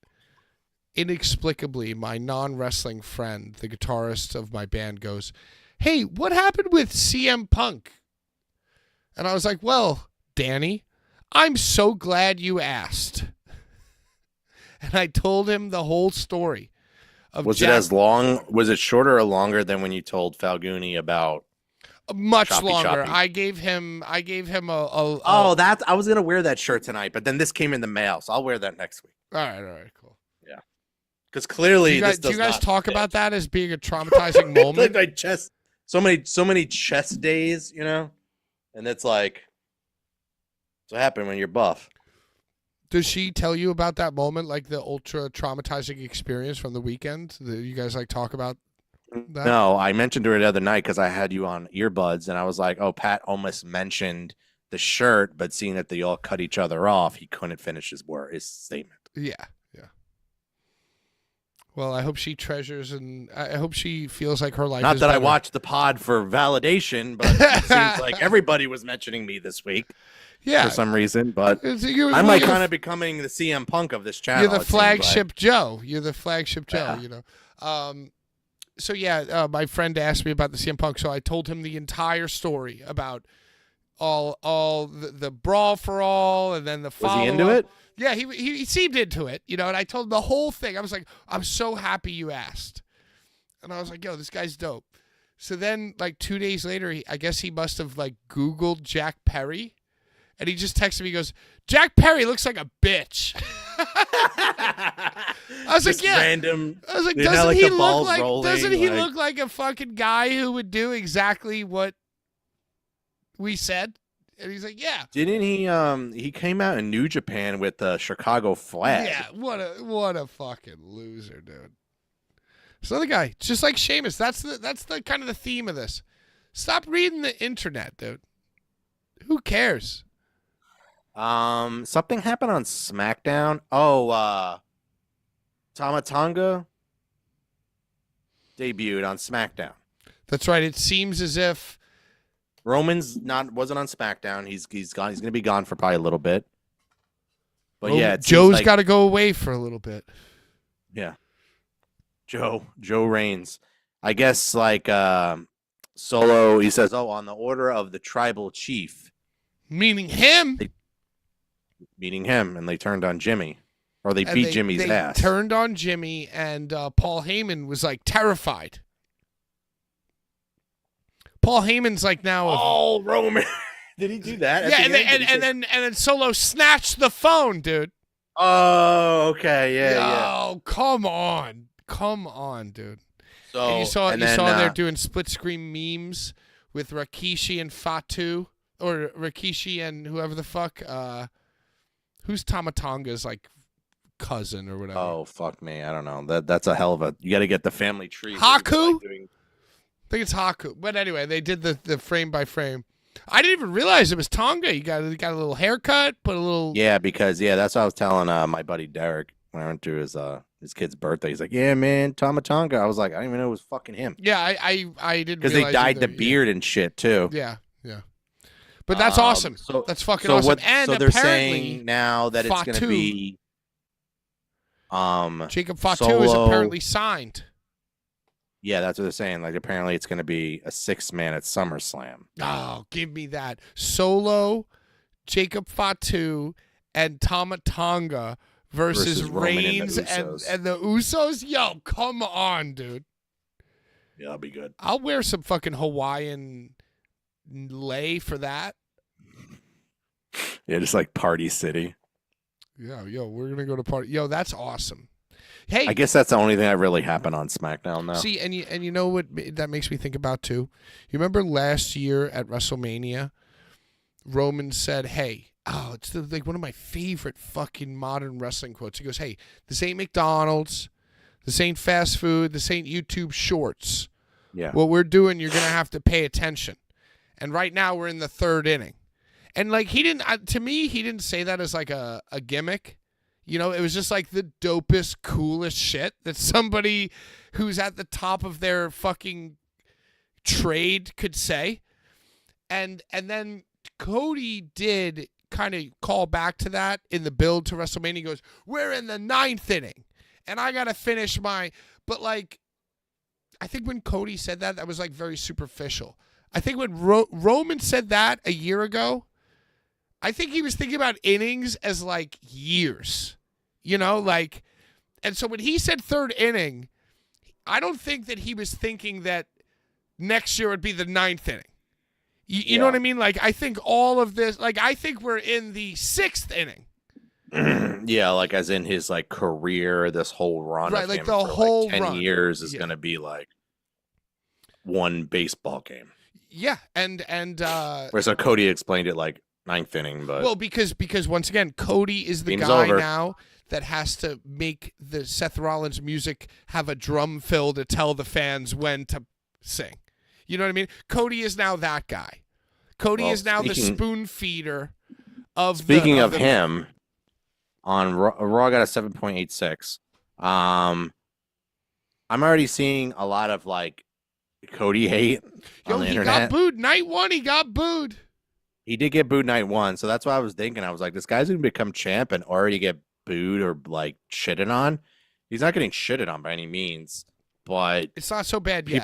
inexplicably, my non-wrestling friend, the guitarist of my band, goes, "Hey, what happened with CM Punk?" And I was like, "Well, Danny, I'm so glad you asked." And I told him the whole story. Was it as long? Was it shorter or longer than when you told Falguni about? Much Choppy, longer. choppy. I gave him a Oh, that I was gonna wear that shirt tonight, but then this came in the mail, so I'll wear that next week. all right, cool. Yeah, because clearly Do you guys talk about that as being a traumatizing moment? Like my chest, so many chest days, and it's like, it's what happened when you're buff. Does she tell you about that moment, like the ultra traumatizing experience from the weekend? You guys talk about that? No, I mentioned to her the other night because I had you on earbuds, and I was like, "Oh, Pat almost mentioned the shirt, but seeing that they all cut each other off, he couldn't finish his statement." Yeah. Well, I hope she treasures and I hope she feels like her life. Not is that I better. watched the pod for validation, but it seems like everybody was mentioning me this week. Yeah. For some reason, but I'm like kind of becoming the CM Punk of this channel. You're the flagship Joe. You're the flagship Joe. Yeah. So yeah, my friend asked me about the CM Punk, so I told him the entire story about all the brawl for all, and then the follow-up. Was he into it? Yeah, he seemed into it, and I told him the whole thing. I was like, I'm so happy you asked, and I was like, yo, this guy's dope. So then, like 2 days later, I guess he must have Googled Jack Perry. And he just texted me, he goes, "Jack Perry looks like a bitch." I was Just like, yeah. Random. I was like, Doesn't doesn't he he look look like- like doesn't he like- look like a fucking guy who would do exactly what we said? And he's like, yeah. Didn't he? He came out in New Japan with the Chicago flag. Yeah, what a fucking loser, dude. This other guy, just like Sheamus. That's the kind of the theme of this. Stop reading the internet, dude. Who cares? Something happened on SmackDown. Oh, Tama Tonga debuted on SmackDown. That's right. It seems as if Roman's wasn't on SmackDown. He's gone. He's gonna be gone for probably a little bit. But yeah, it seems Joe's like- got to go away for a little bit. Yeah. Joe Reigns. I guess Solo, he says, "Oh, on the order of the tribal chief," Meaning him. meaning him, and they turned on Jimmy. Or they And beat Jimmy's they ass. Turned on Jimmy, and Paul Heyman was terrified. Paul Heyman's now. Oh, Roman. Did he do that? Yeah, and then Solo snatched the phone, dude. Oh, okay. Yeah. Oh, come on, dude. So And you saw and you then, saw they're doing split screen memes with Rikishi and Fatu, or Rikishi and whoever the fuck. Who's Tamatonga's like cousin or whatever? oh fuck me, I don't know. That's a hell of a. You got to get the family tree. Haku? Like doing- I think it's Haku. But anyway, they did the frame by frame. I didn't even realize it was Tonga. You got a little haircut, put a little. Yeah, because that's what I was telling my buddy Derek when I went to his kid's birthday. He's like, "Yeah, man, Tomatonga." I was like, "I didn't even know it was fucking him." Yeah, I didn't Because they realize dyed either. the beard and shit too. Yeah. But that's awesome. So That's fucking so awesome. what? And so they're apparently, saying now that it's going to Fatu- be Jacob Fatu is Solo- apparently signed. Yeah, that's what they're saying. Like apparently it's going to be a 6-man at SummerSlam. Oh, give me that. Solo, Jacob Fatu, and Tamatonga versus Roman and the Reigns and Usos. the Usos. Yo, come on, dude. Yeah, that'll be good. I'll wear some fucking Hawaiian lei for that. Yeah, just like Party City. Yeah, yo, we're gonna go to party. Yo, that's awesome. Hey, I guess that's the only thing that really happened on SmackDown now. see, and you know what that makes me think about too? You remember last year at WrestleMania, Roman said, "Hey, it's like one of my favorite fucking modern wrestling quotes." He goes, "Hey, this ain't McDonald's, this ain't fast food, this ain't YouTube Shorts. Yeah. What we're doing, you're gonna have to pay attention." And right now we're in the third inning, and like he didn't. To me, he didn't say that as like a gimmick. You know, it was just like the dopest, coolest shit that somebody who's at the top of their fucking trade could say. And then Cody did kind of call back to that in the build to WrestleMania. He goes, "We're in the 9th inning, and I got to finish my..." But like, I think when Cody said that, that was like very superficial. I think when Roman said that a year ago, I think he was thinking about innings as like years, you know, like, and so when he said third inning, I don't think that he was thinking that next year would be the 9th inning. You know what I mean? Like, I think all of this, like, I think we're in the 6th inning. Yeah, like as in his like career, this whole run, Right, of like him the for whole like 10 run. years is Yeah. going to be like one baseball game. Yeah, and Whereas so Cody explained it like 9th inning, but well, because once again, Cody is the Game's guy over. now that has to make the Seth Rollins music have a drum fill to tell the fans when to sing. You know what I mean? Cody is now that guy. Cody Well, is now the speaking- spoon feeder of speaking the, of him, on Raw got a 7.86. I'm already seeing a lot of like Cody hate Yo, on the he internet. got booed. Night 1, he got booed. He did get booed night 1, so that's why I was thinking. I was like, this guy's gonna become champ and already get booed or like shitted on. He's not getting shitted on by any means, but It's not so bad yet.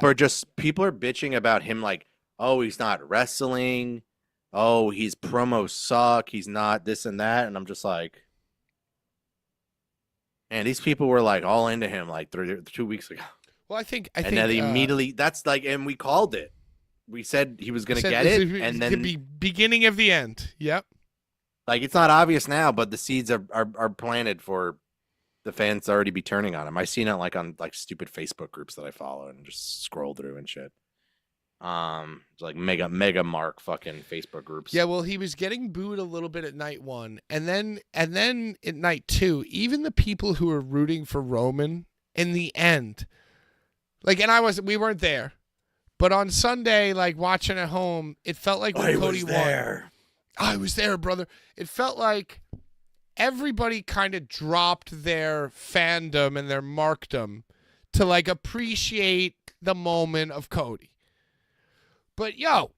people are bitching about him like, oh, he's not wrestling. Oh, his promos suck. He's not this and that, and I'm just like, man, these people were like all into him like 2 weeks ago, Well, I think and then they immediately that's like, and we called it. We said he was gonna said get this it, is and the then beginning of the end. Yep. like it's not obvious now, but the seeds are planted for the fans to already be turning on him. I seen it like on like stupid Facebook groups that I follow and just scroll through and shit. It's like mega mark fucking Facebook groups. Yeah, well, he was getting booed a little bit at night 1, and then at night 2, even the people who were rooting for Roman in the end, like, and we weren't there, but on Sunday, like watching at home, it felt like when Cody won. I was there, brother. It felt like everybody kind of dropped their fandom and their markdom to like appreciate the moment of Cody. But yo,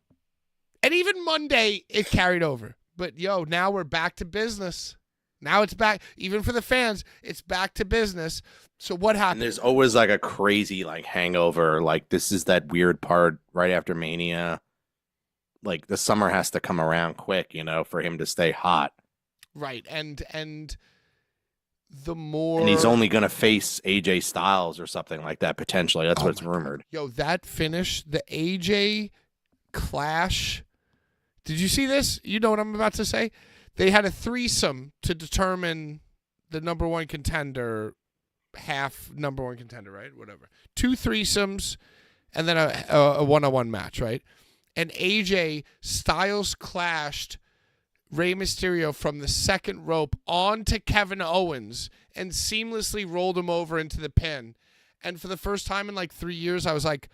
and even Monday it carried over. But yo, now we're back to business. Now it's back, even for the fans, it's back to business. So what And happened? there's always like a crazy like hangover. Like this is that weird part right after Mania. Like the summer has to come around quick, you know, for him to stay hot. Right, and the more, And he's only gonna face AJ Styles or something like that potentially. That's Oh what's my God. rumored. Yo, that finish, the AJ Clash. Did you see this? You know what I'm about to say? They had a threesome to determine the number 1 contender half number one contender, right? Whatever. 2 threesomes, and then a one-on-one match, right? And AJ Styles clashed Rey Mysterio from the second rope onto Kevin Owens and seamlessly rolled him over into the pin. And for the first time in like 3 years, I was like,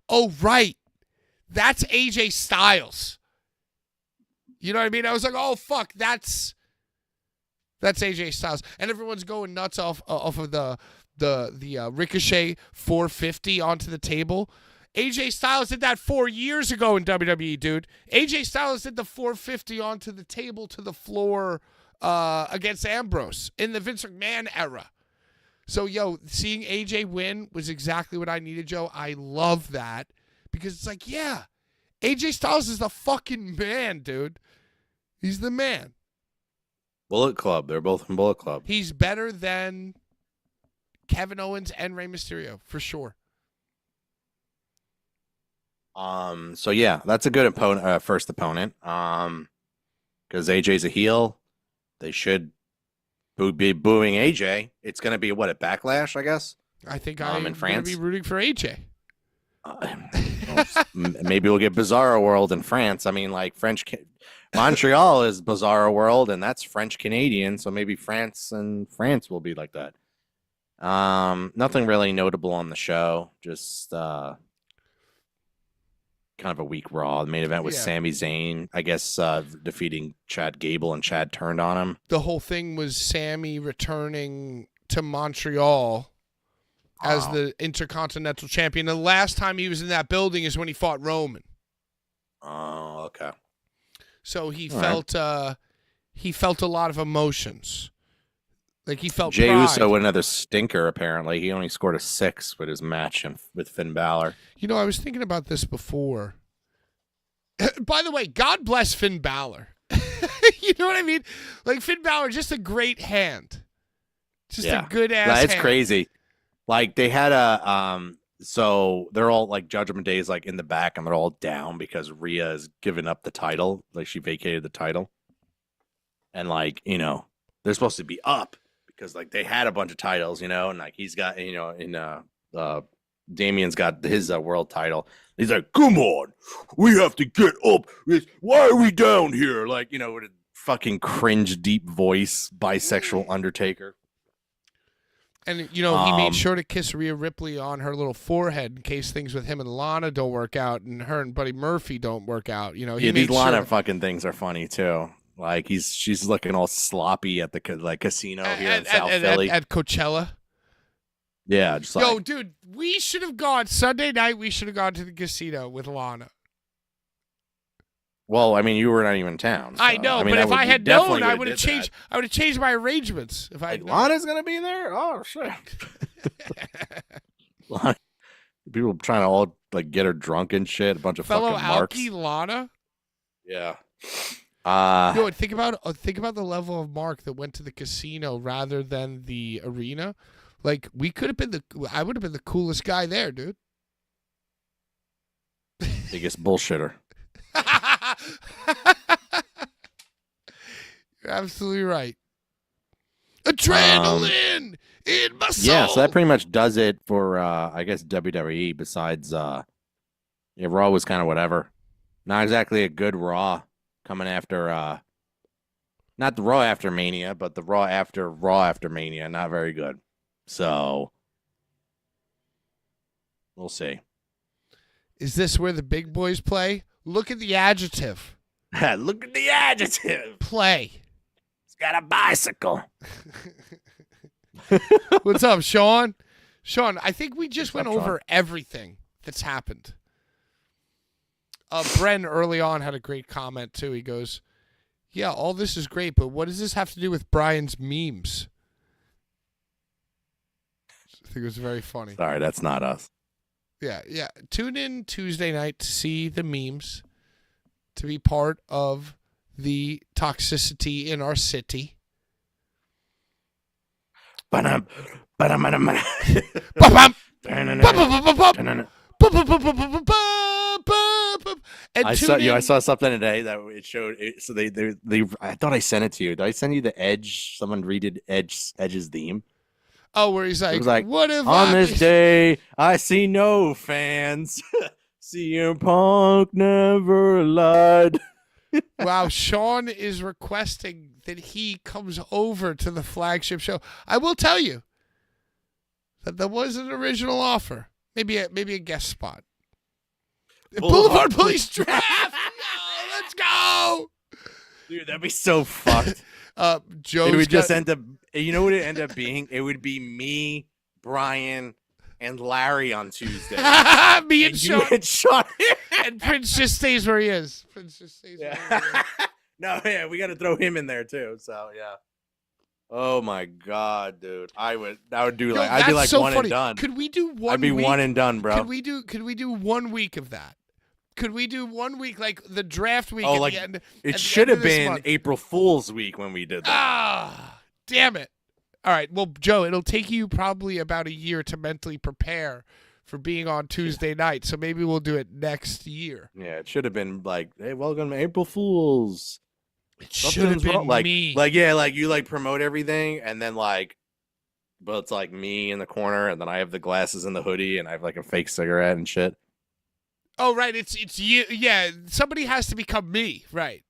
oh, right. That's AJ Styles. You know what I mean? I was like, oh, fuck, that's AJ Styles. And everyone's going nuts off of the Ricochet 450 onto the table. AJ Styles did that 4 years ago in WWE, dude. AJ Styles did the 450 onto the table to the floor against Ambrose in the Vince McMahon era. So, yo, seeing AJ win was exactly what I needed, Joe. I love that because it's like, yeah, AJ Styles is the fucking man, dude. He's the man. Bullet Club. They're both from Bullet Club. He's better than Kevin Owens and Rey Mysterio, for sure. So yeah, that's a good opponent, first opponent. Because AJ's a heel, they should be booing AJ. It's gonna be what, a Backlash, I guess. I think I'm in going to France? be rooting for AJ. Maybe we'll get Bizarro World in France. I mean, like Montreal is Bizarro World, and that's French Canadian, so maybe France will be like that. Nothing really notable on the show. Just kind of a weak Raw. The main event was Sami Zayn, I guess, defeating Chad Gable, and Chad turned on him. The whole thing was Sami returning to Montreal as the Intercontinental Champion. The last time he was in that building is when he fought Roman. Oh, okay. So he felt a lot of emotions. Like he felt Jey pride. Uso, another stinker, apparently. He only scored a 6 with his match with Finn Balor. You know, I was thinking about this before. By the way, God bless Finn Balor. You know what I mean? Like, Finn Balor, just a great hand. Just a good-ass hand. It's crazy. Like, they had so they're all, like, Judgment Day is, like, in the back, and they're all down because Rhea has given up the title. Like, she vacated the title. And, like, you know, they're supposed to be up. Because, like, they had a bunch of titles, you know, and, like, he's got, you know, Damien's got his world title. He's like, come on, we have to get up. Why are we down here? Like, you know, with a fucking cringe, deep voice, bisexual Undertaker. And, you know, he made sure to kiss Rhea Ripley on her little forehead in case things with him and Lana don't work out and her and Buddy Murphy don't work out. You know, he these made Lana sure. fucking things are funny, too. Like, she's looking all sloppy at the casino here in South Philly. At Coachella. Yeah, just like... Yo, dude, we should have gone, Sunday night, we should have gone to the casino with Lana. Well, I mean, you were not even in town. So. I know, but if I had known, I would have changed my arrangements. If I had known. Lana's going to be there? Oh, shit. People trying to all, like, get her drunk and shit. A bunch of fellow fucking marks. Alki Lana? Yeah. Yo, think about the level of mark that went to the casino rather than the arena. Like, I would have been the coolest guy there, dude. Biggest bullshitter. You're absolutely right. Adrenaline in my soul. Yeah, so that pretty much does it for I guess WWE. Besides, Raw was kind of whatever. Not exactly a good Raw coming after not the Raw after Mania, but the Raw after Mania. Not very good. So we'll see. Is this where the big boys play? Look at the adjective. Look at the adjective. Play. He's got a bicycle. What's up, Sean? Sean, I think we just went over everything that's happened. Bren early on had a great comment, too. He goes, yeah, all this is great, but what does this have to do with Brian's memes? I think it was very funny. Sorry, that's not us. Yeah. Tune in Tuesday night to see the memes, to be part of the toxicity in our city. And I saw something today that it showed. So they I thought I sent it to you. Did I send you the Edge? Someone redid Edge's theme. Oh, where he's It was like, like, what if on I this day, I see no fans. CM Punk never lied. Wow, Sean is requesting that he comes over to the flagship show. I will tell you that there was an original offer. Maybe a guest spot. Boulevard Police Draft. No, let's go. Dude, that'd be so fucked. Joe. It would just end up, you know what it end up being? It would be me, Brian, and Larry on Tuesday. Me and Sean. And Sean. And Prince just stays where he is. Prince just stays where he is. No, yeah, we got to throw him in there too. So yeah. Oh my god, dude! I would do like I'd be like so one funny. and done. Could we do one? I'd be week? one and done, bro. Could we do 1 week of that? Could we do 1 week, like the draft week? Oh, at like the end, it should have been April Fool's week when we did that. Ah, damn it! All right, well, Joe, it'll take you probably about a year to mentally prepare for being on Tuesday night. So maybe we'll do it next year. Yeah, it should have been like, hey, welcome to April Fool's. It should have been like, me. Like, yeah, like you like promote everything, and then like, but it's like me in the corner, and then I have the glasses and the hoodie, and I have like a fake cigarette and shit. Oh, right. It's you. Yeah, somebody has to become me. Right.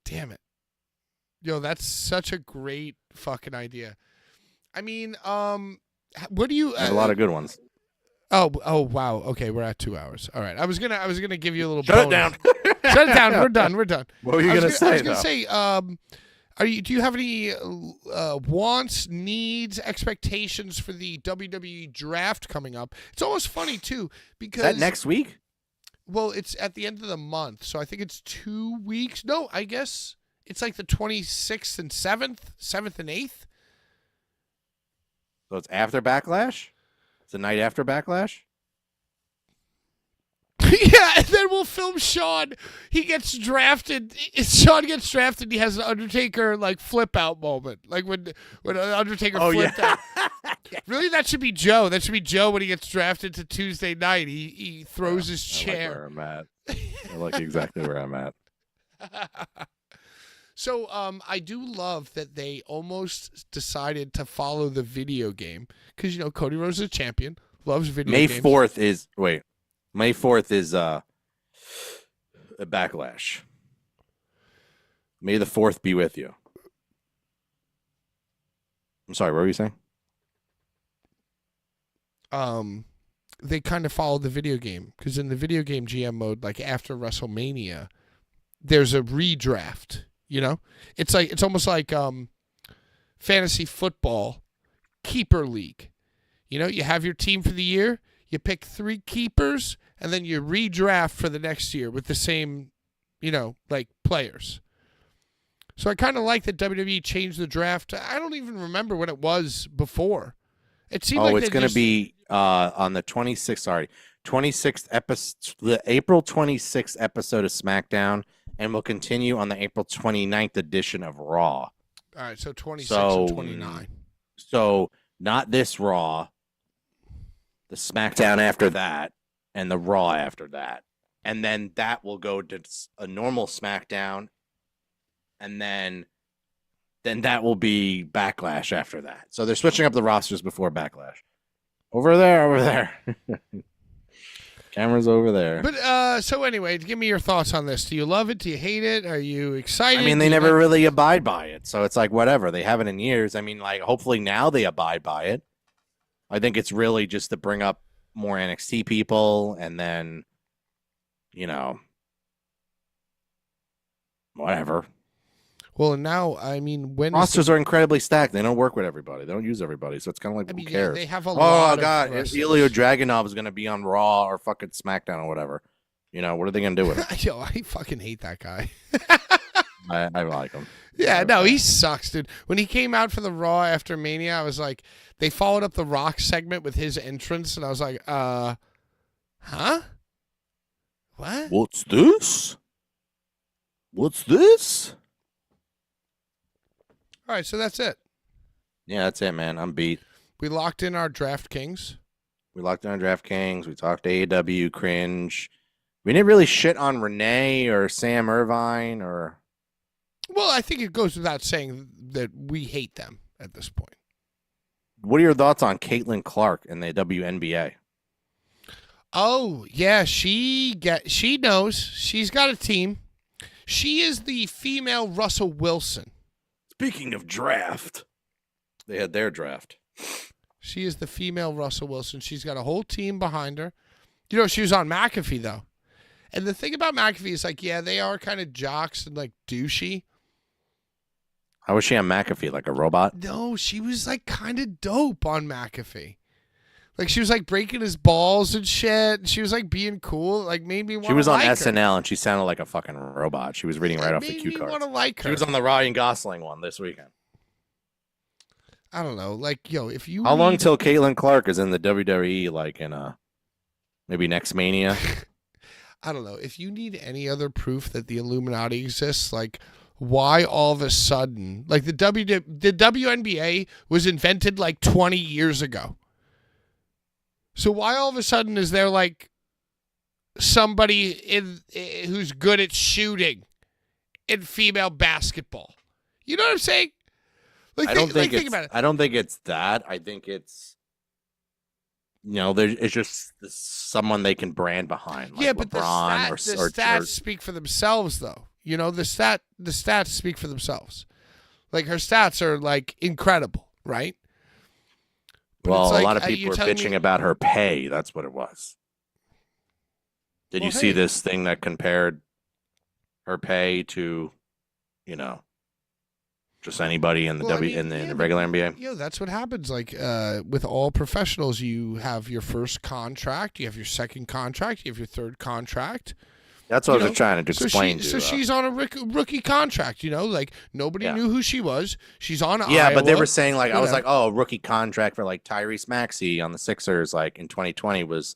Damn it. Yo, that's such a great fucking idea. I mean, what do you? There's a lot of good ones. Oh, wow. Okay, we're at 2 hours. All right. I was gonna give you a little. Shut it bonus. down. Shut it down. We're done. We're done. What were you gonna say? I was gonna say, do you have any wants, needs, expectations for the WWE draft coming up? It's almost funny too because Is that next week? Well, it's at the end of the month, so I think it's 2 weeks. No, I guess it's like the 26th and 7th and 8th. So it's after Backlash. It's the night after Backlash. Yeah, and then we'll film Sean. He gets drafted. Sean gets drafted. He has an Undertaker like flip out moment, like when Undertaker flipped out. Really, that should be Joe. That should be Joe when he gets drafted to Tuesday night. He throws his chair. I like where I'm at. I like exactly where I'm at. So I do love that they almost decided to follow the video game because Cody Rhodes is a champion, loves video games. May 4th is a Backlash. May the 4th be with you. I'm sorry, what were you saying? They kind of followed the video game because in the video game GM mode, like after WrestleMania, there's a redraft. It's almost like fantasy football keeper league. You have your team for the year, you pick 3 keepers, and then you redraft for the next year with the same, like players. So I kind of like that WWE changed the draft. I don't even remember what it was before. It seemed like it's going to be on the 26th. Sorry, 26th episode, the April 26th episode of SmackDown, and will continue on the April 29th edition of Raw. All right, so 26 and 29. So not this Raw, the SmackDown after that, and the Raw after that. And then that will go to a normal SmackDown, and then that will be Backlash after that. So they're switching up the rosters before Backlash. Over there. Camera's over there. But so anyway, give me your thoughts on this. Do you love it? Do you hate it? Are you excited? I mean, they never really abide by it. So it's like, whatever. They haven't in years. I mean, like, hopefully now they abide by it. I think it's really just to bring up more NXT people and then, whatever. Well, now, I mean, when rosters are incredibly stacked. They don't work with everybody. They don't use everybody. So it's kind of like, who cares? Yeah, they have a lot. Oh, God. Ilya Dragunov is going to be on Raw or fucking SmackDown or whatever. What are they going to do with it? Yo, I fucking hate that guy. I like him. Yeah, no, he sucks, dude. When he came out for the Raw after Mania, I was like, they followed up the Rock segment with his entrance, and I was like, huh? What? What's this? All right, so that's it. Yeah, that's it, man. I'm beat. We locked in our DraftKings. We locked in our DraftKings. We talked AEW, cringe. We didn't really shit on Renee or Sam Irvine or... Well, I think it goes without saying that we hate them at this point. what are your thoughts on Caitlin Clark in the WNBA? Oh, yeah, she knows. She's got a team. She is the female Russell Wilson. Speaking of draft, they had their draft. She is the female Russell Wilson. She's got a whole team behind her. You know, she was on McAfee, though. And the thing about McAfee is, like, yeah, they are kind of jocks and, like, douchey. How was she on McAfee? Like a robot? No, she was, like, kind of dope on McAfee. Like, she was, like, breaking his balls and shit. And she was, like, being cool. Like, made me want to like her. She was on SNL, and she sounded like a fucking robot. She was reading right off the cue cards. Made me want to like her. She was on the Ryan Gosling one this weekend. I don't know. Like, yo, if you How long till Caitlin Clark is in the WWE, like, in maybe next Mania? I don't know. If you need any other proof that the Illuminati exists, like, why all of a sudden, like, the WNBA was invented, like, 20 years ago. So why all of a sudden is there, like, somebody who's good at shooting in female basketball? You know what I'm saying? Like, think about it. I don't think it's that. I think it's, it's just someone they can brand behind. Like but LeBron the stats speak for themselves, though. You know, the stats speak for themselves. Like, her stats are, like, incredible, right? But well, a lot of people are bitching about her pay. That's what it was. Did you see this thing that compared her pay to, just anybody in the in the regular NBA? Yeah, that's what happens. Like, with all professionals, you have your first contract, you have your second contract, you have your third contract. That's what I was trying to explain to you. So she's on a rookie contract, like nobody knew who she was. She's on Iowa. Yeah, but they were saying, like, I was like, oh, rookie contract for, like, Tyrese Maxey on the Sixers, like, in 2020 was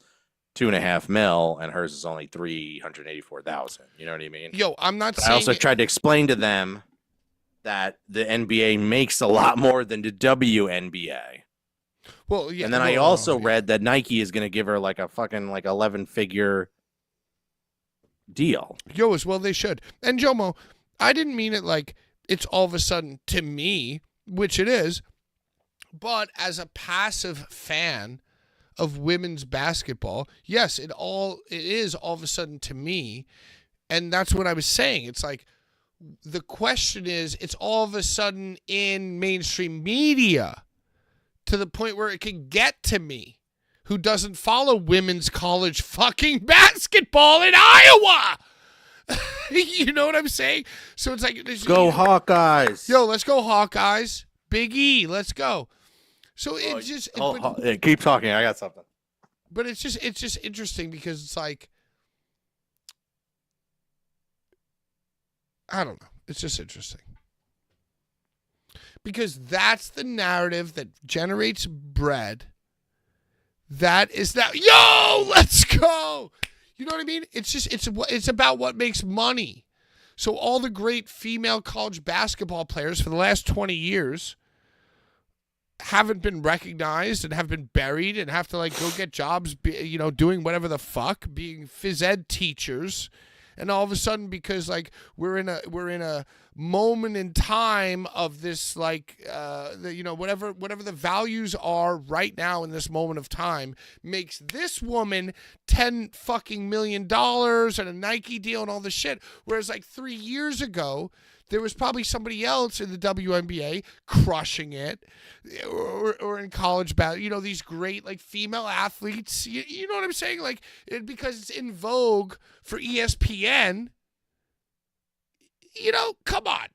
$2.5 million, and hers is only $384,000. You know what I mean? Yo, I'm not saying. I also tried to explain to them that the NBA makes a lot more than the WNBA. Well, yeah. And then I also read that Nike is going to give her, like, a fucking, like, 11-figure deal. Yo, as well they should. And Jomo, I didn't mean it like it's all of a sudden to me, which it is, but as a passive fan of women's basketball, yes, it is all of a sudden to me. And that's what I was saying. It's like, the question is, it's all of a sudden in mainstream media to the point where it can get to me, who doesn't follow women's college fucking basketball in Iowa. You know what I'm saying? So it's like, go Hawkeyes. Yo, let's go Hawkeyes. Big E, let's go. So it just keep talking. I got something. But it's just interesting because it's like, I don't know. It's just interesting. Because that's the narrative that generates bread. That is that. Yo, let's go. You know what I mean? It's just, it's about what makes money. So all the great female college basketball players for the last 20 years haven't been recognized and have been buried and have to, like, go get jobs, doing whatever the fuck, being phys ed teachers. And all of a sudden, because, like, we're in a moment in time of this, like, whatever the values are right now in this moment of time, makes this woman $10 fucking million and a Nike deal and all this shit. Whereas, like, 3 years ago, there was probably somebody else in the WNBA crushing it, or in college basketball, these great, like, female athletes. You know what I'm saying? Like, because it's in vogue for ESPN. Come on.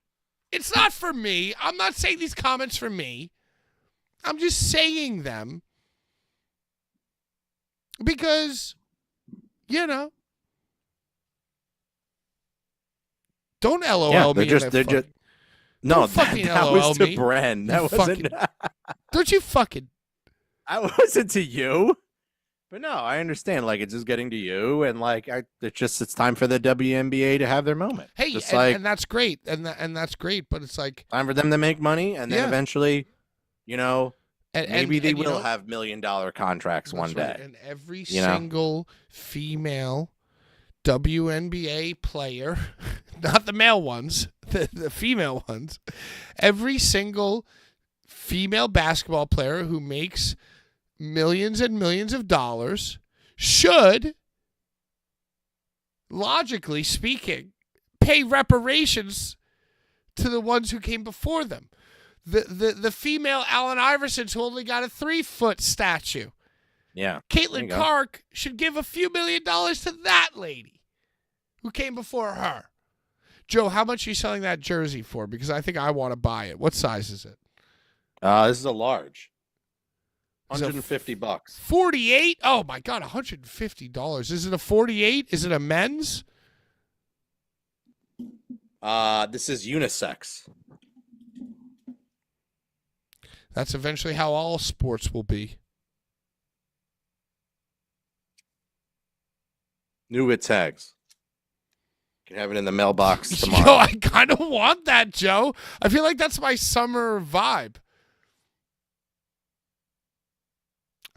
It's not for me. I'm not saying these comments for me. I'm just saying them because, don't LOL me. No, fucking that LOL was to me. Bren. That wasn't. Don't you fucking. I wasn't to you. But no, I understand. Like, it's just getting to you, and like, it's time for the WNBA to have their moment. Hey, and that's great, and that's great. But it's like time for them to make money, and then eventually, maybe they will have $1 million contracts one day. And every single female WNBA player, not the male ones, the female ones, every single female basketball player who makes millions and millions of dollars should, logically speaking, pay reparations to the ones who came before them. The female Allen Iversons who only got a 3-foot statue. Yeah. Caitlin Clark should give a few $1 million to that lady who came before her. Joe, how much are you selling that jersey for? Because I think I want to buy it. What size is it? This is a large. $150. 48? Oh my God, $150. Is it a 48? Is it a men's? This is unisex. That's eventually how all sports will be. New with tags. You can have it in the mailbox tomorrow. Yo, I kind of want that, Joe. I feel like that's my summer vibe.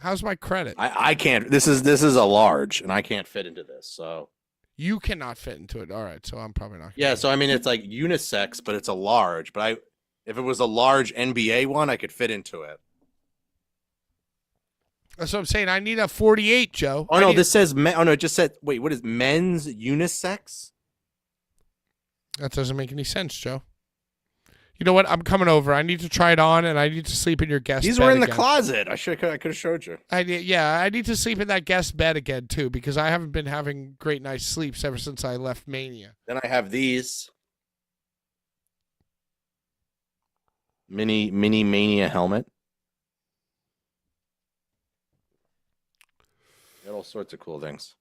How's my credit? I can't. This is a large, and I can't fit into this. So you cannot fit into it. All right, so I'm probably not. Yeah, so I mean, it's like unisex, but it's a large. But if it was a large NBA one, I could fit into it. That's what I'm saying. I need a 48, Joe. Oh no, this says oh no, it just said wait. What is men's unisex? That doesn't make any sense, Joe. You know what? I'm coming over. I need to try it on, and I need to sleep in your guest bed. These were in the again. closet. I could have showed you. I need to sleep in that guest bed again too, because I haven't been having great night's sleeps ever since I left Mania. Then I have these mini Mania helmet. Got all sorts of cool things.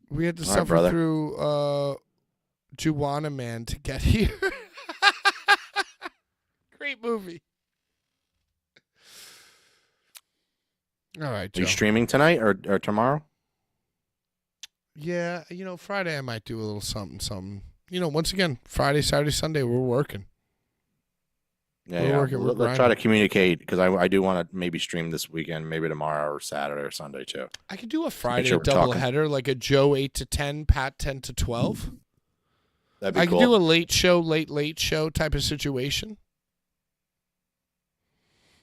We had to All right, suffer brother. through Juwanna Man to get here. Great movie. All right, Are Joe. you streaming tonight or tomorrow? Yeah, Friday I might do a little something. Once again, Friday, Saturday, Sunday, we're working. Yeah, working, we're Let's try to communicate because I do want to maybe stream this weekend, maybe tomorrow or Saturday or Sunday too. I could do a Friday sure we're doubleheader, like a Joe 8 to 10, Pat 10 to 12. That'd be I cool. could do a late show type of situation.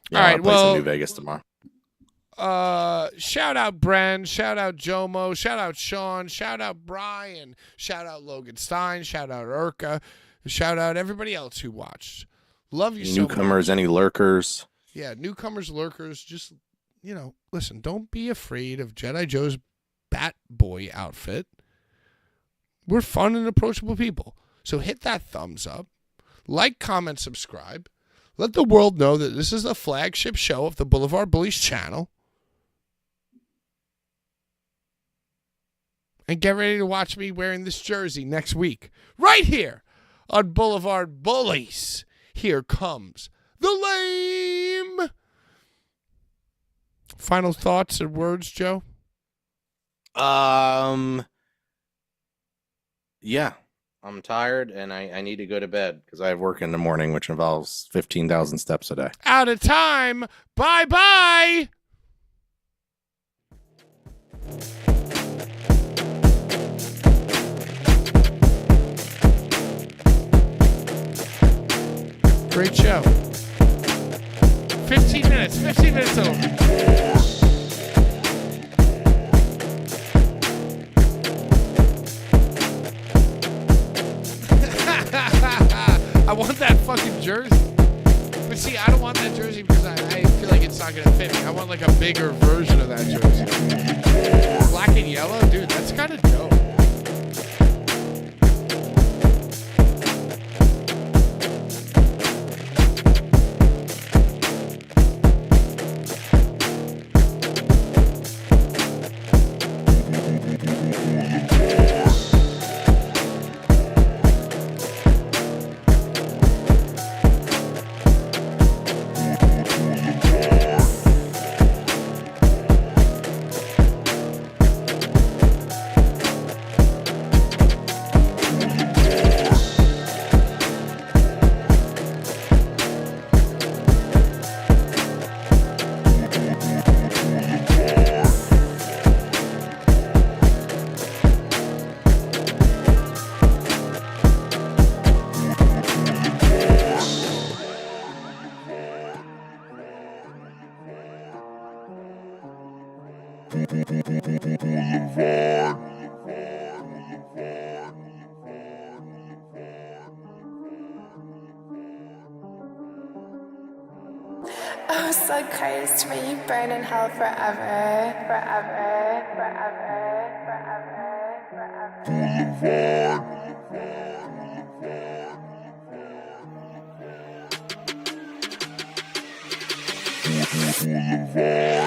Yeah, All right, I'll play well, some New Vegas tomorrow. Shout out Bren, shout out Jomo, shout out Sean, shout out Brian, shout out Logan Stein, shout out Urka, shout out everybody else who watched. Love you so much. Newcomers, any lurkers? Yeah, newcomers, lurkers, just, listen, don't be afraid of Jedi Joe's Bat Boy outfit. We're fun and approachable people. So hit that thumbs up, like, comment, subscribe. Let the world know that this is the flagship show of the Boulevard Bullies channel. And get ready to watch me wearing this jersey next week. Right here on Boulevard Bullies. Here comes the lame. Final thoughts and words, Joe? Yeah. I'm tired and I need to go to bed because I have work in the morning, which involves 15,000 steps a day. Out of time. Bye-bye. Great show. 15 minutes over. I want that fucking jersey. But see, I don't want that jersey because I feel like it's not going to fit me. I want like a bigger version of that jersey. Black and yellow? Dude, that's kind of dope. Oh, so cursed, may you burn in hell forever, forever, forever, forever, forever. Boulevard.